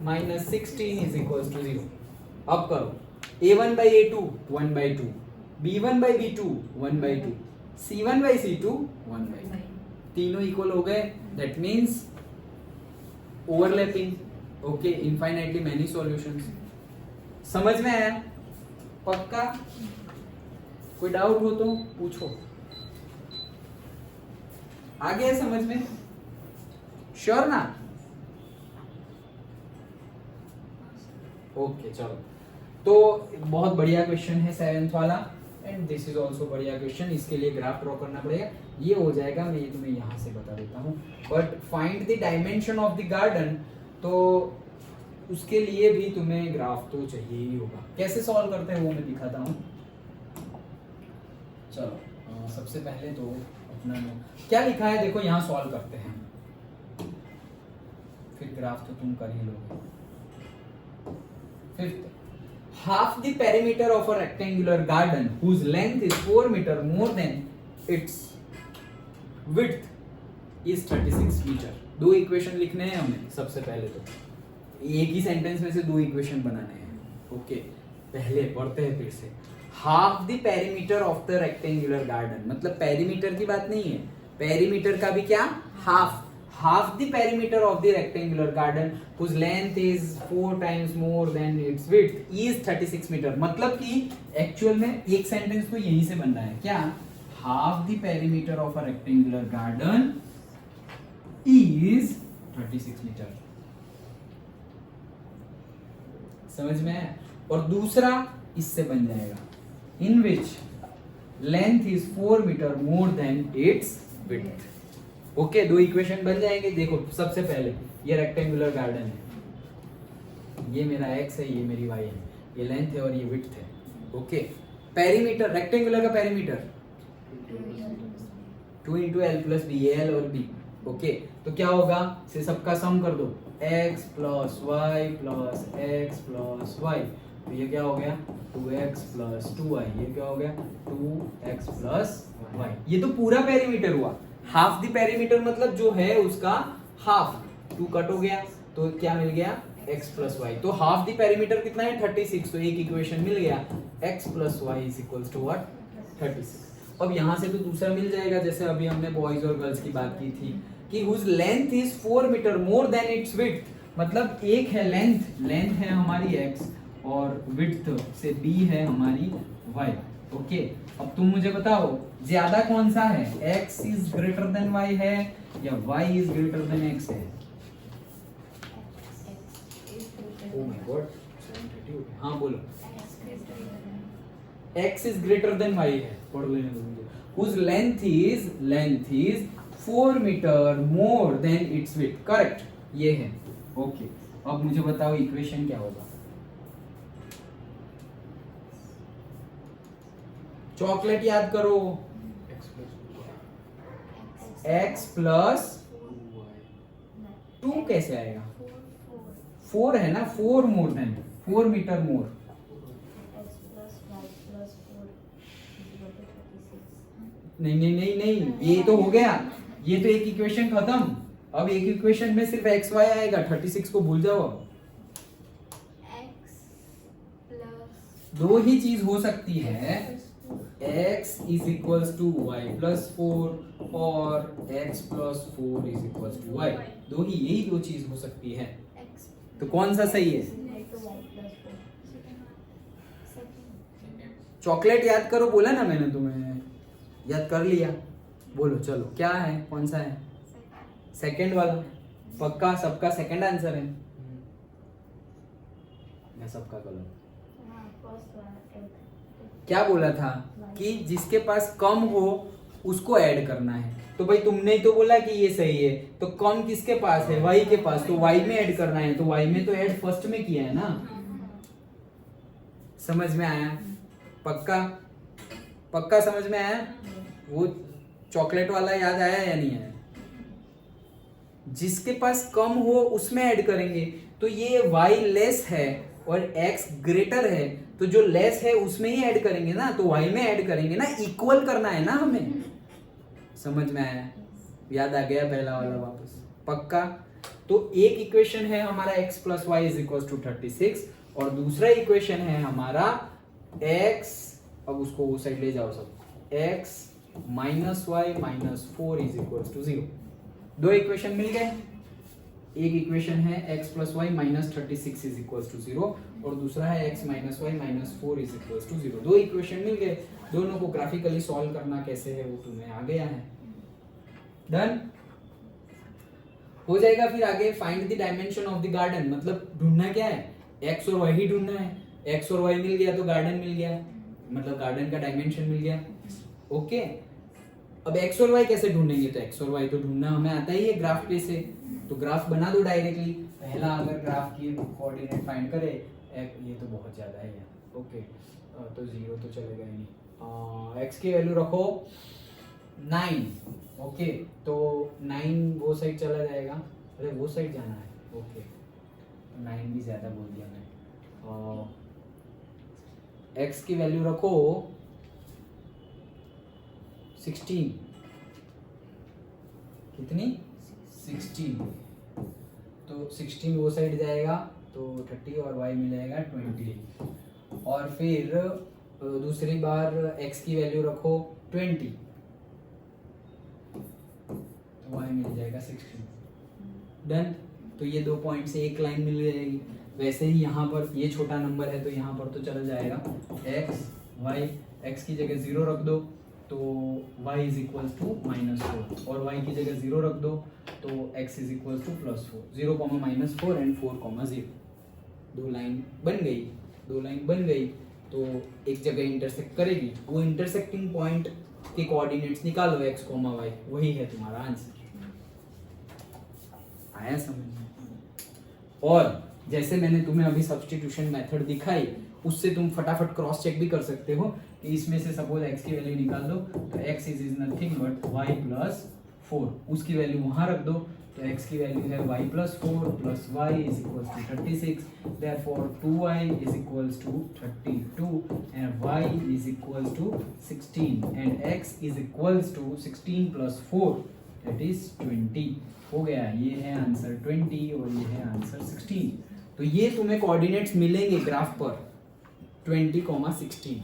minus 16 is equal to 0. अब करो a1 by a2 1/2, b1 by b2 1/2, c1 by c2 1/2. तीनों इक्वल हो गए. That means overlapping. Okay, infinitely many solutions. समझ में आया? पक्का? कोई डाउट हो तो पूछो. आ गया समझ में? श्योर ना? ओके चलो. तो बहुत बढ़िया क्वेश्चन है 7th वाला, एंड दिस इज ऑल्सो बढ़िया क्वेश्चन. इसके लिए ग्राफ ड्रॉ करना पड़ेगा. ये हो जाएगा, मैं ये तुम्हें यहाँ से बता देता हूँ. But find the dimension of the garden, तो उसके लिए भी तुम्हें ग्राफ तो चाहिए ही होगा. कैसे सॉल्व करते हैं वो मैं दिखाता हूँ. चलो सबसे पहले तो अपना क्या लिखा है देखो, यहाँ सॉल्व करते हैं. फिर ग्राफ तो तुम कर ही लोगे. Fifth, half the perimeter of a rectangular garden whose length is 4 meter more than its width is 36 meter. दो इक्वेशन लिखने हैं हमें. सबसे पहले तो एक ही सेंटेंस में से दो इक्वेशन बनाने हैं. ओके, पहले पढ़ते हैं फिर से. Half the perimeter of the rectangular garden, मतलब पेरीमीटर की बात नहीं है. पेरीमीटर का भी क्या? Half. half the perimeter of the rectangular garden whose length is 4 times more than its width is 36 meter. मतलब कि एक्चुअल में एक सेंटेंस तो यहीं से बन रहा है. क्या? half the perimeter of a rectangular garden is 36 meter. समझ में है? और दूसरा इससे बन जाएगा in which length is 4 meter more than its width. Okay, दो इक्वेशन बन जाएंगे. देखो सबसे पहले ये रेक्टेंगुलर गार्डन है, ये मेरा x है, ये मेरी y है, ये लेंथ है और ये विड्थ है. ओके, पेरीमीटर, रेक्टेंगुलर का perimeter 2 into l plus b, ये l और b. ओके, तो क्या होगा? से सबका सम कर दो. x plus y plus x plus y. तो ये क्या हो गया? 2x plus 2y. ये क्या हो गया? 2x plus y. ये तो पूरा पेरीमीटर हुआ. हाफ द पेरीमीटर मतलब जो है उसका हाफ. 2 कट हो गया तो क्या मिल गया? x plus y. तो हाफ द पेरीमीटर कितना है? 36. तो एक इक्वेशन मिल गया, x plus y is equals to what? 36. अब यहाँ से तो दूसरा मिल जाएगा, जैसे अभी हमने बॉयज और गर्ल्स की बात की थी कि whose length is 4 metre more than its width, मतलब एक है लेंथ है हमारी x और विड्थ से b है हमारी y। ओके, अब तुम मुझे बताओ ज्यादा कौन सा है, x is greater than y है या y is greater than x है? ओह माय गॉड, 7:30 हो गया। हाँ बोलो। x is greater than y है, पढ़ लेने दो मुझे। whose length is 4 metre more than its width, correct, ये है। ओके, अब मुझे बताओ इक्वेशन क्या होगा। चॉकलेट याद करो, x प्लस 2 कैसे आएगा? 4 है ना, 4 मोर देन, 4 मीटर मोर। नहीं, ये तो हो गया, ये तो एक इक्वेशन खत्म। अब एक इक्वेशन में सिर्फ x y आएगा, 36 को भूल जाओ। दो ही चीज हो सकती है, x is equals to y plus 4 और x plus 4 is equals to y, दो ही, यही दो चीज हो सकती है। तो कौन सा सही है? चॉकलेट याद करो, बोला ना मैंने तुम्हें, याद कर लिया, बोलो चलो क्या है, कौन सा है? सेकंड वाला, पक्का सबका सेकंड आंसर है? मैं सबका करूँ, क्या बोला था कि जिसके पास कम हो उसको ऐड करना है, तो भाई तुमने ही तो बोला कि ये सही है, तो कम किसके पास है? y के पास, तो y में ऐड करना है, तो y में तो ऐड फर्स्ट में किया है ना। समझ में आया? पक्का समझ में आया? वो चॉकलेट वाला याद आया या नहीं आया? जिसके पास कम हो उसमें ऐड करेंगे, तो ये y लेस है और x ग्रेटर है, तो जो लेस है उसमें ही ऐड करेंगे ना, तो y में ऐड करेंगे ना, इक्वल करना है ना हमें। समझ में आया? याद आ गया पहला वाला वापस? पक्का। तो एक इक्वेशन है हमारा x plus y is equal to 36 और दूसरा इक्वेशन है हमारा x, अब उसको वो साइड ले जाओ सब, x minus y minus 4 is equal to 0। दो इक्वेशन मिल गए, एक इक्वेशन है x plus y minus 36 is equal to 0 और दूसरा है x minus y minus 4 is equal to 0। दो इक्वेशन मिल गए, दोनों को ग्राफिकली सॉल्व करना कैसे है वो तुम्हें आ गया है। डन हो जाएगा। फिर आगे find the dimension of the garden, मतलब ढूंढना क्या है, x और y ही ढूंढना है। x और y मिल गया तो गार्डन मिल गया, मतलब गार्डन का डायमेंशन मिल गया। ओके, अब x और y कैसे ढूंढेंगे, तो x और y तो ढूंढना हमें आता ही है ग्राफ पे से, तो ग्राफ बना दो डायरेक्टली। पहला अगर ग्राफ की कोऑर्डिनेट फाइंड करे, ये तो बहुत ज्यादा है यार। ओके, तो 0 तो चलेगा ही नहीं। x की वैल्यू रखो 9। ओके, तो 9 वो साइड चला जाएगा, अरे वो साइड जाना है। ओके, 9 भी ज्यादा बोल दिया मैं। x की वैल्यू रखो 16, कितनी 16, तो 16 वो साइड जाएगा तो 30 और y मिलेगा 20। और फिर दूसरी बार x की वैल्यू रखो 20 तो y मिल जाएगा 16। डन, तो ये 2 पॉइंट से एक लाइन मिल जाएगी। वैसे ही यहाँ पर ये छोटा नंबर है तो यहाँ पर तो चला जाएगा x y, x की जगह 0 रख दो तो y इज इक्वल टू -4 और y की जगह 0 रख दो तो x is equal to +4। 0, -4 and 4, 0। दो लाइन बन गई तो एक जगह इंटरसेक्ट करेगी, वो इंटरसेक्टिंग पॉइंट के कोऑर्डिनेट्स निकालो x, y, वही है तुम्हारा आंसर। आया समझ में? और जैसे मैंने तुम्हें अभी सब्स्टिट्यूशन मेथड दिखाई, उससे तुम फटाफट क्रॉस चेक भी कर सकते हो कि इसमें से सपोज x की वैल्यू निकाल दो तो x is nothing but y plus 4, उसकी वैल्यू वहां रख दो तो x की वैल्यू है y plus 4 plus y is equal to 36, therefore 2y is equal to 32 and y is equal to 16 and x is equal to 16 plus 4 that is 20। हो गया, ये है आंसर 20 और ये है आंसर 16। तो ये तुम्हें कोऑर्डिनेट्स मिलेंगे ग्राफ पर 20, 16।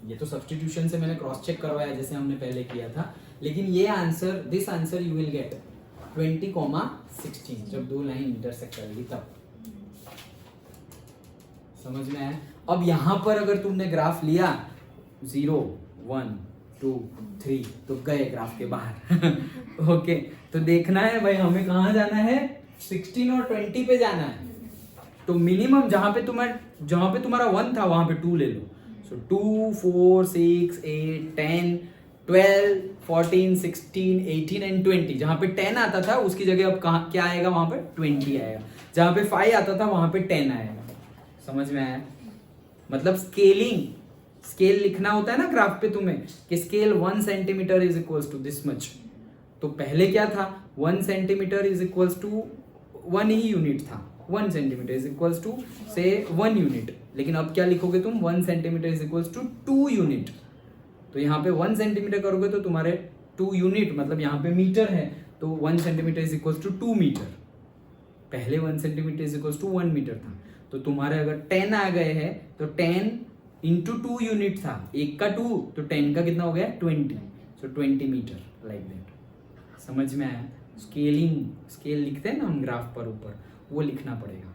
ये तो सब्स्टिट्यूशन से मैंने क्रॉस चेक करवाया जैसे हमने पहले किया था, लेकिन ये answer, this answer you will get 20,16 जब दो लाइन इंटरसेक्ट करेगी तब। समझ में आया? अब यहां पर अगर तुमने ग्राफ लिया 0 1 2 3 तो गए ग्राफ के बाहर ओके, तो देखना है भाई हमें कहां जाना है, 16 और 20 पे जाना है। तो मिनिमम जहां पे तुम्हारा 1 था वहां पे 2 ले लो। सो 2 4 6 8 10 12 14 16 18 एंड 20। जहां पे 10 आता था उसकी जगह अब कहां क्या आएगा, वहां पे 20 आएगा। जहां पे 5 आता था वहां पे 10 आएगा। समझ में आया? मतलब स्केल लिखना होता है ना ग्राफ पे तुम्हें कि scale 1 centimetre is equals to this much. तो पहले क्या था, 1 सेंटीमीटर इज इक्वल्स टू 1 ही यूनिट था, 1 सेंटीमीटर इज इक्वल्स टू से 1 यूनिट। लेकिन अब क्या लिखोगे तुम, 1 centimetre is equals to 2 unit. तो यहाँ पे 1 सेंटीमीटर करोगे तो तुम्हारे 2 यूनिट, मतलब यहाँ पे मीटर है तो 1 centimetre is equals to 2 metre. पहले 1 centimetre is equals to 1 metre था। तो तुम्हारे अगर 10 आ गए हैं तो 10 इंटू 2 यूनिट था, एक का 2 तो 10 का कितना हो गया 20। सो 20 मीटर लाइक दैट। समझ में आया? स्केल लिखते हैं ना हम ग्राफ पर ऊपर, वो लिखना पड़ेगा।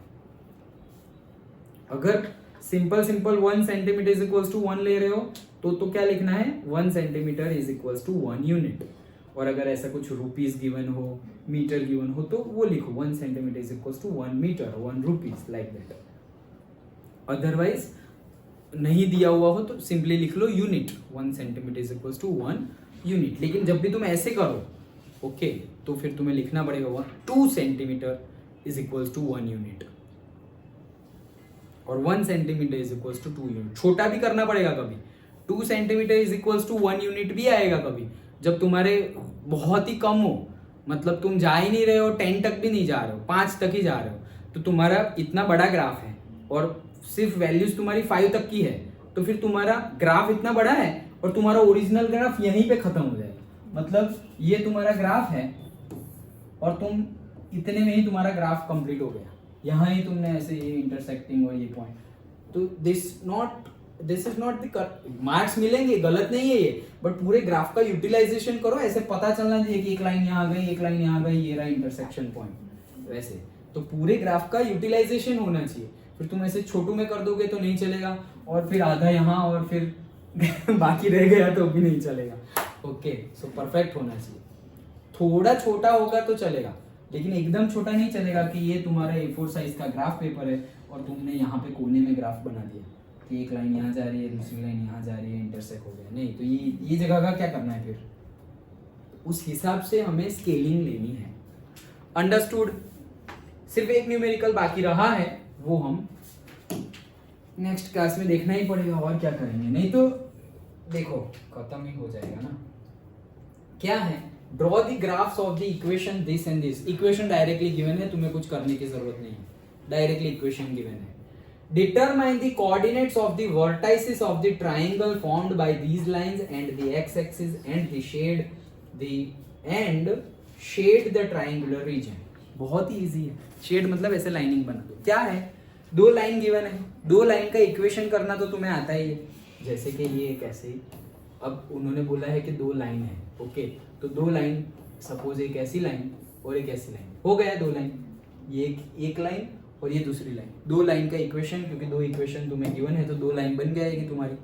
अगर simple 1 centimetre is equals to 1 ले रहे हो तो क्या लिखना है, 1 centimetre is equals to 1 unit. और अगर ऐसा कुछ रुपीज गिवन हो, मीटर गिवन हो तो वो लिखो 1 centimetre is equals to 1 metre 1 rupees like that. Otherwise नहीं दिया हुआ हो तो सिंपली लिख लो unit, 1 centimetre is equals to 1 unit. लेकिन जब भी तुम ऐसे करो ओके तो फिर तुम्हें लिखना पड़ेगा 2 centimetre is equals to 1 unit और 1 centimetre is equals to 2 unit. छोटा भी करना पड़ेगा कभी, 2 centimetre is equals to 1 unit भी आएगा कभी, जब तुम्हारे बहुत ही कम हो, मतलब तुम जा ही नहीं रहे हो, 10 तक भी नहीं जा रहे हो, 5 तक ही जा रहे हो, तो तुम्हारा इतना बड़ा ग्राफ है और सिर्फ वैल्यूज तुम्हारी 5 तक की है, तो फिर तुम्हारा ग्राफ इतना बड़ा है और तुम्हारा ओरिजिनल ग्राफ यहीं पे खत्म हो जाएगा। मतलब ये तुम्हारा ग्राफ है और तुम इतने में ही तुम्हारा ग्राफ कंप्लीट हो गया, यहाँ ही तुमने ऐसे ये इंटरसेक्टिंग और ये पॉइंट, तो this is not the marks मिलेंगे, गलत नहीं है ये, बट पूरे ग्राफ का यूटिलाइजेशन करो, ऐसे पता चलना चाहिए कि एक लाइन यहाँ आ गई, एक लाइन यहाँ आ गई, ये रहा इंटरसेक्शन पॉइंट। वैसे तो पूरे ग्राफ का यूटिलाइजेशन होना चाहिए। फिर तुम ऐसे छोटू में कर दोगे तो नहीं चलेगा, और फिर आधा यहाँ और फिर बाकी रह गया तो भी नहीं चलेगा। ओके, सो परफेक्ट होना चाहिए। थोड़ा छोटा होगा तो चलेगा, लेकिन एकदम छोटा नहीं चलेगा कि ये तुम्हारा A4 साइज का ग्राफ पेपर है और तुमने यहाँ पे कोने में ग्राफ बना दिया कि एक लाइन यहाँ जा रही है, दूसरी लाइन यहाँ जा रही है, इंटरसेक्ट हो गया। नहीं, तो ये जगह का क्या करना है, फिर उस हिसाब से हमें स्केलिंग लेनी है। अंडरस्टूड? सिर्फ एक न्यूमेरिकल बाकी रहा है, वो हम नेक्स्ट क्लास में देखना ही पड़ेगा, और क्या करेंगे, नहीं तो देखो खत्म ही हो जाएगा ना। क्या है, draw the graphs of the equation this and this. Equation directly given है, तुम्हें कुछ करने की जरूरत नहीं है, डायरेक्टली इक्वेशन गिवन है। Determine the coordinates of the vertices of the triangle formed by these lines and the x axis and shade the triangular region. बहुत ही इजी है, शेड मतलब ऐसे लाइनिंग बना दो। क्या है, 2 लाइन गिवन है, 2 लाइन का इक्वेशन करना तो तुम्हें आता ही है, जैसे कि ये एक ऐसे ही, अब उन्होंने बोला है कि 2 लाइन है, ओके, तो 2 लाइन, सपोज एक ऐसी लाइन और एक ऐसी लाइन, हो गया 2 लाइन, ये एक लाइन और ये दूसरी लाइन, 2 लाइन का इक्वेशन, क्योंकि 2 इक्वेशन तुम्हें गिवन है तो 2 लाइन बन जाएगी तुम्हारी,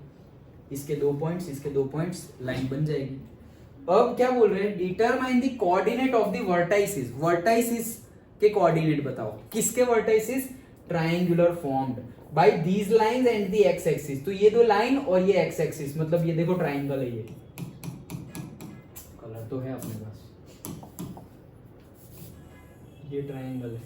इसके 2 पॉइंट्स, इसके 2 पॉइंट्स, लाइन बन जाएगी। अब क्या बोल रहे हैं, determine the coordinate of the vertices. Vertices के कोऑर्डिनेट बताओ, किसके vertices, triangular formed by these lines and the x axis. तो ये 2 लाइन और ये एक्स एक्सिस, मतलब ये देखो ट्रायंगल है, ये कलर तो है अपने पास, ये ट्रायंगल है,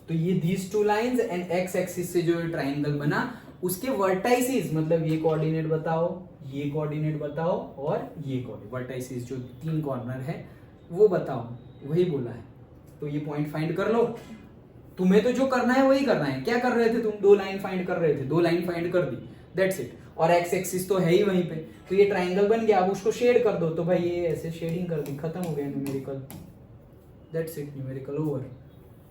तो ये these 2 lines and x axis से जो ट्रायंगल बना, उसके वर्टाइसेस, मतलब ये कोऑर्डिनेट बताओ, ये कोऑर्डिनेट बताओ और ये कोऑर्डिनेट, वर्टाइसेस जो 3 कॉर्नर है वो बताओ, वही बोला है। तो ये पॉइंट फाइंड कर लो, तुम्हें तो जो करना है वही करना है। क्या कर रहे थे तुम, 2 लाइन फाइंड कर रहे थे, 2 लाइन फाइंड कर दी, दैट्स इट। और एक्स एक्सिस तो है ही वहीं पे, तो ये ट्रायंगल बन गया, अब उसको शेड कर दो, तो भाई ये ऐसे शेडिंग कर दी, खत्म हो गया numerical, that's it, numerical over.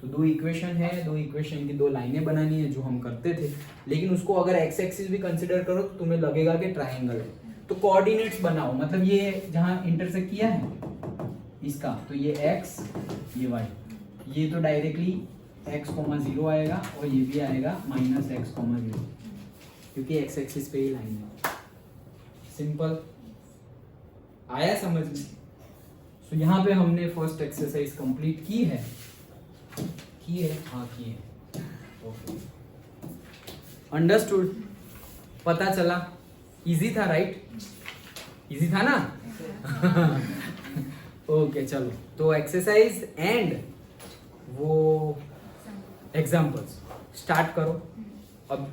तो दो इक्वेशन है, दो इक्वेशन की दो लाइनें बनानी है जो हम करते थे, लेकिन उसको अगर एक्स एक्सिस भी कंसिडर करो तो तुम्हें लगेगा कि ट्राइंगल है। तो कोऑर्डिनेट्स बनाओ, मतलब ये जहाँ इंटरसेक्ट किया है इसका, तो ये x ये y, ये तो डायरेक्टली x, 0 आएगा और ये भी आएगा -x, 0, क्योंकि x एक्सिस पे ही लाइन है। सिंपल आया समझ में? तो यहाँ पे हमने फर्स्ट एक्सरसाइज कंप्लीट की है, हाँ की है। ओके, अंडरस्टूड, पता चला, इजी था राइट? इजी था ना? ओके चलो, तो एक्सरसाइज एंड वो एग्जाम्पल्स स्टार्ट करो। अब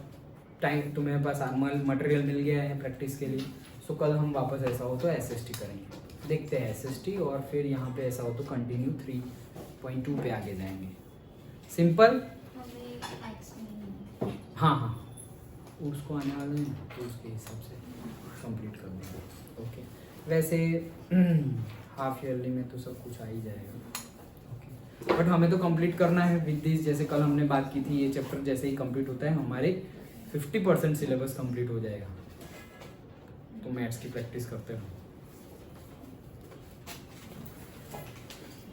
टाइम तुम्हें पास मटेरियल मिल गया है प्रैक्टिस के लिए, सो कल हम वापस ऐसा हो तो SST करेंगे, देखते हैं SST, और फिर यहाँ पे ऐसा हो तो कंटिन्यू 3.2 पे आगे जाएंगे। सिंपल? हाँ, उसको आने वाले हैं तो उसके हिसाब से कंप्लीट कर देंगे। ओके, वैसे हाफ ईयरली में तो सब कुछ आ ही जाएगा। ओके, बट हमें तो कंप्लीट करना है विद दिस, जैसे कल हमने बात की थी, ये चैप्टर जैसे ही कंप्लीट होता है हमारे 50% सिलेबस कंप्लीट हो जाएगा। तो मैथ्स की प्रैक्टिस करते रहो।